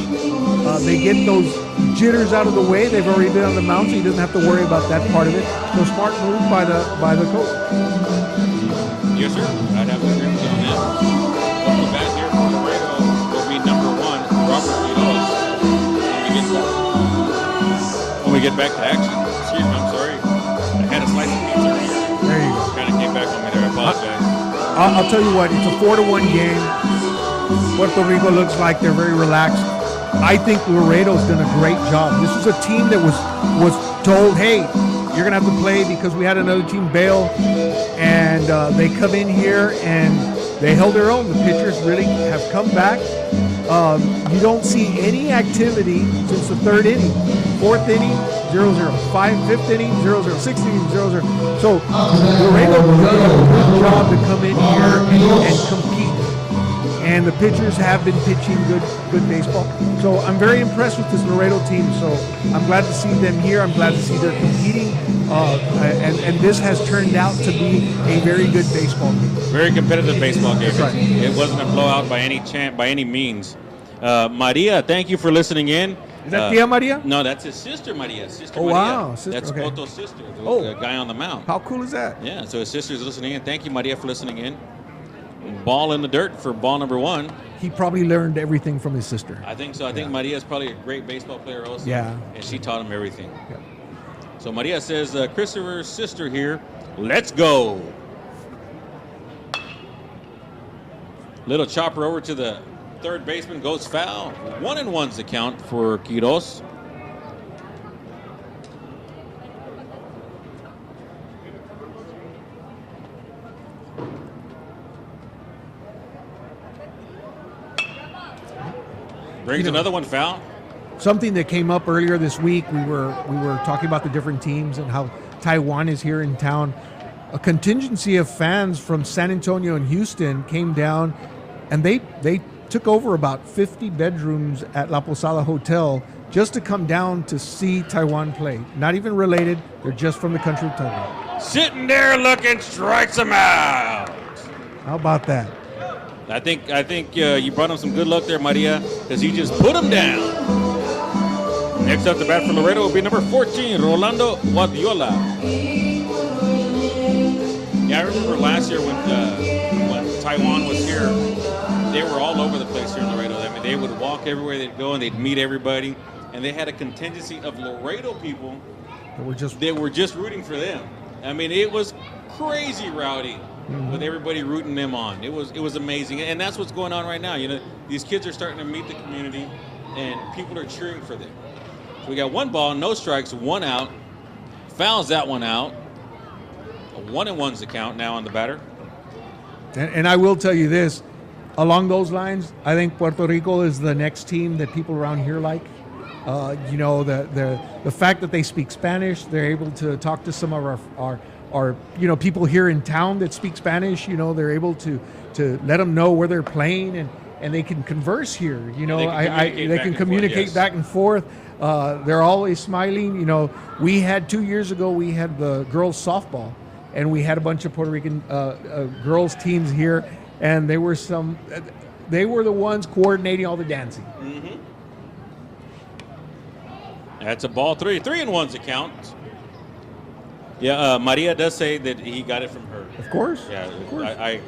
They get those jitters out of the way. They've already been on the mound, so he doesn't have to worry about that part of it. So smart move by the coach. Yes, sir. I'd have to agree with you on that. Welcome back here for Laredo will be number 1, Robert Quiroz. When we get back to action. Excuse me, I'm sorry. I had a slice of pizza earlier. There you go. Kind of came back on me there. I apologize. I'll tell you what, it's a 4-1 game. Puerto Rico looks like they're very relaxed. I think Laredo's done a great job. This is a team that was told, hey, you're going to have to play because we had another team bail. And they come in here and they held their own. The pitchers really have come back. You don't see any activity since the 3rd inning. 4th inning, 0-0. 5th inning, 0-0. 6th inning, 0-0. So Laredo did a good job to come in here and compete. And the pitchers have been pitching good baseball. So I'm very impressed with this Laredo team. So I'm glad to see them here. I'm glad to see they're competing. And this has turned out to be a very good baseball game. Very competitive baseball game. That's right. It wasn't a blowout by any means. Maria, thank you for listening in. Is that Tia Maria? No, that's his sister Maria. Sister Maria. Wow. Sister, that's okay. Cotto's sister, the guy on the mound. How cool is that? Yeah, so his sister's listening in. Thank you, Maria, for listening in. Ball in the dirt for ball number 1. He probably learned everything from his sister. I think so. I think Maria is probably a great baseball player also. Yeah. And she taught him everything. Yeah. So Maria says, Christopher's sister here, let's go. Little chopper over to the 3rd baseman, goes foul. 1-1's the count for Quiroz. Brings another one foul. Something that came up earlier this week, we were talking about the different teams and how Taiwan is here in town. A contingency of fans from San Antonio and Houston came down, and they took over about 50 bedrooms at La Posada Hotel just to come down to see Taiwan play. Not even related, they're just from the country of Taiwan. Sitting there looking, strikes him out. How about that? I think you brought him some good luck there, Maria, because he just put him down. Next up to bat for Laredo will be number 14, Rolando Guardiola. Yeah, I remember last year when Taiwan was here, they were all over the place here in Laredo. I mean, they would walk everywhere they'd go and they'd meet everybody. And they had a contingency of Laredo people that were just rooting for them. I mean, it was crazy rowdy with everybody rooting them on. It was amazing. And that's what's going on right now. You know, these kids are starting to meet the community and people are cheering for them. So we got 1 ball, no strikes, 1 out. Fouls that one out. A 1-1's the count now on the batter. And I will tell you this, along those lines, I think Puerto Rico is the next team that people around here like. You know, the fact that they speak Spanish, they're able to talk to some of our people here in town that speak Spanish. You know, they're able to let them know where they're playing and they can converse here. You know, they can communicate back and forth. They're always smiling. You know, 2 years ago we had the girls softball, and we had a bunch of Puerto Rican girls teams here, and they were the ones coordinating all the dancing. Mm-hmm. That's a ball 3. 3-1's the count. Yeah, Maria does say that he got it from her. Of course. Yeah, Of course. I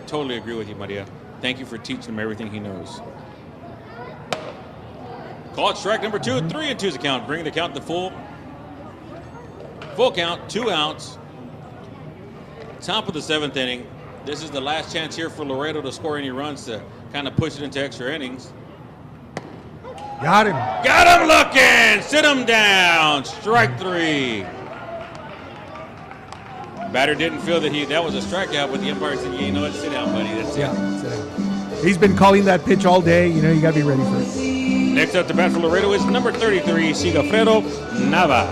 totally agree with you, Maria. Thank you for teaching him everything he knows. Call it strike number 2, 3-2's a count, bringing the count to full count, 2 outs. Top of the 7th inning. This is the last chance here for Laredo to score any runs to kind of push it into extra innings. Got him. Got him looking! Sit him down. Strike 3. Batter didn't feel that was a strikeout, but the umpire said, "You know what? Sit down, buddy. That's it." He's been calling that pitch all day. You know, you got to be ready for it. Next up to bat for Laredo is number 33, Sigafredo Nava.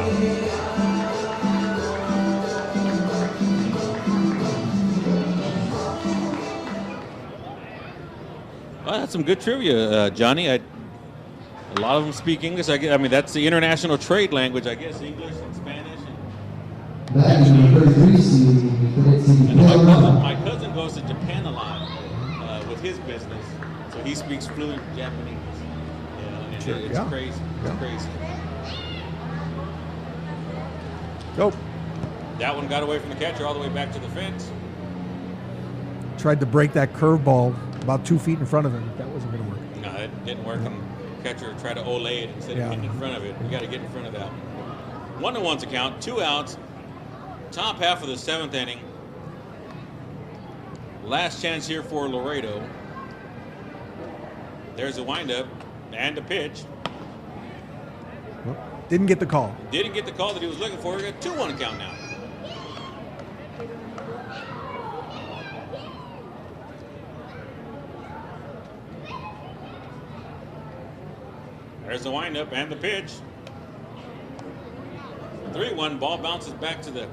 Well, that's some good trivia, Johnny. A lot of them speak English. I mean, that's the international trade language, I guess, English and Spanish. That number 33, My cousin goes to Japan a lot with his business, so he speaks fluent Japanese. It's crazy. It's crazy. Go. That one got away from the catcher all the way back to the fence. Tried to break that curveball about 2 feet in front of him. That wasn't going to work. No, it didn't work. And catcher tried to olay it instead of getting in front of it. You got to get in front of that. 1-1's a count, 2 outs. Top half of the 7th inning. Last chance here for Laredo. There's a windup and a pitch. Didn't get the call. Didn't get the call that he was looking for. We got 2-1 count now. There's the windup and the pitch. 3-1. Ball bounces back to the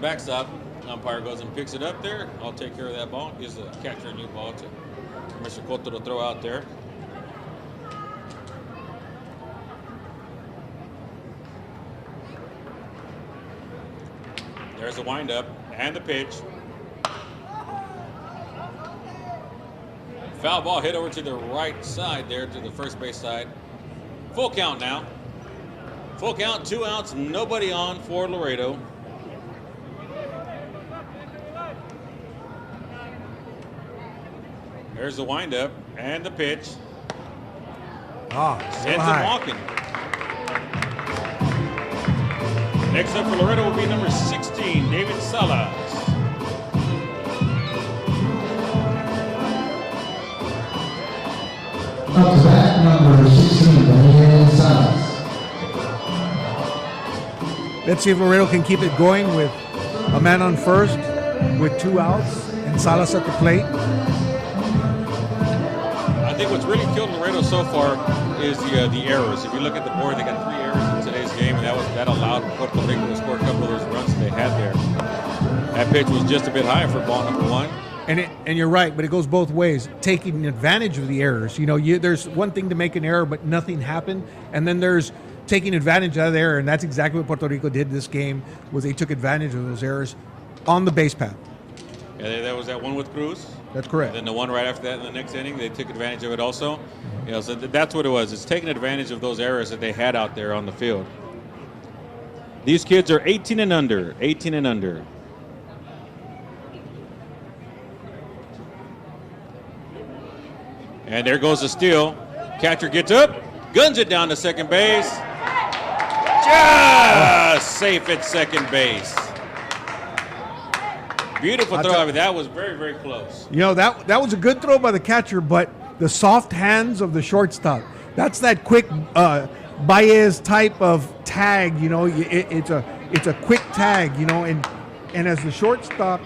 backstop. Umpire goes and picks it up there. I'll take care of that ball. Gives the catcher a new ball to Mr. Cotto to throw out there. There's the windup and the pitch. Foul ball hit over to the right side there, to the first base side. Full count now. Full count, 2 outs, nobody on for Laredo. There's the windup and the pitch. Sends him walking. Next up for Laredo will be number 16, David Salas. Up to bat, number 16, David Salas. Let's see if Laredo can keep it going with a man on first with 2 outs and Salas at the plate. I think what's really killed Laredo so far is the errors. If you look at the board, they got 3 errors in today's game, and that allowed Puerto Rico to score a couple of those runs that they had there. That pitch was just a bit high for ball number 1. And you're right, but it goes both ways. Taking advantage of the errors. You know, there's one thing to make an error, but nothing happened, and then there's taking advantage of the error, and that's exactly what Puerto Rico did this game. Was they took advantage of those errors on the base path. Yeah, there was that one with Cruz. That's correct. And then the one right after that in the next inning, they took advantage of it also. You know, so that's what it was. It's taking advantage of those errors that they had out there on the field. These kids are 18 and under. 18 and under. And there goes the steal. Catcher gets up, guns it down to second base. Just safe at second base. Beautiful throw. I mean, that was very, very close. You know, that was a good throw by the catcher, but the soft hands of the shortstop. That's that quick Baez type of tag. You know, it's a quick tag. You know, and as the shortstop,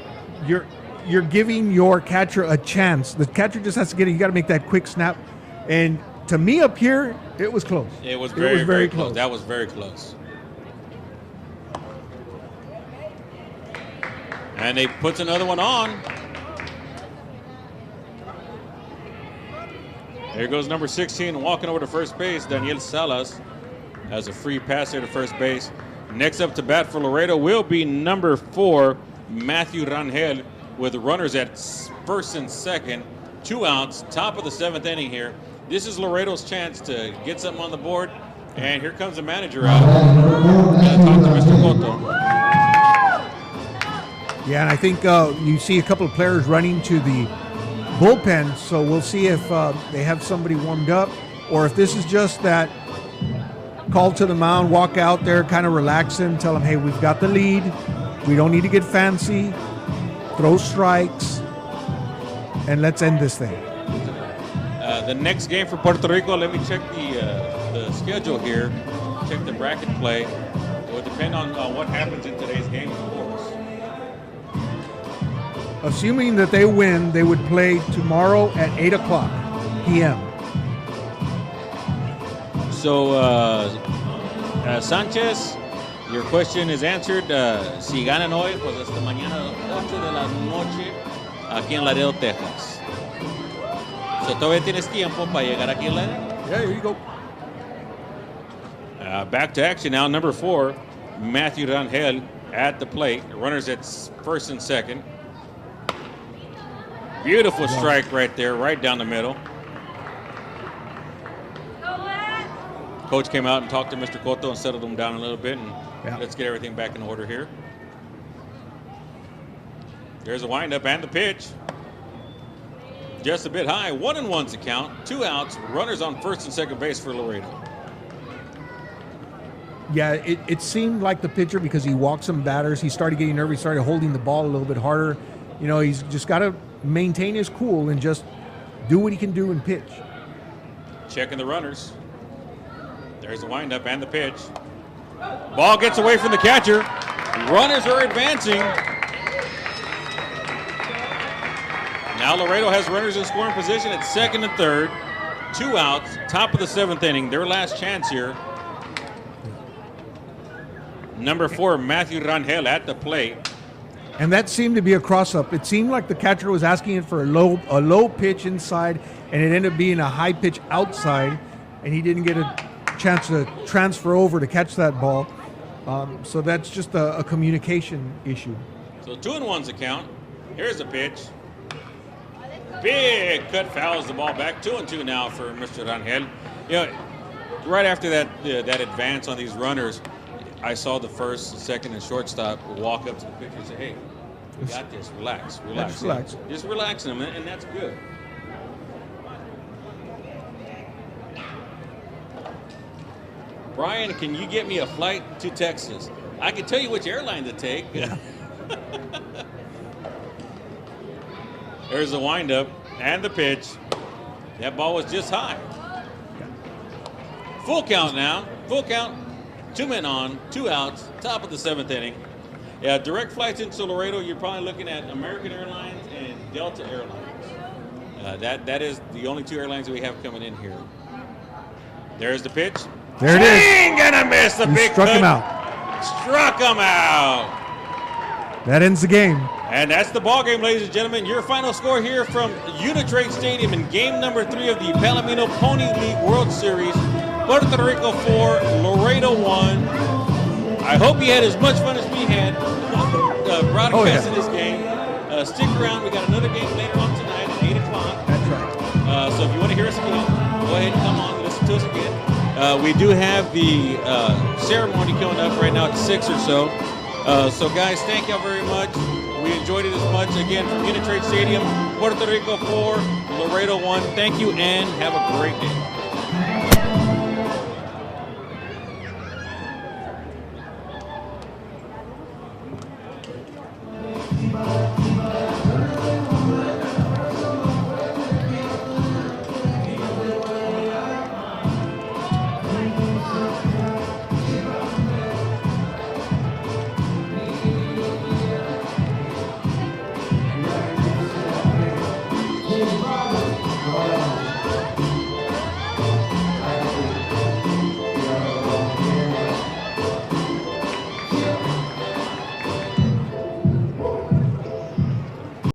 you're giving your catcher a chance. The catcher just has to get it. You got to make that quick snap. And to me, up here, it was close. It was very, very close. That was very close. And he puts another one on. There goes number 16 walking over to first base. Daniel Salas has a free pass there to first base. Next up to bat for Laredo will be number 4, Matthew Rangel, with runners at first and second. 2 outs, top of the 7th inning here. This is Laredo's chance to get something on the board And here comes the manager out. Gotta talk to Mr. Cotto. Yeah, and I think you see a couple of players running to the bullpen, so we'll see if they have somebody warmed up or if this is just that call to the mound, walk out there, kind of relax him, tell him, hey, we've got the lead. We don't need to get fancy. Throw strikes, and let's end this thing. The next game for Puerto Rico, let me check the schedule here, check the bracket play. It will depend on what happens in today's game, of course. Assuming that they win, they would play tomorrow at 8 o'clock p.m. So, Sanchez, your question is answered. Si ganan hoy, pues hasta mañana 8 de la noche aquí en Laredo, Texas. So, todavía tienes tiempo para llegar aquí en Laredo. Yeah, here you go. Back to action now. Number 4, Matthew Rangel at the plate. Runners at first and second. Beautiful strike right there, right down the middle. Coach came out and talked to Mr. Cotto and settled him down a little bit, and let's get everything back in order here. There's a windup and the pitch. Just a bit high. 1-1's the count. 2 outs. Runners on first and second base for Laredo. Yeah, it seemed like the pitcher, because he walked some batters, he started getting nervous, started holding the ball a little bit harder. You know, he's just got to maintain his cool and just do what he can do and pitch. Checking the runners. There's the windup and the pitch. Ball gets away from the catcher. Runners are advancing. Now Laredo has runners in scoring position at second and third. 2 outs, top of the 7th inning. Their last chance here. Number 4, Matthew Rangel at the plate. And that seemed to be a cross-up. It seemed like the catcher was asking for a low pitch inside, and it ended up being a high pitch outside, and he didn't get a chance to transfer over to catch that ball. So that's just a communication issue. So 2-1's the count. Here's the pitch. Big cut fouls the ball back. 2-2 now for Mr. Rangel. You know, right after that advance on these runners, I saw the first, second, and shortstop walk up to the pitcher and say, hey, we got this. Relax. Just relax. Just relaxing them, and that's good. Brian, can you get me a flight to Texas? I can tell you which airline to take. Yeah. There's the windup and the pitch. That ball was just high. Full count now. Full count. 2 men on, 2 outs, top of the 7th inning. Yeah, direct flights into Laredo, you're probably looking at American Airlines and Delta Airlines. That is the only 2 airlines that we have coming in here. There's the pitch. There it is. Swing and a miss. The big struck cut. him out. Struck him out. That ends the game. And that's the ball game, ladies and gentlemen. Your final score here from Uni-Trade Stadium in game number 3 of the Palomino Pony League World Series. Puerto Rico 4, Laredo 1. I hope you had as much fun as we had broadcasting this game. Stick around. We got another game later on tonight at 8 o'clock. That's right. So if you want to hear us again, go ahead and come on and listen to us again. We do have the ceremony coming up right now at 6 or so. So guys, thank y'all very much. We enjoyed it as much. Again, from Uni-Trade Stadium, Puerto Rico 4, Laredo 1. Thank you and have a great day.